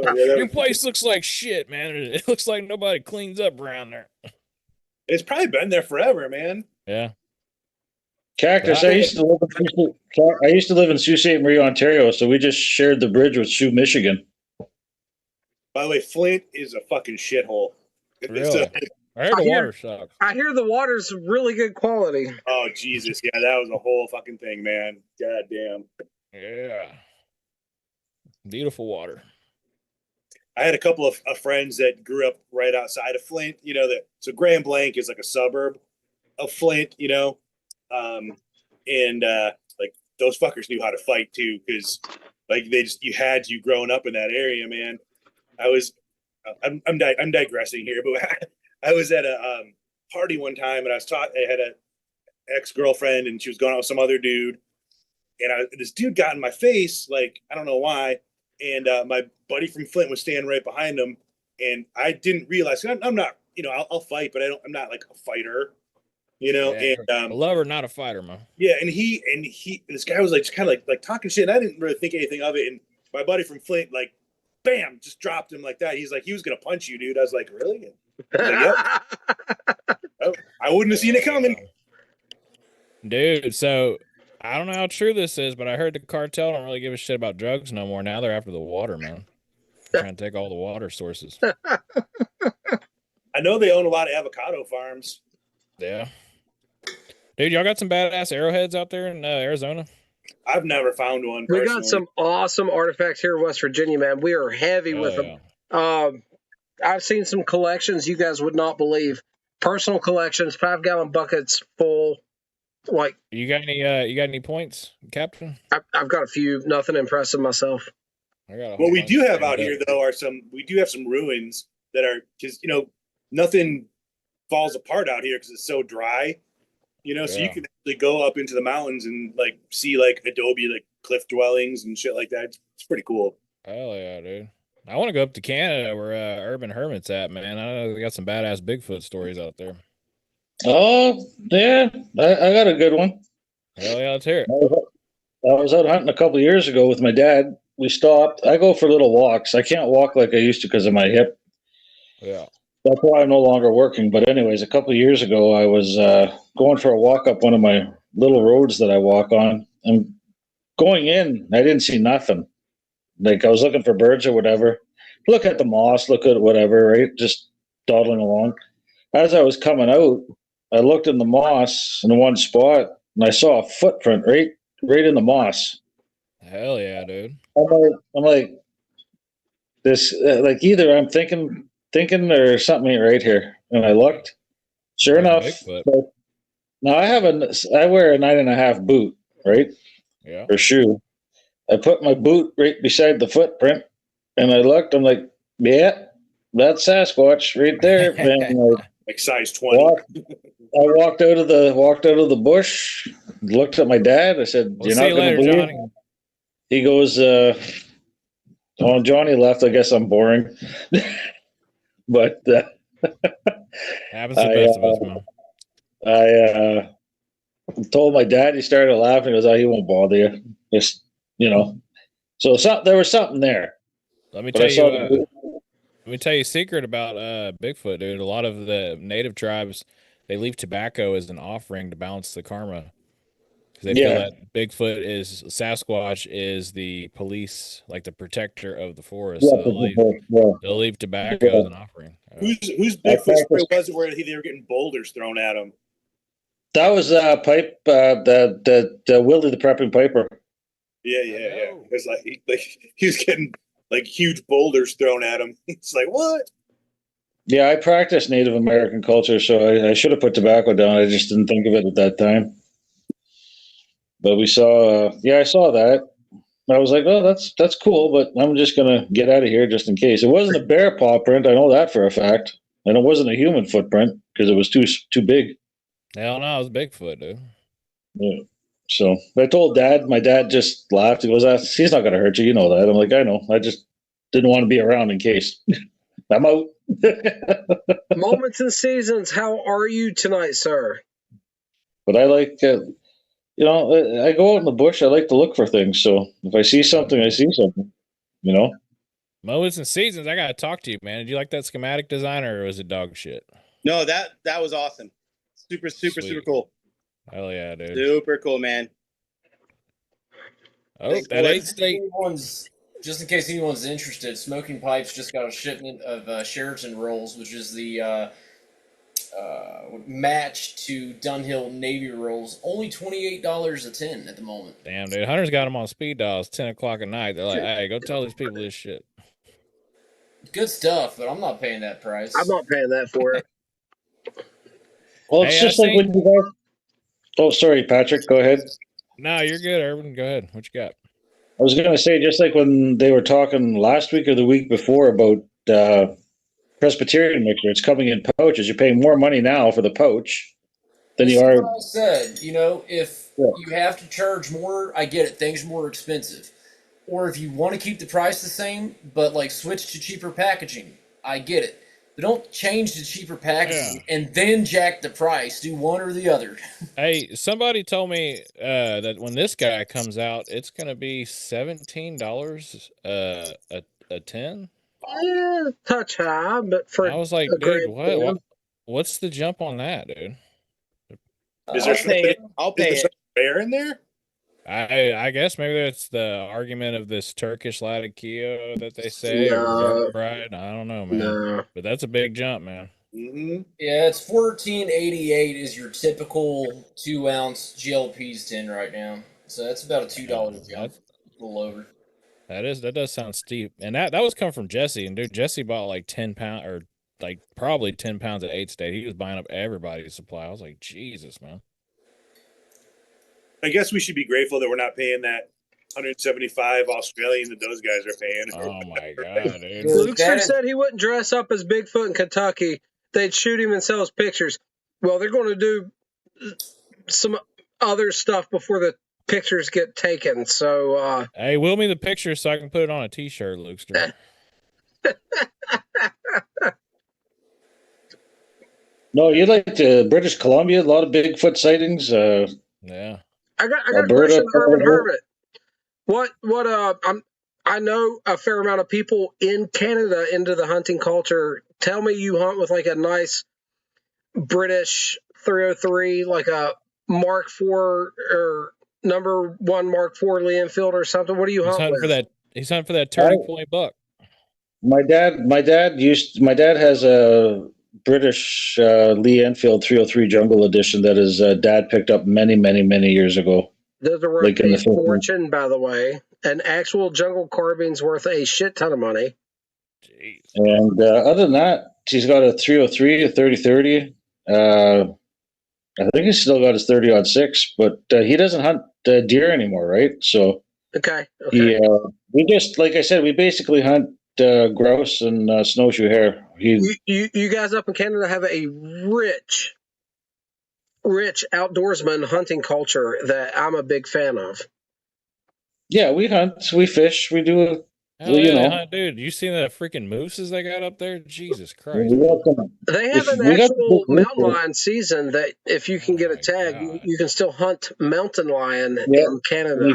that. Your place looks like shit, man. It looks like nobody cleans up around there. It's probably been there forever, man. Yeah. Cactus. I used to live in Sault Ste. Marie, Ontario, so we just shared the bridge with Sault, Michigan. By the way, Flint is a fucking shithole. Really? I heard the water sucks. I hear the water's really good quality. Oh Jesus, yeah, that was a whole fucking thing, man. God damn. Yeah. Beautiful water. I had a couple of friends that grew up right outside of Flint. You know that. So Grand Blanc is like a suburb of Flint. You know. Like those fuckers knew how to fight too, because like you growing up in that area, man. I'm digressing here, but I was at a party one time and I had a ex-girlfriend and she was going out with some other dude, and this dude got in my face, like I don't know why, and my buddy from Flint was standing right behind him, and I didn't realize I'm not, I'll fight, but I'm not like a fighter. A lover, not a fighter, man. Yeah, and this guy was like just kind of like talking shit, and I didn't really think anything of it. And my buddy from Flint, like, bam, just dropped him like that. He's like, he was gonna punch you, dude. I was like, really? I was like, yep. Oh, I wouldn't have seen it coming, dude. So I don't know how true this is, but I heard the cartel don't really give a shit about drugs no more. Now they're after the water, man. They're trying to take all the water sources. I know they own a lot of avocado farms. Yeah. Dude, y'all got some badass arrowheads out there in Arizona? I've never found one. We got some awesome artifacts here in West Virginia, man. We are heavy with them. I've seen some collections you guys would not believe. Personal collections, 5-gallon buckets full. Like, you got any points, Captain? I've got a few. Nothing impressive myself. What we do have out here, though, we do have some ruins that are, because nothing falls apart out here because it's so dry. So you can actually go up into the mountains and like see like adobe like cliff dwellings and shit like that. It's pretty cool. Hell yeah, dude. I want to go up to Canada where Urban Hermit's at, man. I know they got some badass Bigfoot stories out there. Oh, yeah. I got a good one. Hell yeah, let's hear it. I was out hunting a couple of years ago with my dad. We stopped. I go for little walks. I can't walk like I used to because of my hip. Yeah. That's why I'm no longer working. But anyways, a couple of years ago, I was going for a walk up one of my little roads that I walk on. And going in, I didn't see nothing. Like I was looking for birds or whatever. Look at the moss, look at whatever, right? Just dawdling along. As I was coming out, I looked in the moss in one spot, and I saw a footprint right in the moss. Hell yeah, dude! I'm like this. Like either I'm thinking or something ain't right here. And I looked. Sure enough. Now I wear a 9.5 boot, right? Yeah. Or shoe. I put my boot right beside the footprint, and I looked. I'm like, yeah, that's Sasquatch right there. And like size 20. I walked out of the bush, looked at my dad. I said, We'll "You're see not you going to later, believe." Johnny. He goes, "Oh, Johnny left. I guess I'm boring." But Happens to the best of us, man. I told my dad. He started laughing. He goes, "Oh, he won't bother you." Just So there was something there. Let me But tell I you. saw Let me tell you a secret about Bigfoot, dude. A lot of the native tribes, they leave tobacco as an offering to balance the karma. Because they feel that Sasquatch is the police, like the protector of the forest. So they'll leave tobacco as an offering. Whose Bigfoot story was it where they were getting boulders thrown at them? That was Pipe, the Willie the Prepping Piper. Yeah. It's like he was getting like huge boulders thrown at him. It's like, what? Yeah, I practiced Native American culture, so I should have put tobacco down. I just didn't think of it at that time. But we saw, I saw that. I was like, oh, that's cool, but I'm just gonna get out of here just in case. It wasn't a bear paw print. I know that for a fact, and it wasn't a human footprint because it was too big. Hell no, it was Bigfoot, dude. Yeah. So I told Dad. My dad just laughed. He goes, "He's not gonna hurt you. You know that." I'm like, I know. I just didn't want to be around in case. I'm out. Moments and seasons. How are you tonight, sir? But I like, I go out in the bush. I like to look for things. So if I see something, I see something. Moments and seasons. I gotta talk to you, man. Did you like that schematic design, or was it dog shit? No, that was awesome. Super cool. Hell yeah, dude. Super cool, man. Oh, that 8 state. Just in case anyone's interested, Smoking Pipes just got a shipment of Sheraton rolls, which is the match to Dunhill Navy rolls. Only $28 a tin at the moment. Damn, dude. Hunter's got them on speed dials 10 o'clock at night. They're like, hey, go tell these people this shit. Good stuff, but I'm not paying that price. I'm not paying that for it. Well, it's just like when you guys. Oh, sorry, Patrick. Go ahead. No, you're good, Urban. Go ahead. What you got? I was going to say, just like when they were talking last week or the week before about Presbyterian mixer, it's coming in pouches. You're paying more money now for the pouch than you are. What I said, if you have to charge more, I get it. Things are more expensive. Or if you want to keep the price the same, but like switch to cheaper packaging, I get it. But don't change to cheaper packaging and then jack the price. Do one or the other. Hey, somebody told me that when this guy comes out, it's going to be $17 a tin. Yeah, touch high, but for I was like, dude, what's the jump on that, dude? Is there I'll pay it. Bear in there? I guess maybe that's the argument of this Turkish Latakia that they say, or pride. I don't know, man. But that's a big jump, man. Mm-hmm. Yeah, it's $14.88 is your typical 2-ounce GLP's tin right now. So that's about a $2 jump, a little over. That does sound steep, and that was coming from Jesse. And dude, Jesse bought like 10 pounds or like probably 10 pounds at 8 State. He was buying up everybody's supply. I was like, Jesus, man. I guess we should be grateful that we're not paying that 175 Australian that those guys are paying. Oh my god, dude! Lukester said he wouldn't dress up as Bigfoot in Kentucky. They'd shoot him and sell his pictures. Well, they're going to do some other stuff before the pictures get taken. So, hey, will me the picture so I can put it on a T-shirt, Lukester. No, you like British Columbia? A lot of Bigfoot sightings. Yeah. I got a question, Urban Hermit. I know a fair amount of people in Canada into the hunting culture. Tell me you hunt with like a nice British 303, like a Mark IV or number 1 Mark IV Lee Enfield or something. What do you hunt with? He's hunting for that turning point buck. My dad has a British Lee Enfield 303 Jungle Edition that his dad picked up many, many, many years ago. Those are worth a fortune, by the way. An actual jungle carbine's worth a shit ton of money. Jeez. And other than that, he's got a 303, a 30-30. I think he's still got his 30-06, but he doesn't hunt deer anymore, right? So okay. we just, like I said, we basically hunt grouse and snowshoe hare. You guys up in Canada have a rich outdoorsman hunting culture that I'm a big fan of. Yeah, we hunt, we fish, we do. Hell yeah, they hunt, dude. You seen the freaking mooses they got up there? Jesus Christ! They have an actual mountain lion season that if you can get a tag, you can still hunt mountain lion in Canada.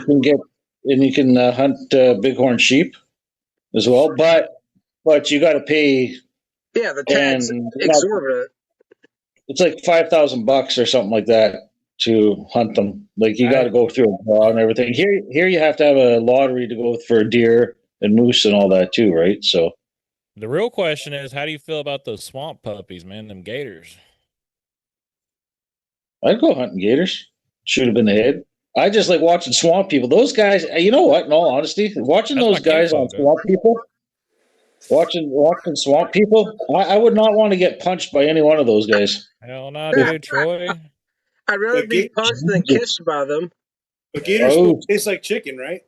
You can hunt bighorn sheep as well, but you got to pay. Yeah, the tag's exorbitant. It's like $5,000 or something like that to hunt them. Like you got to go through a draw and everything. Here you have to have a lottery to go for deer and moose and all that too, right? So the real question is, how do you feel about those swamp puppies, man? Them gators. I'd go hunting gators. Shoot them in the head. I just like watching swamp people. Those guys, you know what? In all honesty, watching those guys on swamp people, watching swamp people, I would not want to get punched by any one of those guys. Hell no, dude, Troy. I'd rather be punched than kissed by them. But gators taste like chicken, right?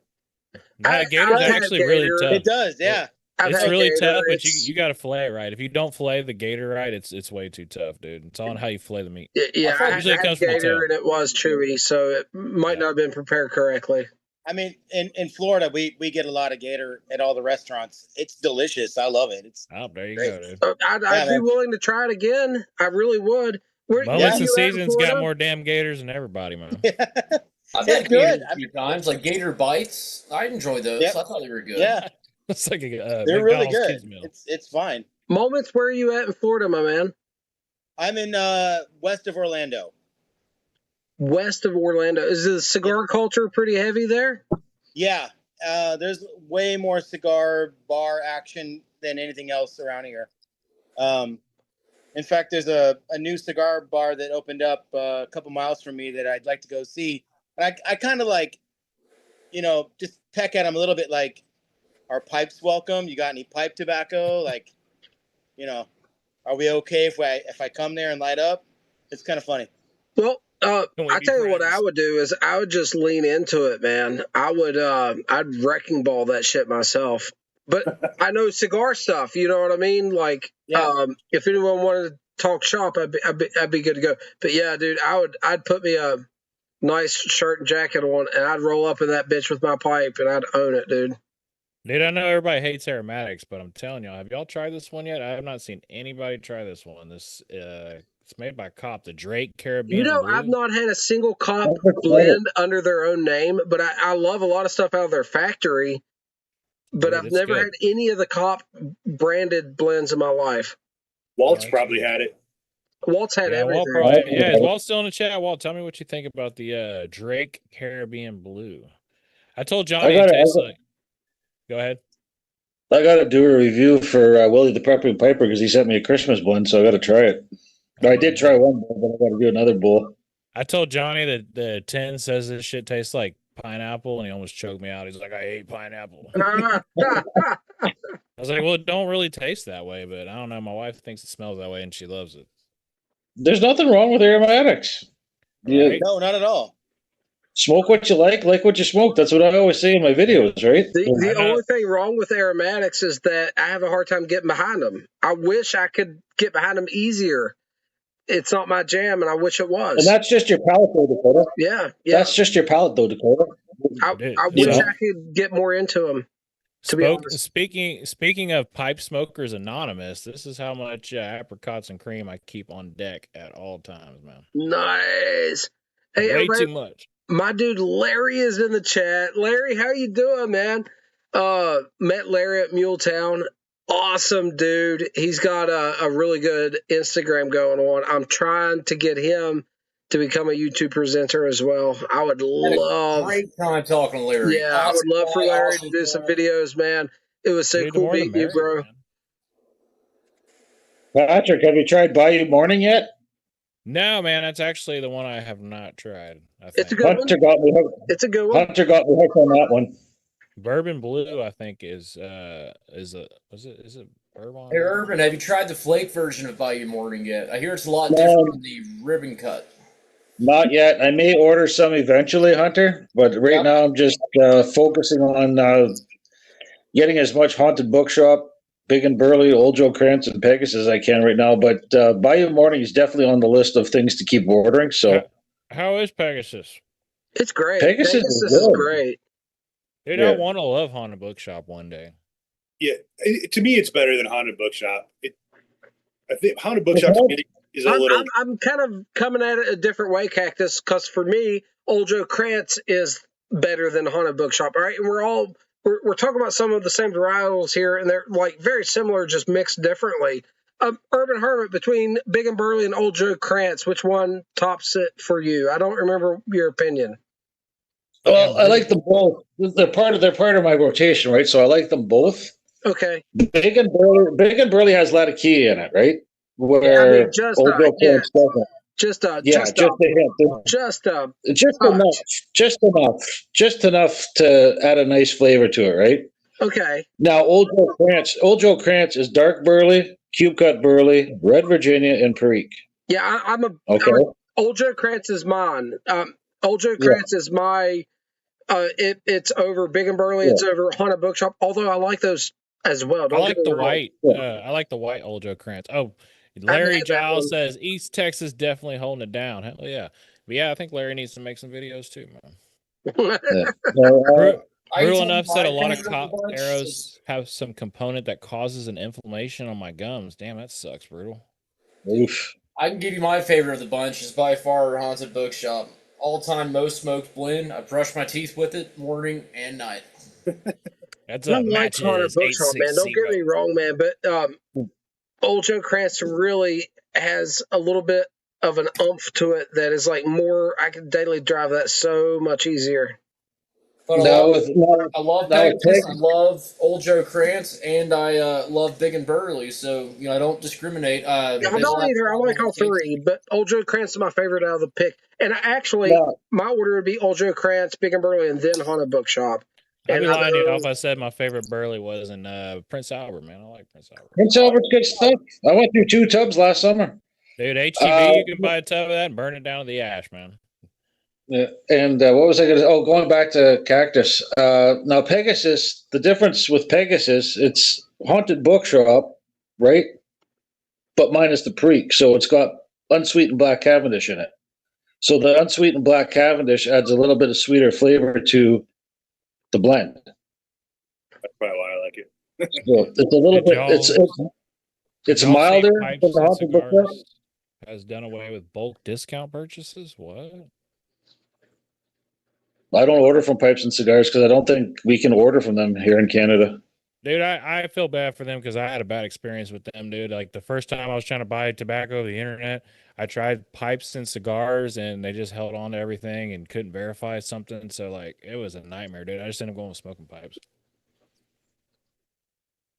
Yeah, gator's actually really tough. It does, yeah. It's really tough, but you got to fillet it right. If you don't fillet the gator right, it's way too tough, dude. It's on how you fillet the meat. Yeah, I had gator and it was chewy, so it might not have been prepared correctly. I mean, in Florida, we get a lot of gator at all the restaurants. It's delicious. I love it. There you go, dude. I'd be willing to try it again. I really would. Mullets and Seasons got more damn gators than everybody, man. I've had gators a few times, like gator bites. I enjoyed those. I thought they were good. Yeah. It's like they're really good. It's fine. Moments, where are you at in Florida, my man? I'm in west of Orlando. West of Orlando. Is the cigar culture pretty heavy there? Yeah. There's way more cigar bar action than anything else around here. In fact, there's a new cigar bar that opened up a couple miles from me that I'd like to go see. And I kind of like, just peck at them a little bit like, are pipes welcome? You got any pipe tobacco? Like, are we okay if I come there and light up? It's kind of funny. Well, I tell you what I would do is I would just lean into it, man. I'd wrecking ball that shit myself. But I know cigar stuff, you know what I mean? Like, if anyone wanted to talk shop, I'd be good to go. But yeah, dude, I'd put me a nice shirt and jacket on, and I'd roll up in that bitch with my pipe, and I'd own it, dude. Dude, I know everybody hates aromatics, but I'm telling y'all, have y'all tried this one yet? I have not seen anybody try this one. It's made by Cop, the Drake Caribbean Blue. I've not had a single Cop blend under their own name, but I love a lot of stuff out of their factory. But I've never had any of the Cop branded blends in my life. Walt's probably had it. Walt's had everything. Is Walt still in the chat? Walt, tell me what you think about the Drake Caribbean Blue. I told Johnny it tastes like. Go ahead. I got to do a review for Willie the Prepping Piper because he sent me a Christmas blend, so I got to try it. I did try one bowl, but I got to do another bowl. I told Johnny that the 10 says this shit tastes like pineapple, and he almost choked me out. He's like, I hate pineapple. I was like, well, it don't really taste that way, but I don't know. My wife thinks it smells that way, and she loves it. There's nothing wrong with aromatics. Right? No, not at all. Smoke what you like what you smoke. That's what I always say in my videos, right? The only thing wrong with aromatics is that I have a hard time getting behind them. I wish I could get behind them easier. It's not my jam, and I wish it was. And that's just your palate, though, Dakota. Yeah. That's just your palate, though, Dakota. I wish I could get more into them. Speaking of Pipe Smokers Anonymous, this is how much apricots and cream I keep on deck at all times, man. Nice. Hey, way too much. My dude Larry is in the chat. Larry, how you doing, man? Met Larry at Muletown. Awesome dude. He's got a really good Instagram going on. I'm trying to get him to become a YouTube presenter as well. I would love. Great time talking to Larry. Yeah, I would love for Larry to do some videos, man. It was so cool meeting you, bro. Patrick, have you tried Bayou Morning yet? No, man, that's actually the one I have not tried. It's a good Hunter one. got me hooked. It's a good one. Hunter got me hooked on that one. Bourbon Blue, I think, is it bourbon? Hey, Urban, have you tried the flake version of Bayou Morning yet? I hear it's a lot different than the ribbon cut. Not yet. I may order some eventually, Hunter, but right now I'm just focusing on getting as much Haunted Bookshop, Big and Burley, Old Joe Krantz, and Pegasus as I can right now. But Bayou Morning is definitely on the list of things to keep ordering. So how is Pegasus? It's great. Pegasus is great. Dude, I want to love Haunted Bookshop one day. Yeah, to me, it's better than Haunted Bookshop. I think Haunted Bookshop is a little. I'm kind of coming at it a different way, Cactus, because for me, Old Joe Krantz is better than Haunted Bookshop. All right, and we're talking about some of the same varietals here, and they're like very similar, just mixed differently. Urban Hermit, between Big and Burley and Old Joe Krantz, which one tops it for you? I don't remember your opinion. Well, I like them both. They're part of my rotation, right? So I like them both. Okay. Big and Burley has a lot of key in it, right? Where just a hint. Just enough to add a nice flavor to it, right? Okay. Now, Old Joe Krantz is dark Burley, cube cut Burley, Red Virginia, and Perique. Yeah, okay. Old Joe Krantz is mine. Old Joe Krantz is my. It's over Big and Burley. Yeah. It's over Haunted Bookshop. Although I like those as well. I like the white. I like the white Old Joe Krantz. Oh, Larry Giles says East Texas definitely holding it down. Hell yeah. But yeah, I think Larry needs to make some videos too, man. Brutal Enough said a lot of cop arrows have some component that causes an inflammation on my gums. Damn, that sucks, Brutal. Oof. I can give you my favorite of the bunch. Is by far Haunted Bookshop. All-time most smoked blend. I brush my teeth with it morning and night. That's a match. Haunted Bookshop, man. Don't get me wrong, man, but Old Joe Krantz really has a little bit of an oomph to it that is like more. I can daily drive that so much easier. But I love Pegasus, I love Old Joe Krantz, and I love Big and Burley. So I don't discriminate. I don't either. I like all three, but Old Joe Krantz is my favorite out of the pick. And my order would be Old Joe Krantz, Big and Burley, and then Haunted Bookshop. I'd be lying to you if I said my favorite Burley was in Prince Albert, man. I like Prince Albert. Prince Albert's good stuff. I went through 2 tubs last summer. Dude, HTV, you can buy a tub of that and burn it down to the ash, man. Yeah, and what was I going to? Oh, going back to Cactus. Now Pegasus. The difference with Pegasus, it's Haunted Bookshop, right? But minus the Perique, so it's got unsweetened black Cavendish in it. So the unsweetened black Cavendish adds a little bit of sweeter flavor to the blend. That's probably why I like it. So it's a little bit. It's milder than the Haunted Bookshop. Has done away with bulk discount purchases. What? I don't order from Pipes and Cigars because I don't think we can order from them here in Canada. Dude, I feel bad for them because I had a bad experience with them, dude. Like the first time I was trying to buy tobacco over the internet, I tried Pipes and Cigars and they just held on to everything and couldn't verify something. So like it was a nightmare, dude. I just ended up going with Smoking Pipes.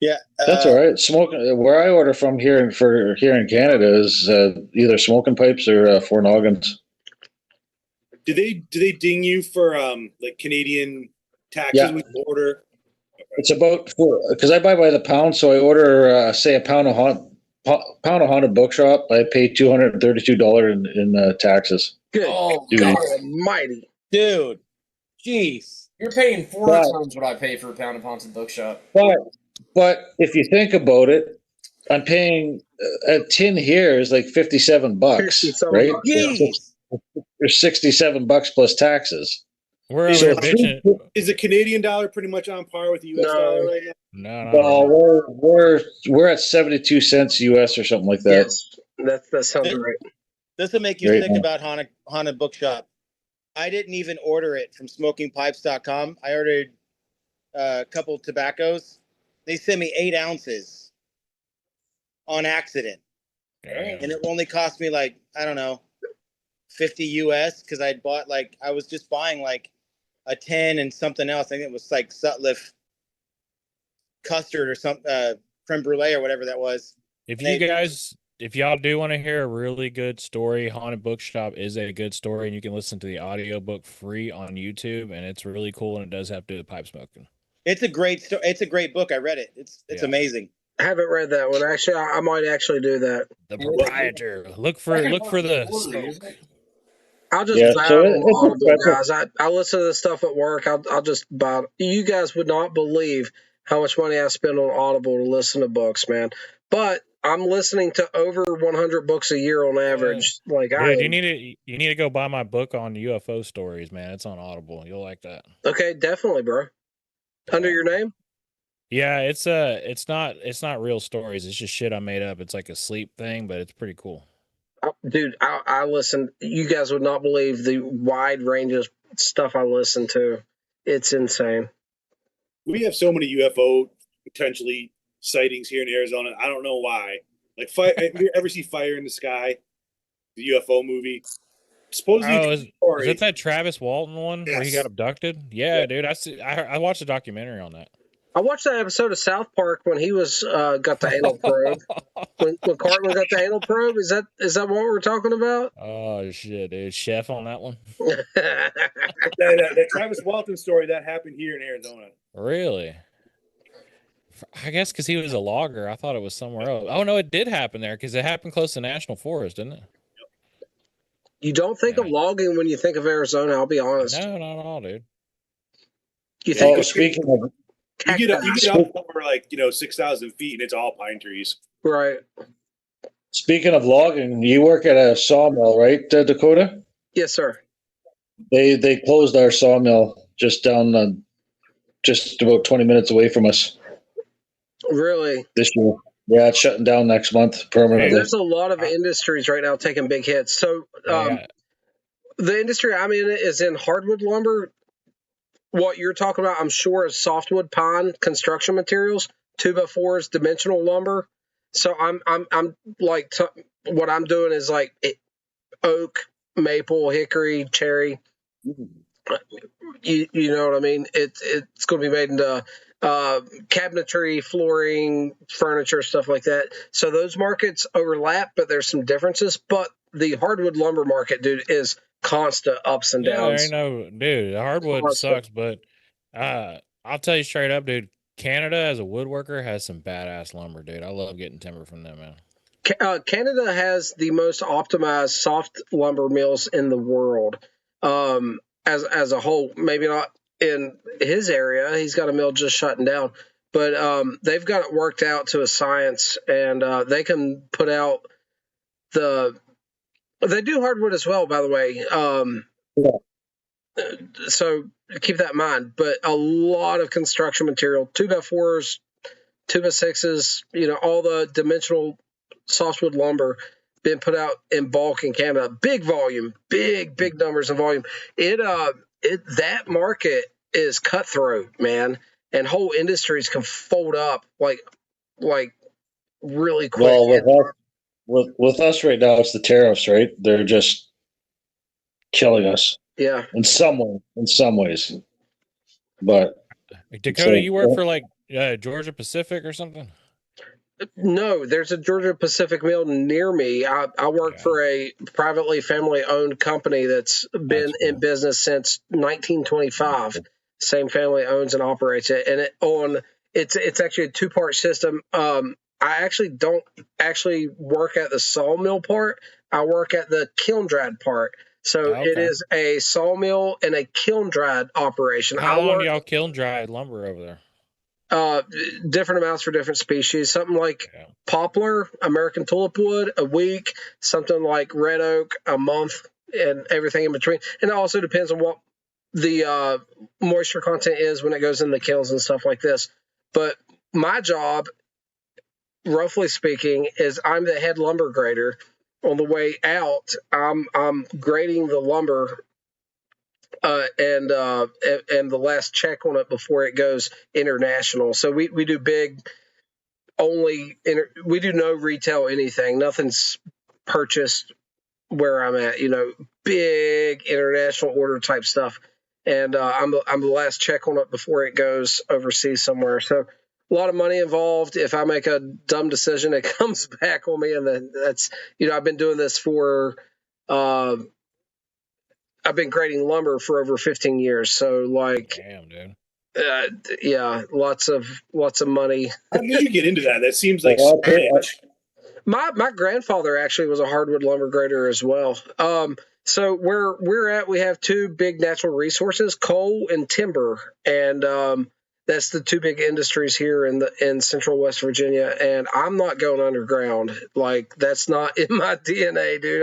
Yeah, that's all right. Smoking where I order from here in Canada is either Smoking Pipes or Four Noggins. Do they ding you for like Canadian taxes when you order? It's about because I buy by the pound, so I order say a pound of Haunted Bookshop. I pay $232 in taxes. Good. Oh, God Almighty, dude! Jeez, you're paying 4 times what I pay for a pound of Haunted Bookshop. But if you think about it, I'm paying a tin here is like $57, right? Jeez. There's $67 plus taxes. We're over bitching. Is the Canadian dollar pretty much on par with the U.S. dollar right now? No. We're at 72 cents US or something like that. Yes, that sounds right. This will make you think about Haunted Bookshop. I didn't even order it from SmokingPipes.com. I ordered a couple of tobaccos. They sent me 8 ounces on accident, and it only cost me like I don't know. 50 US because I bought I was just buying like a 10 and something else. I think it was like Sutliff custard or some creme brulee or whatever that was. If y'all do want to hear a really good story, Haunted Bookshop is a good story, and you can listen to the audiobook free on YouTube, and it's really cool, and it does have to do with pipe smoking. It's a great story. It's a great book. I read it. It's amazing. I haven't read that one. Actually, I might actually do that. The Proprietor. Look for the smoke. I'll just buy Audible, guys. I listen to this stuff at work. I'll just buy. You guys would not believe how much money I spend on Audible to listen to books, man. But I'm listening to over 100 books a year on average. Like, Dude, you need to go buy my book on UFO stories, man. It's on Audible. You'll like that. Okay, definitely, bro. Under your name? Yeah, it's not real stories. It's just shit I made up. It's like a sleep thing, but it's pretty cool. Dude, I listen. You guys would not believe the wide range of stuff I listen to. It's insane. We have so many UFO potentially sightings here in Arizona. I don't know why. Like, have you ever see Fire in the Sky, the UFO movie? Supposedly, is it that Travis Walton one where he Yes. got abducted? Yeah, dude. I watched a documentary on that. I watched that episode of South Park when he was got the anal probe. when Cartman got the anal probe, is that what we're talking about? Oh shit, dude! Chef on that one. that Travis Walton story that happened here in Arizona. Really? I guess because he was a logger. I thought it was somewhere else. Oh no, it did happen there because it happened close to National Forest, didn't it? You don't think of logging when you think of Arizona. I'll be honest. No, not at all, dude. You think speaking of, you get up over 6,000 feet and it's all pine trees. Right. Speaking of logging, you work at a sawmill, right, Dakota? Yes, sir. They closed our sawmill just down, just about 20 minutes away from us. Really? This year. Yeah, it's shutting down next month permanently. There's a lot of industries right now taking big hits. So the industry I'm in is in hardwood lumber. What you're talking about, I'm sure, is softwood pine construction materials, 2x4s, dimensional lumber. So I'm like, what I'm doing is like oak, maple, hickory, cherry. You know what I mean? It's going to be made into cabinetry, flooring, furniture, stuff like that. So those markets overlap, but there's some differences. But the hardwood lumber market, dude, is constant ups and downs. Dude, the hardwood sucks, but I'll tell you straight up, dude. Canada, as a woodworker, has some badass lumber, dude. I love getting timber from them, man. Canada has the most optimized soft lumber mills in the world. As a whole, maybe not in his area. He's got a mill just shutting down, but they've got it worked out to a science, and they can put out they do hardwood as well, by the way. So keep that in mind. But a lot of construction material, 2x4s, 2x6s, all the dimensional softwood lumber been put out in bulk in Canada. Big volume, big numbers of volume. That market is cutthroat, man, and whole industries can fold up like really quick. Well, with us right now, it's the tariffs, right? They're just killing us. Yeah. In some ways. But Dakota, you work for like Georgia Pacific or something? No, there's a Georgia Pacific mill near me. I work for a privately family-owned company that's been in business since 1925. Same family owns and operates it, and it's actually a two-part system. I actually don't work at the sawmill part. I work at the kiln dried part. So it is a sawmill and a kiln dried operation. How long do y'all kiln dry lumber over there? Different amounts for different species. Something like poplar, American tulip wood, a week. Something like red oak, a month, and everything in between. And it also depends on what the moisture content is when it goes in the kilns and stuff like this. But my job, roughly speaking, is I'm the head lumber grader. On the way out, I'm grading the lumber and the last check on it before it goes international. So we do we do no retail anything. Nothing's purchased where I'm at. Big international order type stuff, and I'm the last check on it before it goes overseas somewhere. So a lot of money involved. If I make a dumb decision, it comes back on me, and then that's I've been doing this for. I've been grading lumber for over 15 years, so damn, dude. Yeah, lots of money. How did you get into that? That seems like my grandfather actually was a hardwood lumber grader as well. So where we're at, we have two big natural resources: coal and timber, and That's the two big industries here in Central West Virginia, and I'm not going underground. Like that's not in my DNA, dude.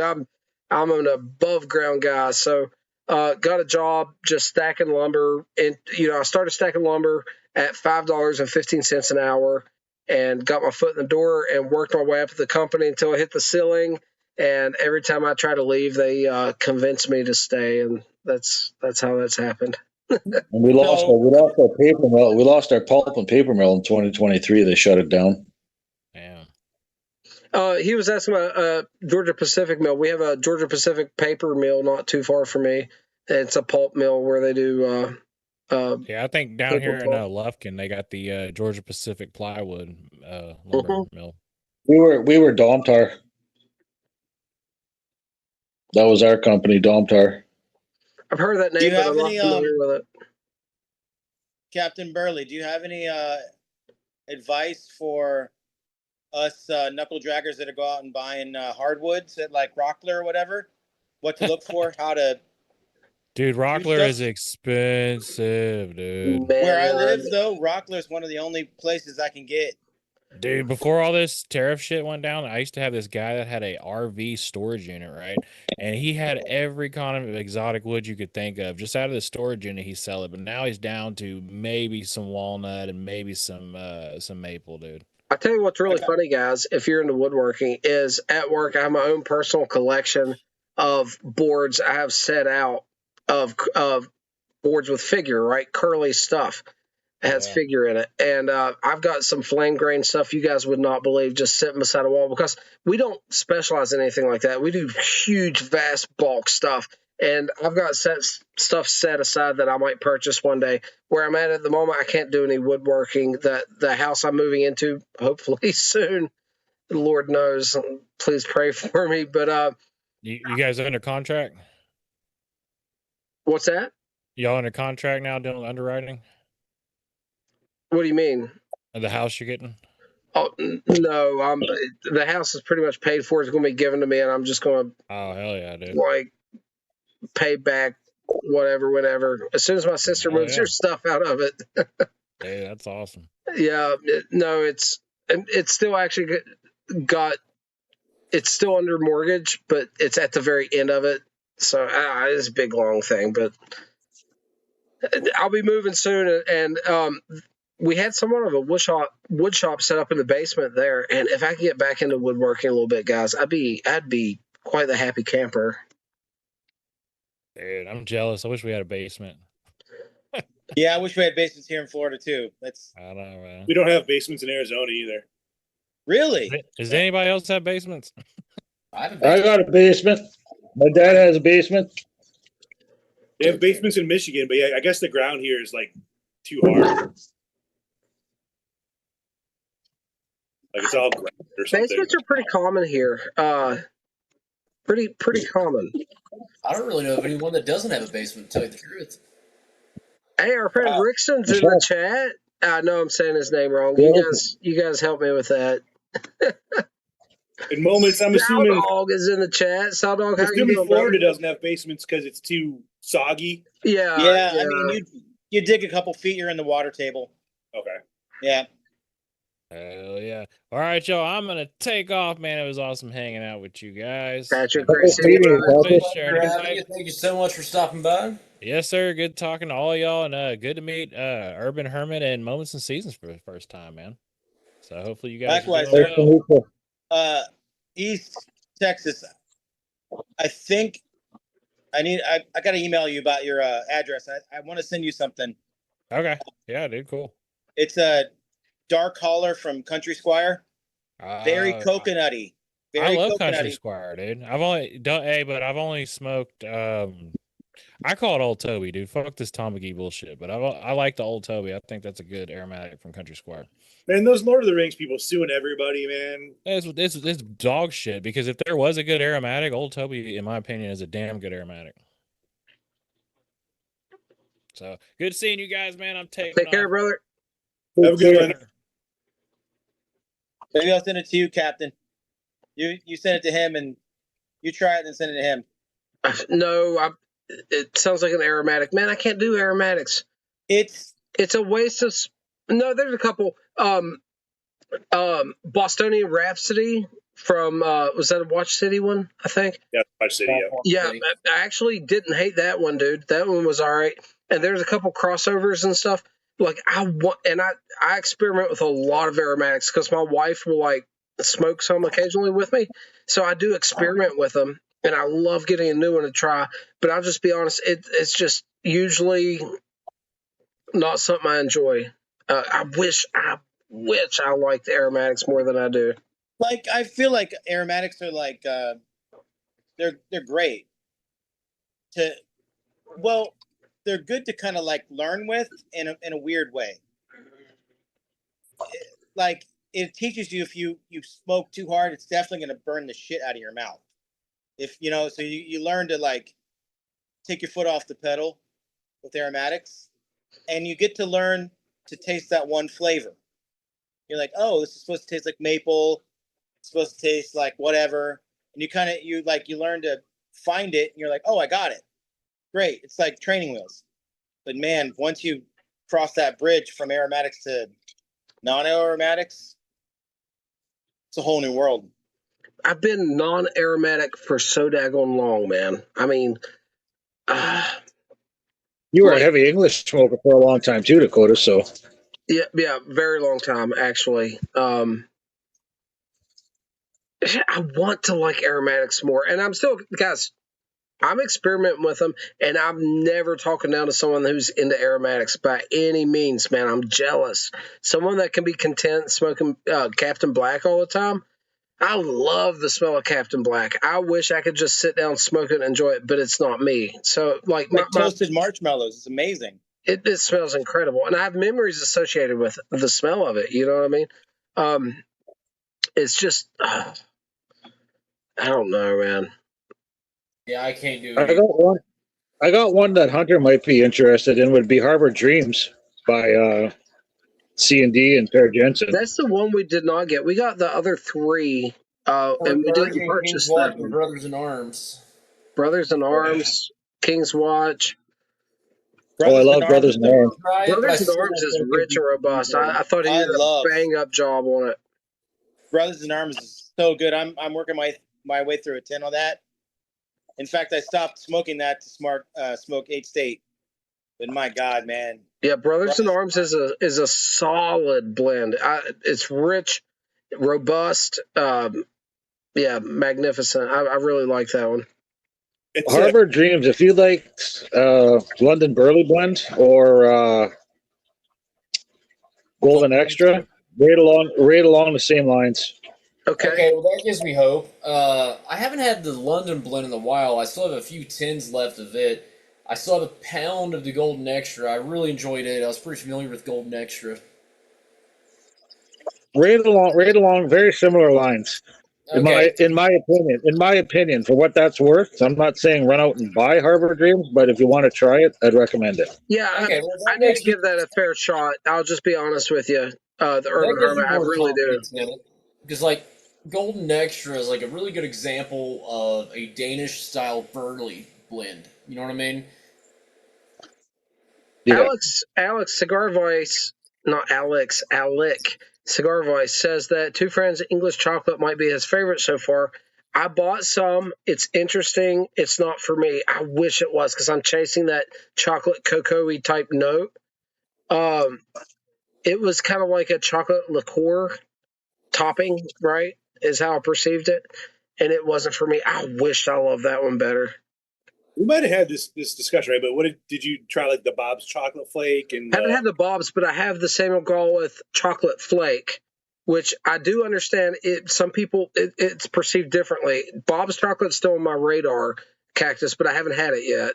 I'm an above ground guy. So got a job just stacking lumber, and I started stacking lumber at $5.15 an hour, and got my foot in the door and worked my way up to the company until I hit the ceiling. And every time I try to leave, they convince me to stay, and that's how that's happened. And we lost our paper mill. We lost our pulp and paper mill in 2023. They shut it down. Damn. He was asking about Georgia Pacific Mill. We have a Georgia Pacific paper mill not too far from me. It's a pulp mill where they do. Yeah, I think down here in Lufkin, they got the Georgia Pacific plywood lumber mill. We were Domtar. That was our company, Domtar. I've heard that name, but I'm not familiar with it. Captain Burley, do you have any advice for us knuckle draggers that are go out and buying hardwoods at like Rockler or whatever? What to look for? How to? Dude, Rockler is expensive, dude. Where I live, though, Rockler is one of the only places I can get. Dude, before all this tariff shit went down, I used to have this guy that had a RV storage unit, right? And he had every kind of exotic wood you could think of. Just out of the storage unit, he sell it. But now he's down to maybe some walnut and maybe some maple, dude. I tell you what's really funny, guys, if you're into woodworking, is at work I have my own personal collection of boards I have set out of boards with figure, right? Curly stuff. It has figure in it. And I've got some flame grain stuff you guys would not believe just sitting beside a wall because we don't specialize in anything like that. We do huge, vast bulk stuff. And I've got stuff set aside that I might purchase one day. Where I'm at the moment, I can't do any woodworking. The house I'm moving into, hopefully soon, Lord knows, please pray for me. But you guys are under contract? What's that? Y'all under contract now doing underwriting? What do you mean? The house you're getting? Oh no, the house is pretty much paid for. It's going to be given to me, and I'm just going to. Oh hell yeah, dude! Like pay back whatever, whenever. As soon as my sister moves her stuff out of it. Hey, that's awesome. Yeah, no, it's still actually got. It's still under mortgage, but it's at the very end of it. So it's a big long thing, but I'll be moving soon, and we had somewhat of a wood shop set up in the basement there, and if I could get back into woodworking a little bit, guys, I'd be quite the happy camper. Dude, I'm jealous. I wish we had a basement. Yeah, I wish we had basements here in Florida too. I don't know, man. We don't have basements in Arizona either. Really? Does anybody else have basements? I got a basement. My dad has a basement. They have basements in Michigan, but yeah, I guess the ground here is like too hard. Like it's all ground or something. Basements are pretty common here. Pretty common. I don't really know of anyone that doesn't have a basement, to tell you the truth. Hey, our friend Rickson's in the chat. I know I'm saying his name wrong. You guys help me with that. In moments, I'm assuming Sawdog is in the chat. Sawdog, how assuming Florida doesn't have basements because it's too soggy. Yeah. I mean, you dig a couple feet, you're in the water table. Okay. Yeah. Hell yeah. All right, y'all. I'm going to take off, man. It was awesome hanging out with you guys. Patrick, great seeing you. Thank you so much for stopping by. Yes, sir. Good talking to all y'all, and good to meet Urban Hermit and Moments and Seasons for the first time, man. So hopefully you guys Likewise, are doing well. East Texas. I think I got to email you about your address. I want to send you something. Okay. Yeah, dude. Cool. It's a dark holler from Country Squire. Very coconutty. I love Country Squire, dude. I've only smoked. I call it Old Toby, dude. Fuck this Tom McGee bullshit. But I like the Old Toby. I think that's a good aromatic from Country Squire. Man, those Lord of the Rings people suing everybody, man. It's dog shit. Because if there was a good aromatic, Old Toby, in my opinion, is a damn good aromatic. So good seeing you guys, man. I'm taking. Take care, brother. Have a good one. Maybe I'll send it to you, Captain. You send it to him, and you try it and send it to him. No, it sounds like an aromatic. Man, I can't do aromatics. It's It's a waste of. No, there's a couple. Bostonian Rhapsody from was that a Watch City one? I think. Yeah, Watch City. Yeah. Yeah, I actually didn't hate that one, dude. That one was all right. And there's a couple crossovers and stuff. Like I experiment with a lot of aromatics because my wife will like smoke some occasionally with me, so I do experiment with them, and I love getting a new one to try. But I'll just be honest, it's just usually not something I enjoy. I wish I liked aromatics more than I do. Like I feel like aromatics are like they're great to they're good to kind of like learn with in a weird way. Like it teaches you if you smoke too hard, it's definitely going to burn the shit out of your mouth. If you know, so you learn to like take your foot off the pedal with aromatics, and you get to learn to taste that one flavor. You're like, oh, this is supposed to taste like maple. It's supposed to taste like whatever, and you learn to find it, and you're like, oh, I got it. Great. It's like training wheels. But man, once you cross that bridge from aromatics to non-aromatics, it's a whole new world. I've been non-aromatic for so daggone long, man. I mean, you were a heavy English smoker for a long time too, Dakota. So yeah, very long time actually. I want to like aromatics more, and I'm still, guys. I'm experimenting with them, and I'm never talking down to someone who's into aromatics by any means, man. I'm jealous. Someone that can be content smoking Captain Black all the time. I love the smell of Captain Black. I wish I could just sit down, smoke it, and enjoy it, but it's not me. So, like toasted marshmallows, it's amazing. It smells incredible, and I have memories associated with the smell of it. You know what I mean? It's just, I don't know, man. Yeah, I can't do it. I got one that Hunter might be interested in. Would be Harbor Dreams by C&D and Per Jensen. That's the one we did not get. We got the other three, and we didn't purchase that one. Brothers in Arms. Brothers in Arms, King's Watch. I love Brothers in Arms. Brothers in Arms is rich and robust. I thought he did a bang-up job on it. Brothers in Arms is so good. I'm working my way through a 10 on that. In fact, I stopped smoking that to smoke 8 State. But my God, man. Yeah, Brothers in Arms is a solid blend. It's rich, robust, yeah, magnificent. I really like that one. Harbor Dreams, if you like London Burley Blend or Golden Extra, right along the same lines. Okay, well, that gives me hope. I haven't had the London blend in a while. I still have a few tins left of it. I still have a pound of the Golden Extra. I really enjoyed it. I was pretty familiar with Golden Extra. Right along, very similar lines. Okay. In my opinion, for what that's worth, I'm not saying run out and buy Harbor Dreams, but if you want to try it, I'd recommend it. Yeah, okay, I need to give that a fair shot. I'll just be honest with you. The Urban Hermit, I really do. Because, like, Golden Extra is like a really good example of a Danish-style Burley blend. You know what I mean? Yeah. Alex Cigar Vice, not Alex, Alec Cigar Vice says that Two Friends English chocolate might be his favorite so far. I bought some. It's interesting. It's not for me. I wish it was because I'm chasing that chocolate cocoa-y type note. It was kind of like a chocolate liqueur topping, right? Is how I perceived it, and it wasn't for me. I wished I loved that one better. We might have had this discussion, right? But what did you try, like the Bob's chocolate flake? And I haven't had the Bob's, but I have the Samuel Gawith chocolate flake, which I do understand. Some people it's perceived differently. Bob's chocolate's still on my radar, Cactus, but I haven't had it yet.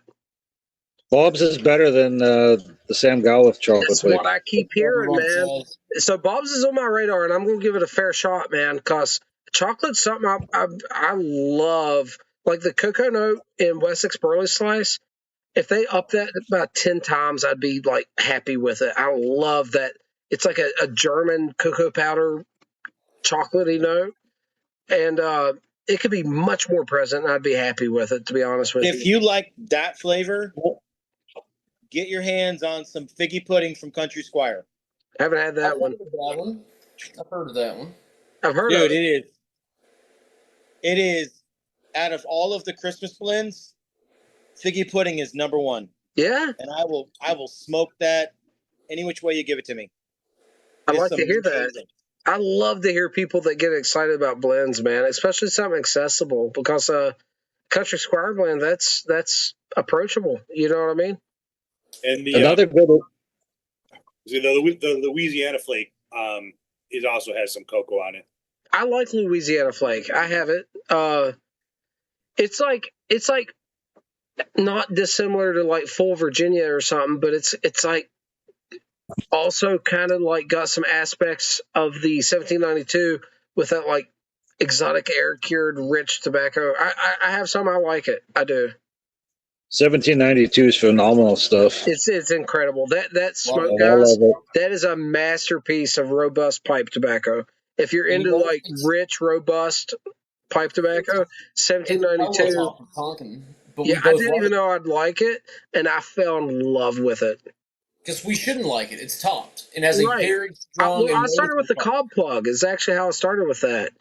Bob's is better than the Sam Gawith chocolate That's flake. what I keep hearing, man. So Bob's is on my radar, and I'm going to give it a fair shot, man, because chocolate's something I love. Like the cocoa note in Wessex Burley Slice, if they up that about 10 times, I'd be like happy with it. I love that. It's like a German cocoa powder chocolatey note. And it could be much more present, and I'd be happy with it, to be honest with you. If you like that flavor, get your hands on some figgy pudding from Country Squire. Haven't had that one. I've heard of that one. I've heard Dude, of it. It is out of all of the Christmas blends, figgy pudding is number one. Yeah, And I will smoke that any which way you give it to me. I like to hear that. I love to hear people that get excited about blends, man, especially something accessible, because Country Squire blend, that's approachable. You know what I mean? And Another good one. the Louisiana Flake it also has some cocoa on it. I like Louisiana Flake. I have it. It's like not dissimilar to like Full Virginia or something, but it's like also kind of like got some aspects of the 1792 with that like exotic air cured rich tobacco. I have some. I like it. I do. 1792 is phenomenal stuff. It's incredible. That smoke, I guys, love it. that is a masterpiece of robust pipe tobacco. If you're into like rich, robust pipe tobacco, 1792. Yeah, I didn't even know I'd like it, and I fell in love with it. Because we shouldn't like it. It's topped and has a very strong. I started with the cob plug. Is actually how I started with that,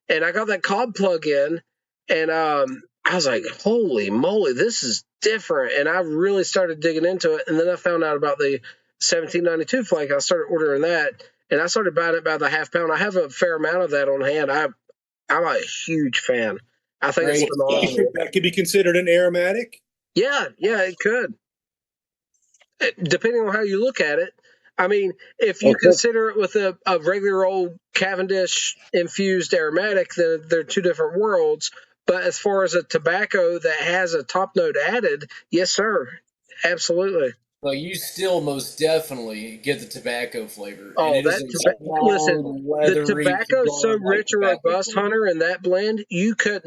and I got that cob plug in, and I was like, "Holy moly, this is different!" And I really started digging into it, and then I found out about the 1792 flake. I started ordering that, and I started buying it by the half pound. I have a fair amount of that on hand. I'm a huge fan. I think it's phenomenal. That could be considered an aromatic. Yeah, it could. Depending on how you look at it. I mean, if you consider it with a regular old Cavendish infused aromatic, then they're two different worlds. But as far as a tobacco that has a top note added, yes, sir. Absolutely. Well, you still most definitely get the tobacco flavor. Oh, listen, the tobacco is so rich and robust, Hunter, in that blend, you could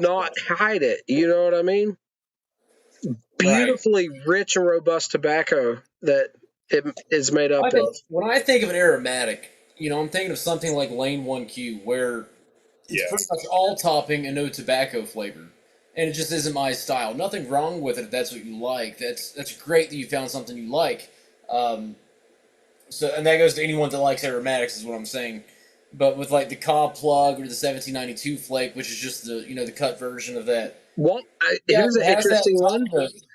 not hide it. You know what I mean? Beautifully rich and robust tobacco that it is made up of. When I think of an aromatic, I'm thinking of something like Lane 1Q, where it's pretty much all topping and no tobacco flavor. And it just isn't my style. Nothing wrong with it if that's what you like. That's great that you found something you like. And that goes to anyone that likes aromatics, is what I'm saying. But with like the cob plug or the 1792 flake, which is just the the cut version of that. Well, here's an interesting one.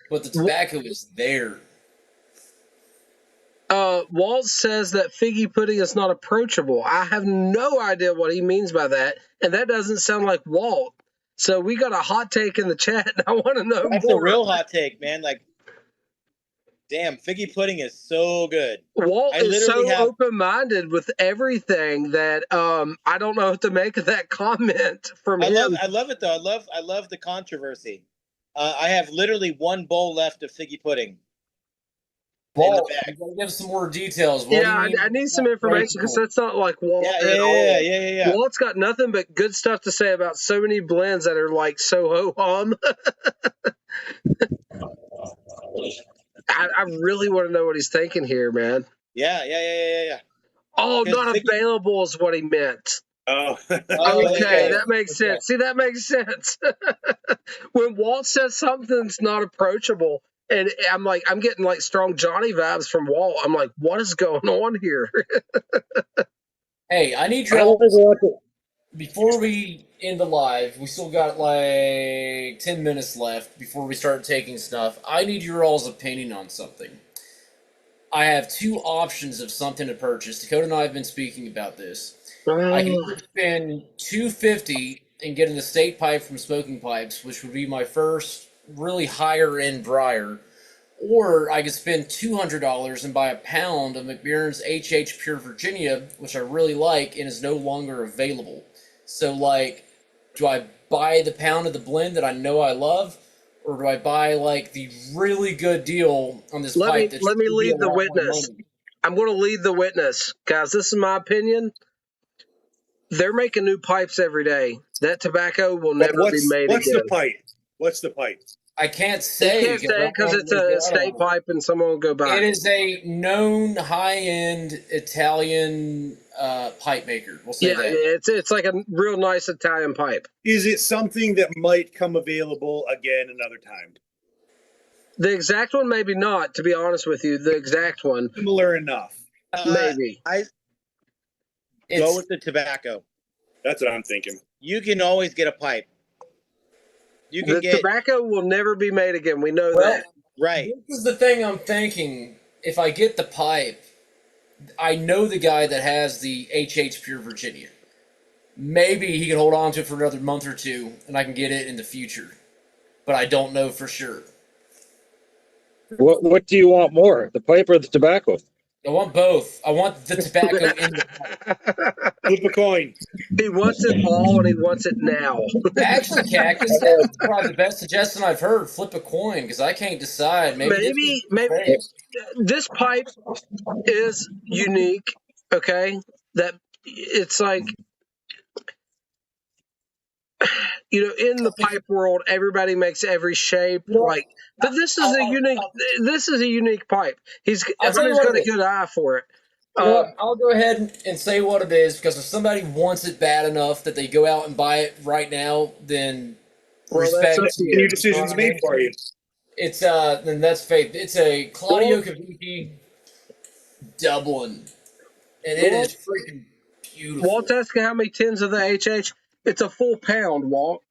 But the tobacco is there. Walt says that figgy pudding is not approachable. I have no idea what he means by that, and that doesn't sound like Walt. So we got a hot take in the chat, and I want to know That's more. A real hot take, man. Like, damn, figgy pudding is so good. Walt is so open-minded with everything that I don't know what to make of that comment from him. I love it, though. I love the controversy. I have literally one bowl left of figgy pudding. Walt, you gotta give some more details. I need some information because that's not like Walt at all. Yeah. Walt's got nothing but good stuff to say about so many blends that are like so ho-hum. I really want to know what he's thinking here, man. Yeah. Oh, not available is what he meant. Oh, okay, that makes sense. See, that makes sense. When Walt says something's not approachable, and I'm getting like strong Johnny vibes from Walt. I'm like, what is going on here? Hey, I need your help. Before we end the live, we still got like 10 minutes left before we start taking stuff. I need your all's opinion on something. I have two options of something to purchase. Dakota and I have been speaking about this. I can spend $250 and get an estate pipe from Smoking Pipes, which would be my first really higher end briar, or I could spend $200 and buy a pound of McBurn's HH Pure Virginia, which I really like and is no longer available. So, like, do I buy the pound of the blend that I know I love, or do I buy like the really good deal on this pipe? Let me lead the witness. I'm going to lead the witness, guys. This is my opinion. They're making new pipes every day. That tobacco will never be made again. What's the pipe? I can't say. You can't say because it's a state pipe and someone will go buy it. It is a known high-end Italian pipe maker. We'll say that. It's like a real nice Italian pipe. Is it something that might come available again another time? The exact one, maybe not. To be honest with you, the exact one, Similar enough. maybe. I go with the tobacco. That's what I'm thinking. You can always get a pipe. You can The get tobacco will never be made again. We know that. right. This is the thing I'm thinking. If I get the pipe, I know the guy that has the HH Pure Virginia. Maybe he can hold on to it for another month or two, and I can get it in the future. But I don't know for sure. What do you want more, the pipe or the tobacco? I want both. I want the tobacco in the pipe. Flip a coin. He wants it all, and he wants it now. Actually, Cactus, that's probably the best suggestion I've heard. Flip a coin, because I can't decide. Maybe this pipe is unique. Okay, that it's like, you know, in the pipe world, everybody makes every shape. Like, but this is a unique. This is a unique pipe. Hunter's got a good eye for it. You know what? I'll go ahead and say what it is, because if somebody wants it bad enough that they go out and buy it right now, then respect. Your decision's made for you. It's then that's fate. It's a Claudio Cavici Dublin, and it is freaking beautiful. Walt's asking how many tins of the HH. It's a full pound, Walt.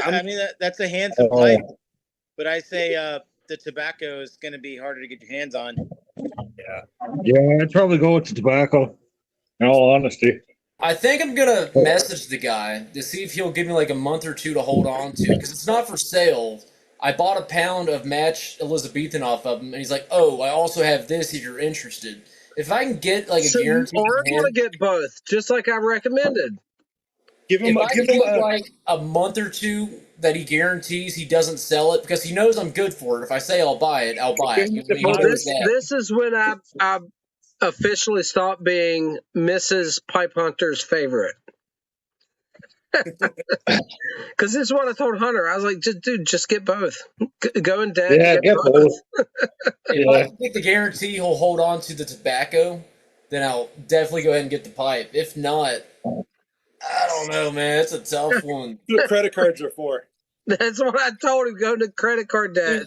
I mean, that's a handsome pipe, but I say the tobacco is going to be harder to get your hands on. Yeah, I'd probably go with the tobacco, in all honesty. I think I'm going to message the guy to see if he'll give me like a month or two to hold on to, because it's not for sale. I bought a pound of Match Elizabethan off of him, and he's like, oh, I also have this if you're interested. If I can get like a guarantee, or I want to get both, just like I recommended. Give him like a month or two that he guarantees he doesn't sell it, because he knows I'm good for it. If I say I'll buy it, I'll buy it. This is when I officially stopped being Mrs. Pipe Hunter's favorite. Because this is what I told Hunter. I was like, just get both. Go in debt. Yeah, get both. If I get the guarantee he'll hold on to the tobacco, then I'll definitely go ahead and get the pipe. If not, I don't know, man. It's a tough one. That's what credit cards are for. That's what I told him. Go to credit card debt.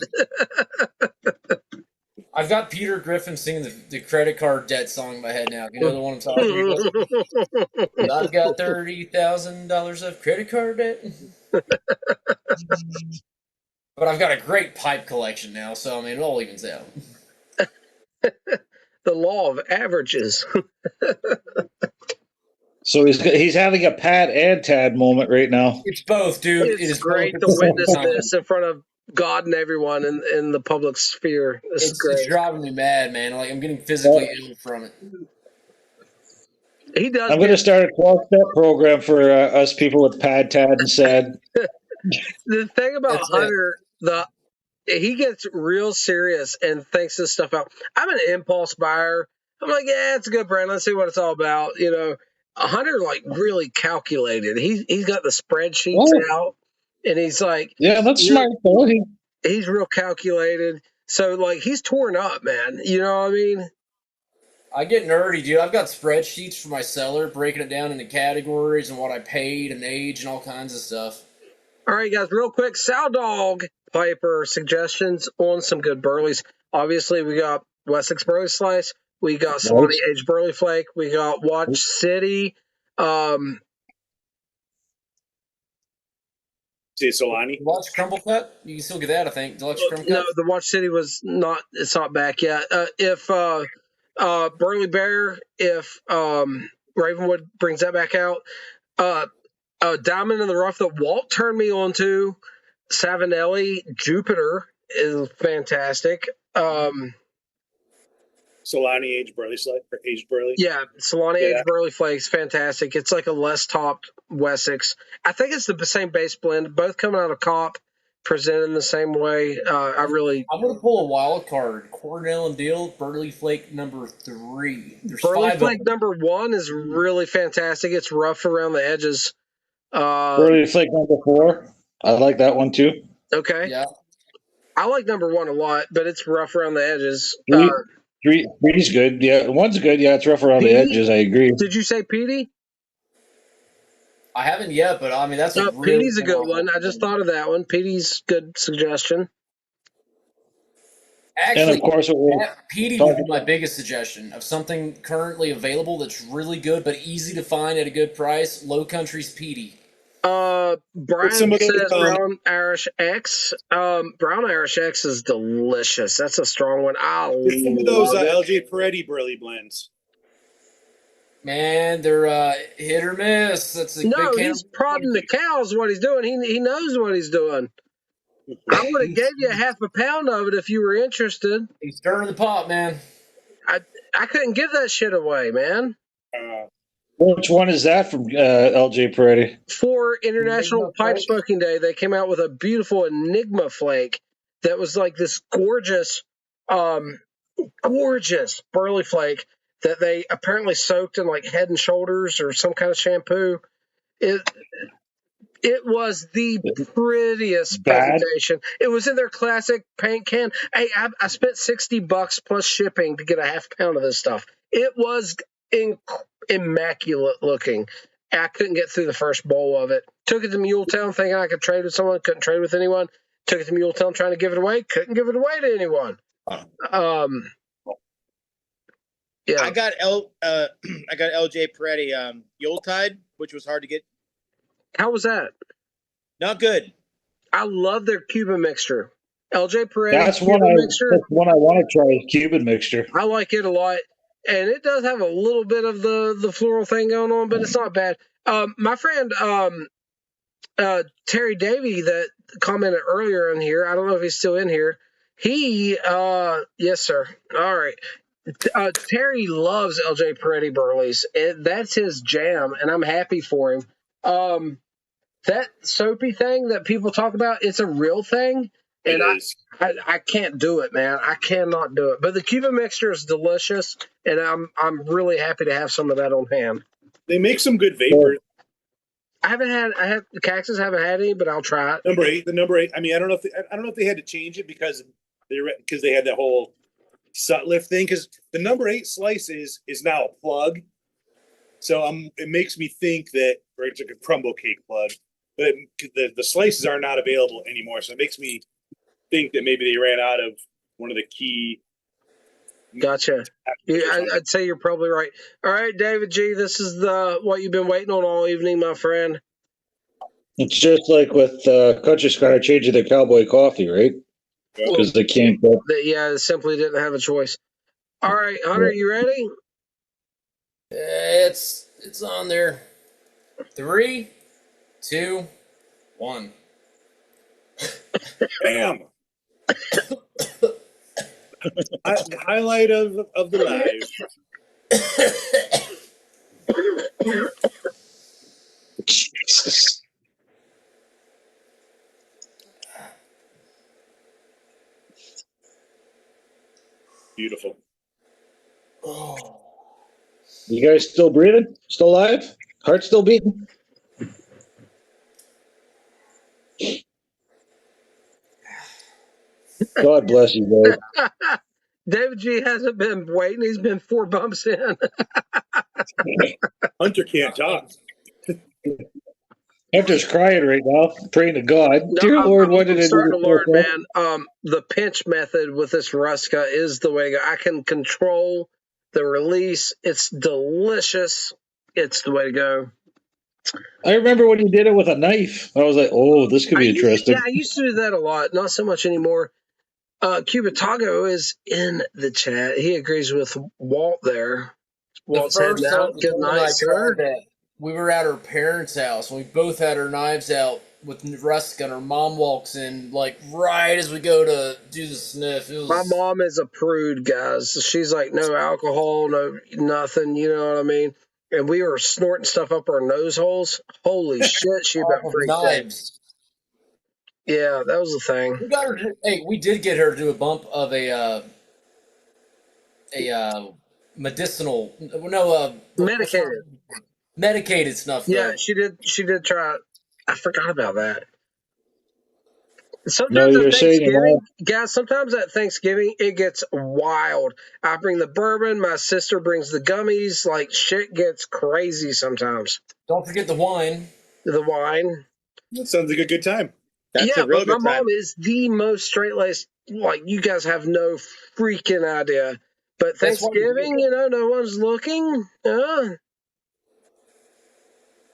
I've got Peter Griffin singing the credit card debt song in my head now. You know the one I'm talking about? I've got $30,000 of credit card debt. But I've got a great pipe collection now, so I mean, it all evens out. The law of averages. So he's having a Pat and Tad moment right now. It's both, dude. It is great to witness this in front of God and everyone in the public sphere. It's driving me mad, man. Like, I'm getting physically ill from it. He does. I'm going to start a 12-step program for us people with Pad, Tad, and Sad. The thing about Hunter, he gets real serious and thinks this stuff out. I'm an impulse buyer. I'm like, yeah, it's a good brand. Let's see what it's all about. You know, Hunter like really calculated. He's got the spreadsheets out. And he's like, yeah, that's smart. He's real calculated. So, like, he's torn up, man. You know what I mean? I get nerdy, dude. I've got spreadsheets for my seller, breaking it down into categories and what I paid and age and all kinds of stuff. All right, guys, real quick. Sow Dog Piper suggestions on some good Burleys. Obviously, we got Wessex Burley Slice. We got Solani Aged Burley Flake. We got Watch City. Solani. Deluxe Crumble Cut? You can still get that, I think. Deluxe Crumble Cut? No, the Watch City was not, it's not back yet. If Burley Bear, if Ravenwood brings that back out, Diamond in the Rough that Walt turned me on to, Savinelli, Jupiter is fantastic. Solani Aged Burley Flake, or Aged Burley. Yeah, Solani Aged Burley Flakes, fantastic. It's like a less topped Wessex. I think it's the same base blend, both coming out of Cop, presented in the same way. I'm going to pull a wild card. Cornell and Deal, Burley Flake number 3. There's Burley 5 Flake number 1 is really fantastic. It's rough around the edges. Burley Flake number 4. I like that one too. Okay. Yeah. I like number 1 a lot, but it's rough around the edges. Three's good. Yeah, 1's good. Yeah, it's rough around the edges. I agree. Did you say Petey? I haven't yet, but I mean that's a No, really Petey's a good one. I just thought of that one. Petey's good suggestion. And Actually, of course, it will. Petey would be my biggest suggestion of something currently available that's really good but easy to find at a good price. Low Country's Petey. Brian some of those, says Brown Irish X. Brown Irish X is delicious. That's a strong one. I some of those love it. LJ Peretti Burley blends. Man, they're hit or miss. That's a No, big can he's of- prodding the cows. What he's doing, he knows what he's doing. I would have gave you a half a pound of it if you were interested. He's stirring the pot, man. I couldn't give that shit away, man. Which one is that from LJ Peretti? For International Enigma Pipe Flake? Smoking Day, they came out with a beautiful Enigma flake that was like this gorgeous burley flake that they apparently soaked in like Head and Shoulders or some kind of shampoo. It was the prettiest presentation. It was in their classic paint can. Hey, I spent $60 plus shipping to get a half pound of this stuff. It was immaculate looking. I couldn't get through the first bowl of it. Took it to Muletown thinking I could trade with someone. Couldn't trade with anyone. Took it to Muletown trying to give it away. Couldn't give it away to anyone. Yeah. I got LJ Peretti Yuletide, which was hard to get. How was that? Not good. I love their Cuban mixture. LJ Peretti That's Cuban one mixture. that's one I want to try. Is Cuban mixture. I like it a lot. And it does have a little bit of the floral thing going on, but it's not bad. My friend Terry Davey that commented earlier in here, I don't know if he's still in here. He, yes, sir. All right. Terry loves LJ Peretti Burleys. That's his jam, and I'm happy for him. That soapy thing that people talk about, it's a real thing. And I can't do it, man. I cannot do it. But the Cuban mixture is delicious, and I'm really happy to have some of that on hand. They make some good vapors. Cactus haven't had any, but I'll try it. The number eight. I mean, I don't know if they had to change it because they had that whole Sutliff thing. Because the number 8 slices is now a plug, so it makes me think that, or it's like a crumble cake plug, but the slices are not available anymore. So it makes me think that maybe they ran out of one of the key. Gotcha. Yeah, I'd say you're probably right. All right, David G, this is what you've been waiting on all evening, my friend. It's just like with Country Squire changing their cowboy coffee, right? Because they can't go. Yeah, they simply didn't have a choice. All right, Hunter, you ready? It's on there. 3, 2, 1. Bam. Highlight of the live. Jesus. Beautiful. Oh. You guys still breathing? Still alive? Heart still beating? God bless you, guys. David G hasn't been waiting. He's been 4 bumps in. Hunter can't talk. Hunter's crying right now, praying to God. No, Dear Lord, what did I'm I starting do? to learn, man. The pinch method with this Ruska is the way to go. I can control the release. It's delicious. It's the way to go. I remember when he did it with a knife. I was like, oh, this could be interesting. I used to do that a lot. Not so much anymore. Cubatago is in the chat. He agrees with Walt there. Walt's heading out. Good night, sir. We were at her parents' house. And we both had our knives out with Ruska, and her mom walks in like right as we go to do the sniff. My mom is a prude, guys. She's like, no alcohol, no nothing. You know what I mean? And we were snorting stuff up our nose holes. Holy shit, she about freaked out. Yeah, that was the thing. We got her. We did get her to do a bump of a medicinal, medicated snuff. Yeah, though. she did try it. I forgot about that. Sometimes at Thanksgiving, guys, sometimes at Thanksgiving, it gets wild. I bring the bourbon. My sister brings the gummies. Like, shit gets crazy sometimes. Don't forget the wine. the wine. That sounds like a good time. That's Yeah, a real but my good time. mom is the most straight laced. Like, you guys have no freaking idea. But That's why we do Thanksgiving, no one's looking.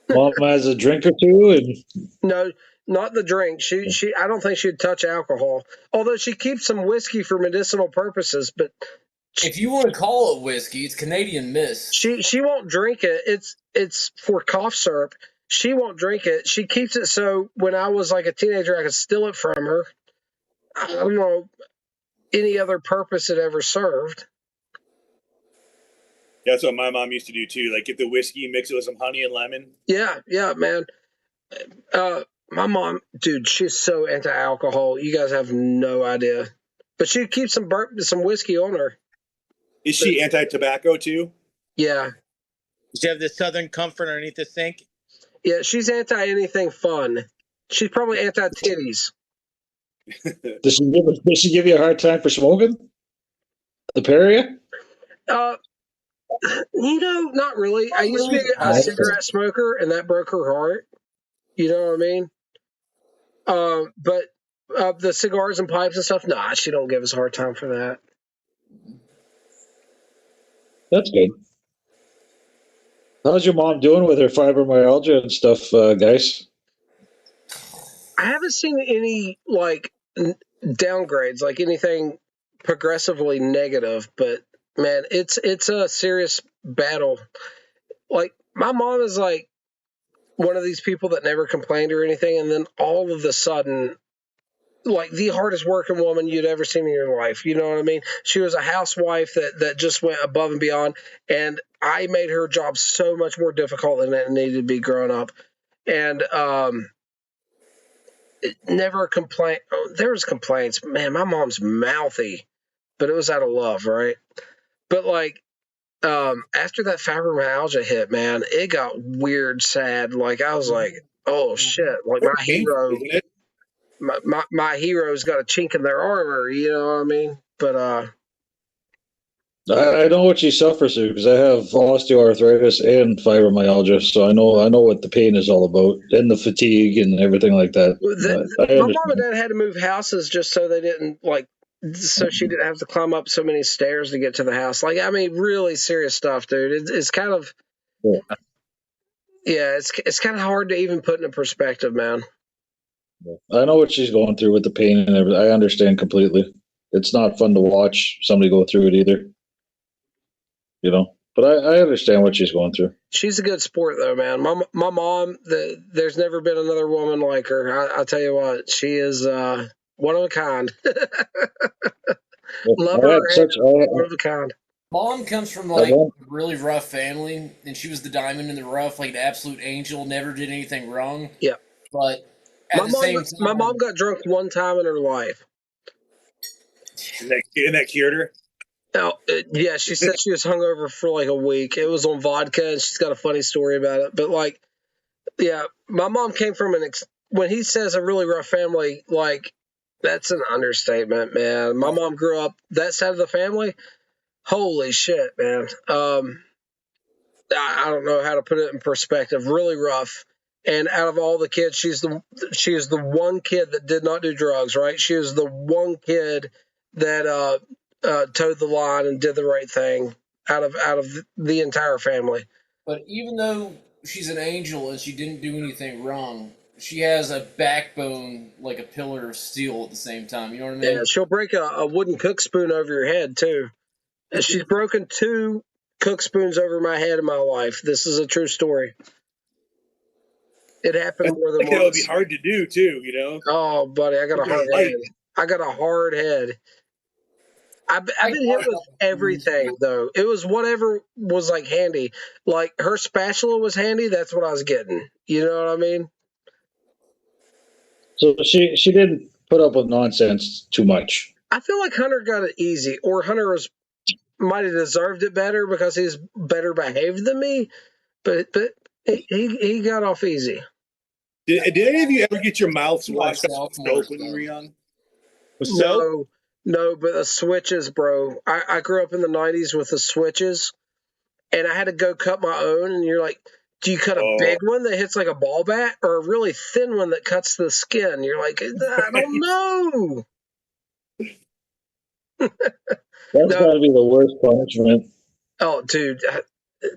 Mom has a drink or two, and No, not the drink. She. I don't think she'd touch alcohol. Although she keeps some whiskey for medicinal purposes, but If you want to call it whiskey, it's Canadian Mist. she won't drink it. It's for cough syrup. She won't drink it. She keeps it so when I was like a teenager, I could steal it from her. I don't know any other purpose it ever served. That's what my mom used to do too. Like get the whiskey, mix it with some honey and lemon. Yeah, man. My mom, dude, she's so anti-alcohol. You guys have no idea. But she keeps some whiskey on her. Is she anti-tobacco too? Yeah. Does she have the Southern Comfort underneath the sink? Yeah, she's anti anything fun. She's probably anti titties. does she give you a hard time for smoking? The Perrier? Not really. I used to be a cigarette smoker, and that broke her heart. You know what I mean? But the cigars and pipes and stuff, nah, she don't give us a hard time for that. That's good. How's your mom doing with her fibromyalgia and stuff, guys? I haven't seen any downgrades, like anything progressively negative, but man, it's a serious battle. Like, my mom is like one of these people that never complained or anything, and then all of a sudden, like the hardest working woman you'd ever seen in your life. You know what I mean? She was a housewife that just went above and beyond, and I made her job so much more difficult than it needed to be growing up. And never a complaint. Oh, there was complaints. Man, my mom's mouthy, but it was out of love, right? But like, after that fibromyalgia hit, man, it got weird, sad. Like, I was like, oh shit! Like, my hero, my hero's got a chink in their armor. You know what I mean? But I know what she suffers through because I have osteoarthritis and fibromyalgia, so I know what the pain is all about and the fatigue and everything like that. my mom and dad had to move houses just so they didn't so she didn't have to climb up so many stairs to get to the house. Like, I mean, really serious stuff, dude. It's kind of, it's kind of hard to even put into perspective, man. I know what she's going through with the pain and everything. I understand completely. It's not fun to watch somebody go through it either. But I understand what she's going through. She's a good sport, though, man. My mom, there's never been another woman like her. I'll tell you what, she is one of a kind. Love her, one of a kind. Mom comes from a really rough family, and she was the diamond in the rough, like an absolute angel, never did anything wrong. Yeah. But at the same time, my mom got drunk one time in her life. And that cured her? Oh, yeah, she said she was hungover for like a week. It was on vodka, and she's got a funny story about it. But like, yeah, my mom came from when he says a really rough family, like, that's an understatement, man. My mom grew up that side of the family. Holy shit, man. I don't know how to put it in perspective. Really rough. And out of all the kids, she is the one kid that did not do drugs, right? She was the one kid that towed the line and did the right thing out of the entire family. But even though she's an angel and she didn't do anything wrong, she has a backbone like a pillar of steel at the same time. You know what I mean? Yeah, she'll break a wooden cook spoon over your head too. And she's broken 2 cook spoons over my head in my life. This is a true story. It happened more than once. That would be hard to do too, Oh, buddy, I got a hard head. I got a hard head. I've been hit with everything, though. It was whatever was like handy. Like, her spatula was handy. That's what I was getting. You know what I mean? So she didn't put up with nonsense too much. I feel like Hunter got it easy, or Hunter might have deserved it better because he's better behaved than me. But he got off easy. Did any of you ever get your mouths washed off with soap when you were young? No, but the switches, bro. I grew up in the 90s with the switches, and I had to go cut my own, and you're like, Do you cut a big one that hits like a ball bat, or a really thin one that cuts the skin? You're like, I don't know. That's got to be the worst punishment. Oh, dude,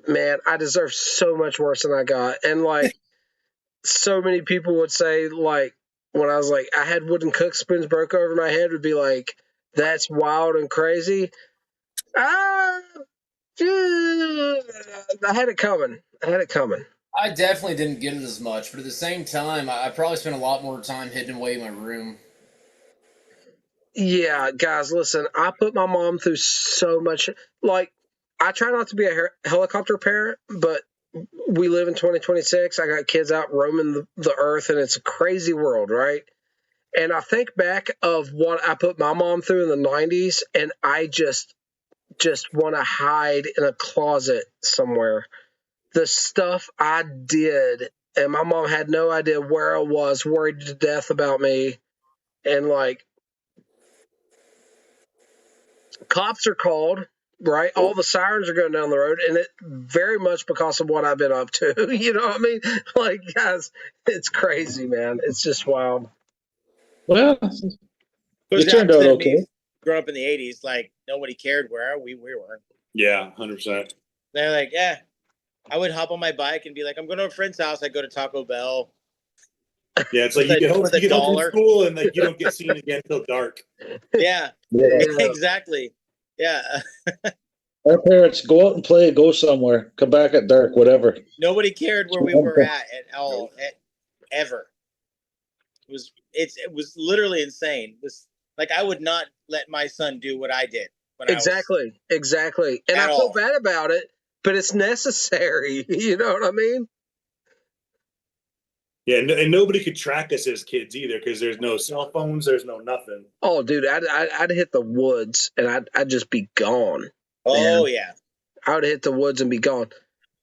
man, I deserve so much worse than I got. And like, so many people would say, like, when I was like, I had wooden cook spoons broke over my head, would be like, that's wild and crazy. I had it coming. I definitely didn't get it as much, but at the same time, I probably spent a lot more time hidden away in my room. Yeah, guys, listen, I put my mom through so much. Like, I try not to be a helicopter parent, but we live in 2026. I got kids out roaming the earth, and it's a crazy world, right? And I think back of what I put my mom through in the 90s, and I just want to hide in a closet somewhere. The stuff I did, and my mom had no idea where I was, worried to death about me, and like, cops are called, right? All the sirens are going down the road, and it very much because of what I've been up to. You know what I mean? Like, guys, it's crazy, man. It's just wild. Well, it turned out okay. Growing up in the 80s, like, nobody cared where we were. Yeah, 100%. They're like, yeah. I would hop on my bike and be like, I'm going to a friend's house. I go to Taco Bell. Yeah, it's like you get home from school and like you don't get seen again until dark. Yeah. Exactly. Yeah. Our parents go out and play, go somewhere, come back at dark, whatever. Nobody cared where we were at all, ever. It was literally insane. It was like I would not let my son do what I did. Exactly. And I feel bad about it, but it's necessary. You know what I mean? Yeah, and nobody could track us as kids either because there's no cell phones, there's no nothing. Oh, dude, I'd hit the woods and I'd just be gone. Oh, man. Yeah. I would hit the woods and be gone.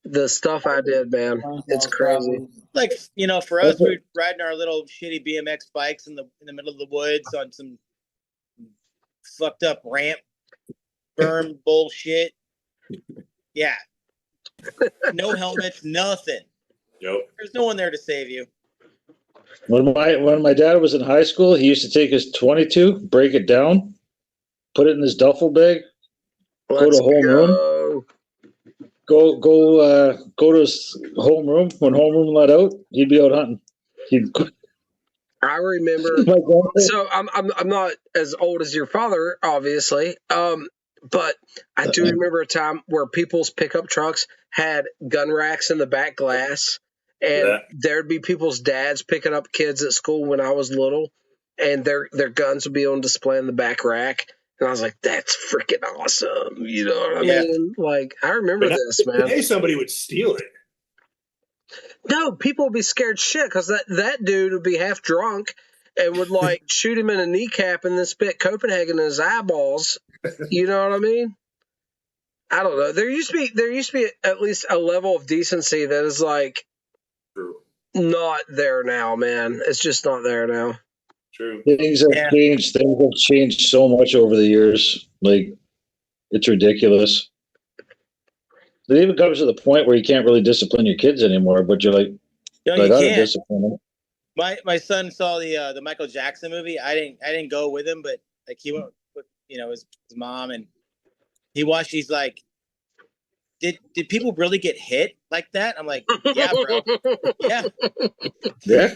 The stuff I did, man, it's crazy. Like, you know, for us, we're riding our little shitty BMX bikes in the middle of the woods on some fucked up ramp, berm bullshit. Yeah. No helmets, nothing. Yep. There's no one there to save you. When my dad was in high school, he used to take his 22, break it down, put it in his duffel bag, go to homeroom, go to his homeroom. When homeroom let out, he'd be out hunting. I remember. So I'm not as old as your father, obviously. But I do remember a time where people's pickup trucks had gun racks in the back glass, and there'd be people's dads picking up kids at school when I was little, and their guns would be on display in the back rack. And I was like, that's freaking awesome. You know what I mean? Like, I remember this, man. Today somebody would steal it. No, people would be scared shit because that dude would be half drunk and would like shoot him in a kneecap and then spit Copenhagen in his eyeballs. You know what I mean? I don't know. There used to be at least a level of decency that is like not there now, man. It's just not there now. True. Things have changed. Things have changed so much over the years. Like, it's ridiculous. It even comes to the point where you can't really discipline your kids anymore, but you're like, no, I you gotta can't. discipline them. My son saw the Michael Jackson movie. I didn't go with him, but like he went with his mom, and he watched. He's like, did people really get hit like that? I'm like, yeah, bro, yeah, yeah,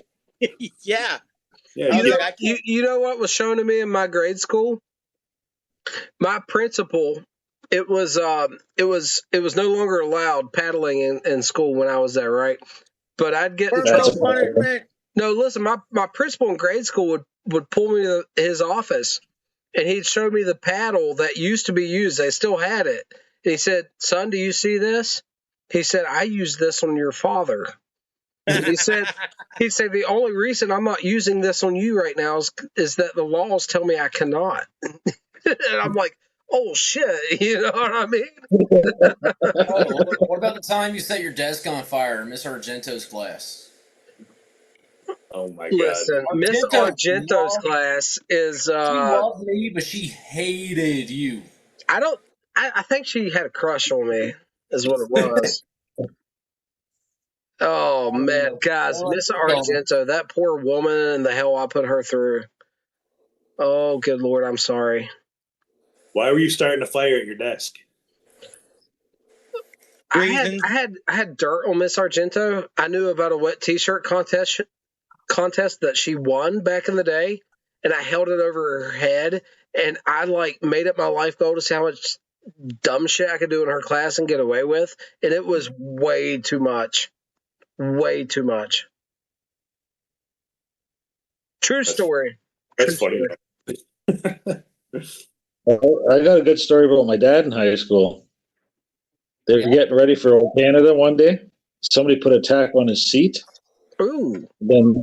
yeah. You know what was shown to me in my grade school? My principal. It was no longer allowed paddling in school when I was there, right? But I'd get in trouble. No, listen, my principal in grade school would pull me to his office, and he'd show me the paddle that used to be used. They still had it. And he said, "Son, do you see this?" He said, "I used this on your father." And he said, "The only reason I'm not using this on you right now is that the laws tell me I cannot." And I'm like, oh shit, you know what I mean? What about the time you set your desk on fire in Miss Argento's class? Oh my God! Listen, Miss Argento's class is. She loved me, but she hated you. I think she had a crush on me, is what it was. Oh man, guys, Well, Miss Argento, that poor woman and the hell I put her through. Oh, good Lord, I'm sorry. Why were you starting a fire at your desk? I had dirt on Miss Argento. I knew about a wet T-shirt contest that she won back in the day, and I held it over her head, and I made it my life goal to see how much dumb shit I could do in her class and get away with, and it was way too much. Way too much. True story. That's funny. I got a good story about my dad in high school. They were getting ready for Old Canada one day. Somebody put a tack on his seat. Ooh. Then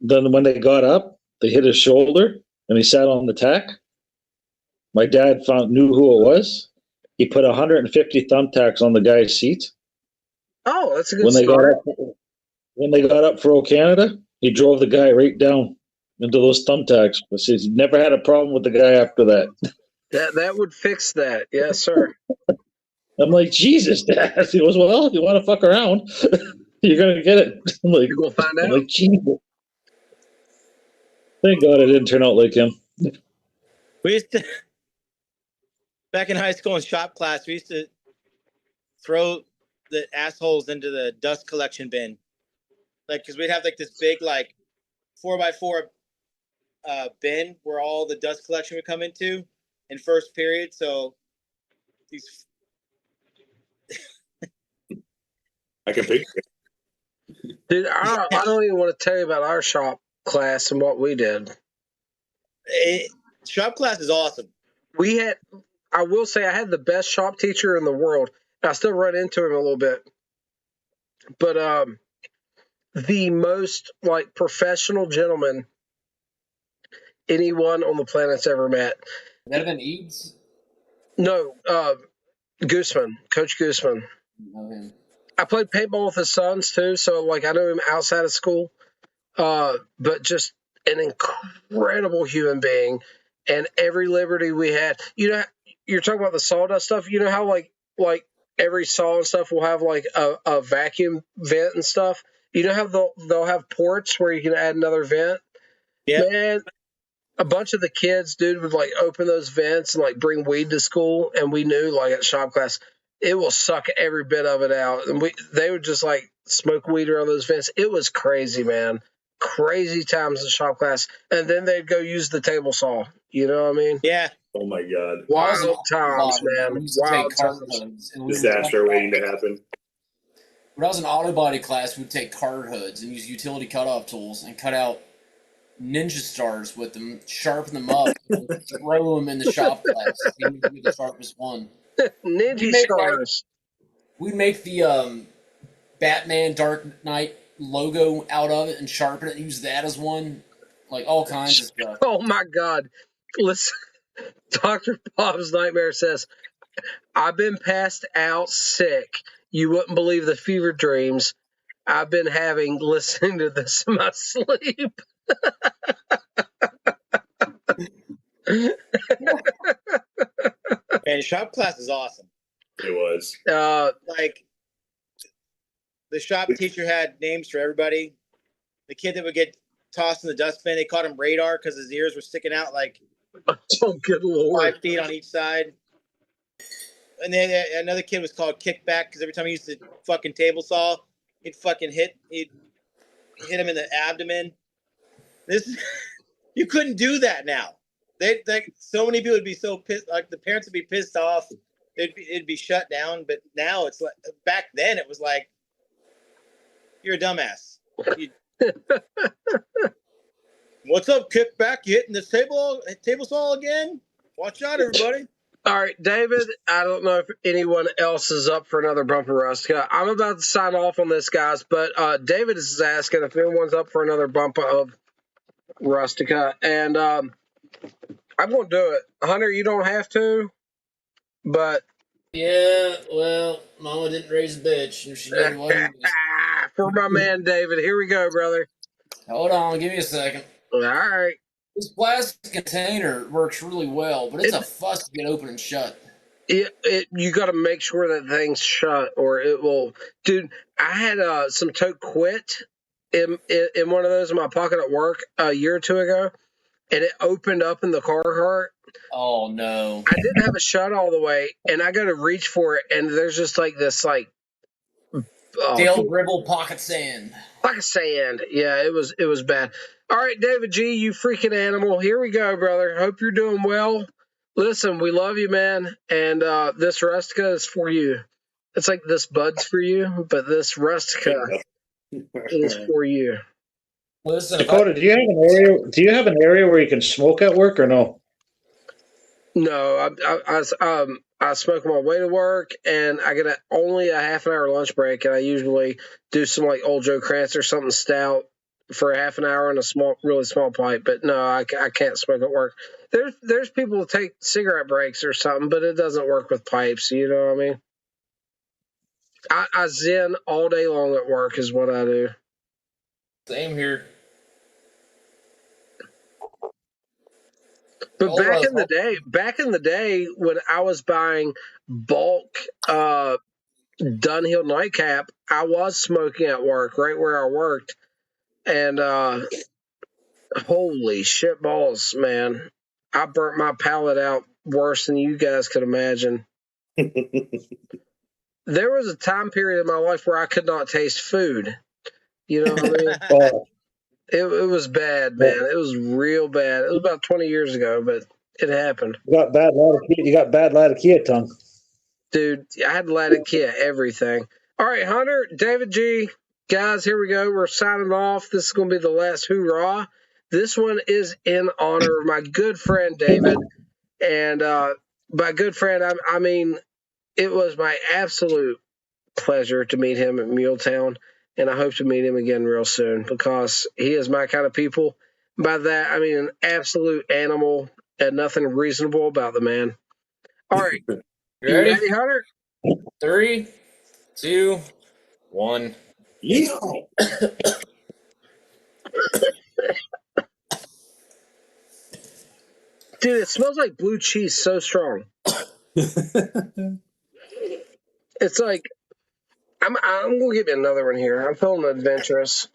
when they got up, they hit his shoulder, and he sat on the tack. My dad knew who it was. He put 150 thumbtacks on the guy's seat. Oh, that's a good story. When they got up for Old Canada, he drove the guy right down into those thumbtacks. But he's never had a problem with the guy after that. That would fix that. Yes, sir. I'm like, Jesus, Dad. He goes, well, if you want to fuck around, you're going to get it. I'm like, We'll find out. I'm like, Jesus. Thank God it didn't turn out like him. We used to, back in high school in shop class, we used to throw the assholes into the dust collection bin. Because we'd have this big 4x4 bin where all the dust collection would come into in first period. So these. I can picture it. Dude, I don't even want to tell you about our shop class and what we did. Shop class is awesome. I will say I had the best shop teacher in the world. I still run into him a little bit. But the most professional gentleman anyone on the planet's ever met. Would that have been Eads? No, Gooseman, Coach Gooseman. Okay. I played paintball with his sons too, so I know him outside of school. But just an incredible human being, and every liberty we had. You're talking about the sawdust stuff. You know how like every saw and stuff will have a vacuum vent and stuff. You know how they'll have ports where you can add another vent. Yeah. Man, a bunch of the kids, dude, would open those vents and bring weed to school, and we knew at shop class it will suck every bit of it out, and they would just smoke weed around those vents. It was crazy, man. Crazy times in shop class, and then they'd go use the table saw. You know what I mean? Yeah. Oh my God. Wild times, man. Wild times. Disaster waiting to happen. When I was in auto body class, we'd take card hoods and use utility cutoff tools and cut out ninja stars with them, sharpen them up, and throw them in the shop class. Who the sharpest one. Ninja stars. We'd make the Batman Dark Knight logo out of it and sharpen it and use that as one. All kinds of stuff. Oh my God. Listen, Dr. Bob's Nightmare says, I've been passed out sick. You wouldn't believe the fever dreams I've been having listening to this in my sleep. Man, shop class is awesome. It was. The shop teacher had names for everybody. The kid that would get tossed in the dustbin, they called him Radar because his ears were sticking out oh, good Lord. 5 feet on each side. And then another kid was called Kickback because every time he used the fucking table saw, he'd hit him in the abdomen. You couldn't do that now. So many people would be so pissed. The parents would be pissed off. It'd be shut down. But now it's back then it was you're a dumbass. What's up, Kickback? You hitting this table saw again? Watch out, everybody. All right, David, I don't know if anyone else is up for another Bumper Rustica. I'm about to sign off on this, guys, but David is asking if anyone's up for another Bumper of Rustica, and I'm going to do it. Hunter, you don't have to, but... Yeah, well, Mama didn't raise a bitch, and she never was. For my man, David. Here we go, brother. Hold on, give me a second. All right. This plastic container works really well, but it's a fuss to get open and shut. You got to make sure that thing's shut, or it will. Dude, I had some tote quit in one of those in my pocket at work a year or two ago, and it opened up in the Carhartt. Oh no! I didn't have it shut all the way, and I go to reach for it, and there's just like this Dale Gribble pocket sand. Pocket sand. Yeah, it was bad. All right, David G, you freaking animal. Here we go, brother. Hope you're doing well. Listen, we love you, man, and this Rustica is for you. It's like this Bud's for you, but this Rustica is for you. Listen, Dakota, do you have an area where you can smoke at work or no? No, I smoke on my way to work, and I get only a half an hour lunch break, and I usually do some like Old Joe Krantz or something stout for a half an hour in a really small pipe. But no, I can't smoke at work. There's people who take cigarette breaks or something, but it doesn't work with pipes. You know what I mean? I zen all day long at work is what I do. Same here. But back in the day when I was buying bulk Dunhill nightcap, I was smoking at work, right where I worked. And holy shit balls, man. I burnt my palate out worse than you guys could imagine. There was a time period in my life where I could not taste food. You know what I mean? It was bad, man. It was real bad. It was about 20 years ago, but it happened. You got bad Latakia tongue. Dude, I had Latakia everything. All right, Hunter, David G. Guys, here we go. We're signing off. This is going to be the last hoorah. This one is in honor of my good friend, David. And by good friend, I mean, it was my absolute pleasure to meet him at Muletown. And I hope to meet him again real soon because he is my kind of people. By that, I mean an absolute animal and nothing reasonable about the man. All right. You ready, Hunter? 3, 2, 1. Yeah. Dude, it smells like blue cheese so strong. It's like, I'm going to get me another one here. I'm feeling adventurous.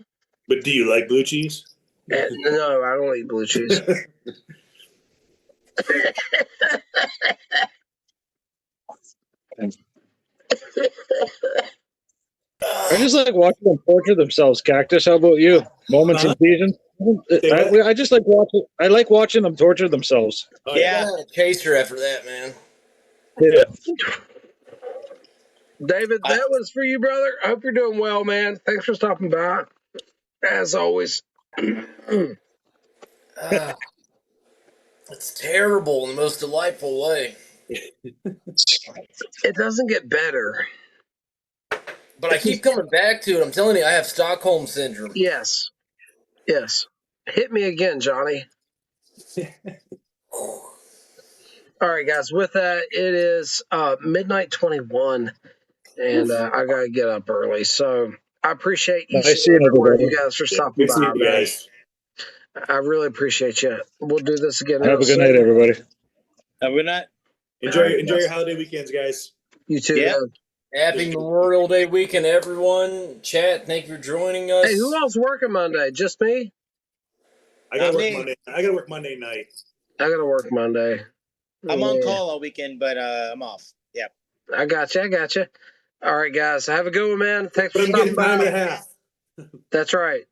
But do you like blue cheese? No, I don't eat blue cheese. I just like watching them torture themselves. Cactus, how about you? Moments in season. I just like watching. I like watching them torture themselves. Oh, yeah, a chaser after that, man. Yeah. David, that was for you, brother. I hope you're doing well, man. Thanks for stopping by. As always. It's terrible in the most delightful way. It doesn't get better. But I keep coming back to it. I'm telling you, I have Stockholm Syndrome. Yes. Yes. Hit me again, Johnny. All right, guys. With that, it is midnight 21, and I got to get up early. So I appreciate each and every one of you guys for stopping by, man. I really appreciate you. We'll do this again. Have a good night, everybody. Have a good night. Enjoy your holiday weekends, guys. You too. Yeah. Happy Memorial Day weekend, everyone. Chat, thank you for joining us. Hey, who else working Monday? Just me? I gotta work Monday. I gotta work Monday night. I gotta work Monday. I'm on call all weekend, but I'm off. Yep. I got you. All right, guys. Have a good one, man. Thanks for stopping by. Time and a half. That's right.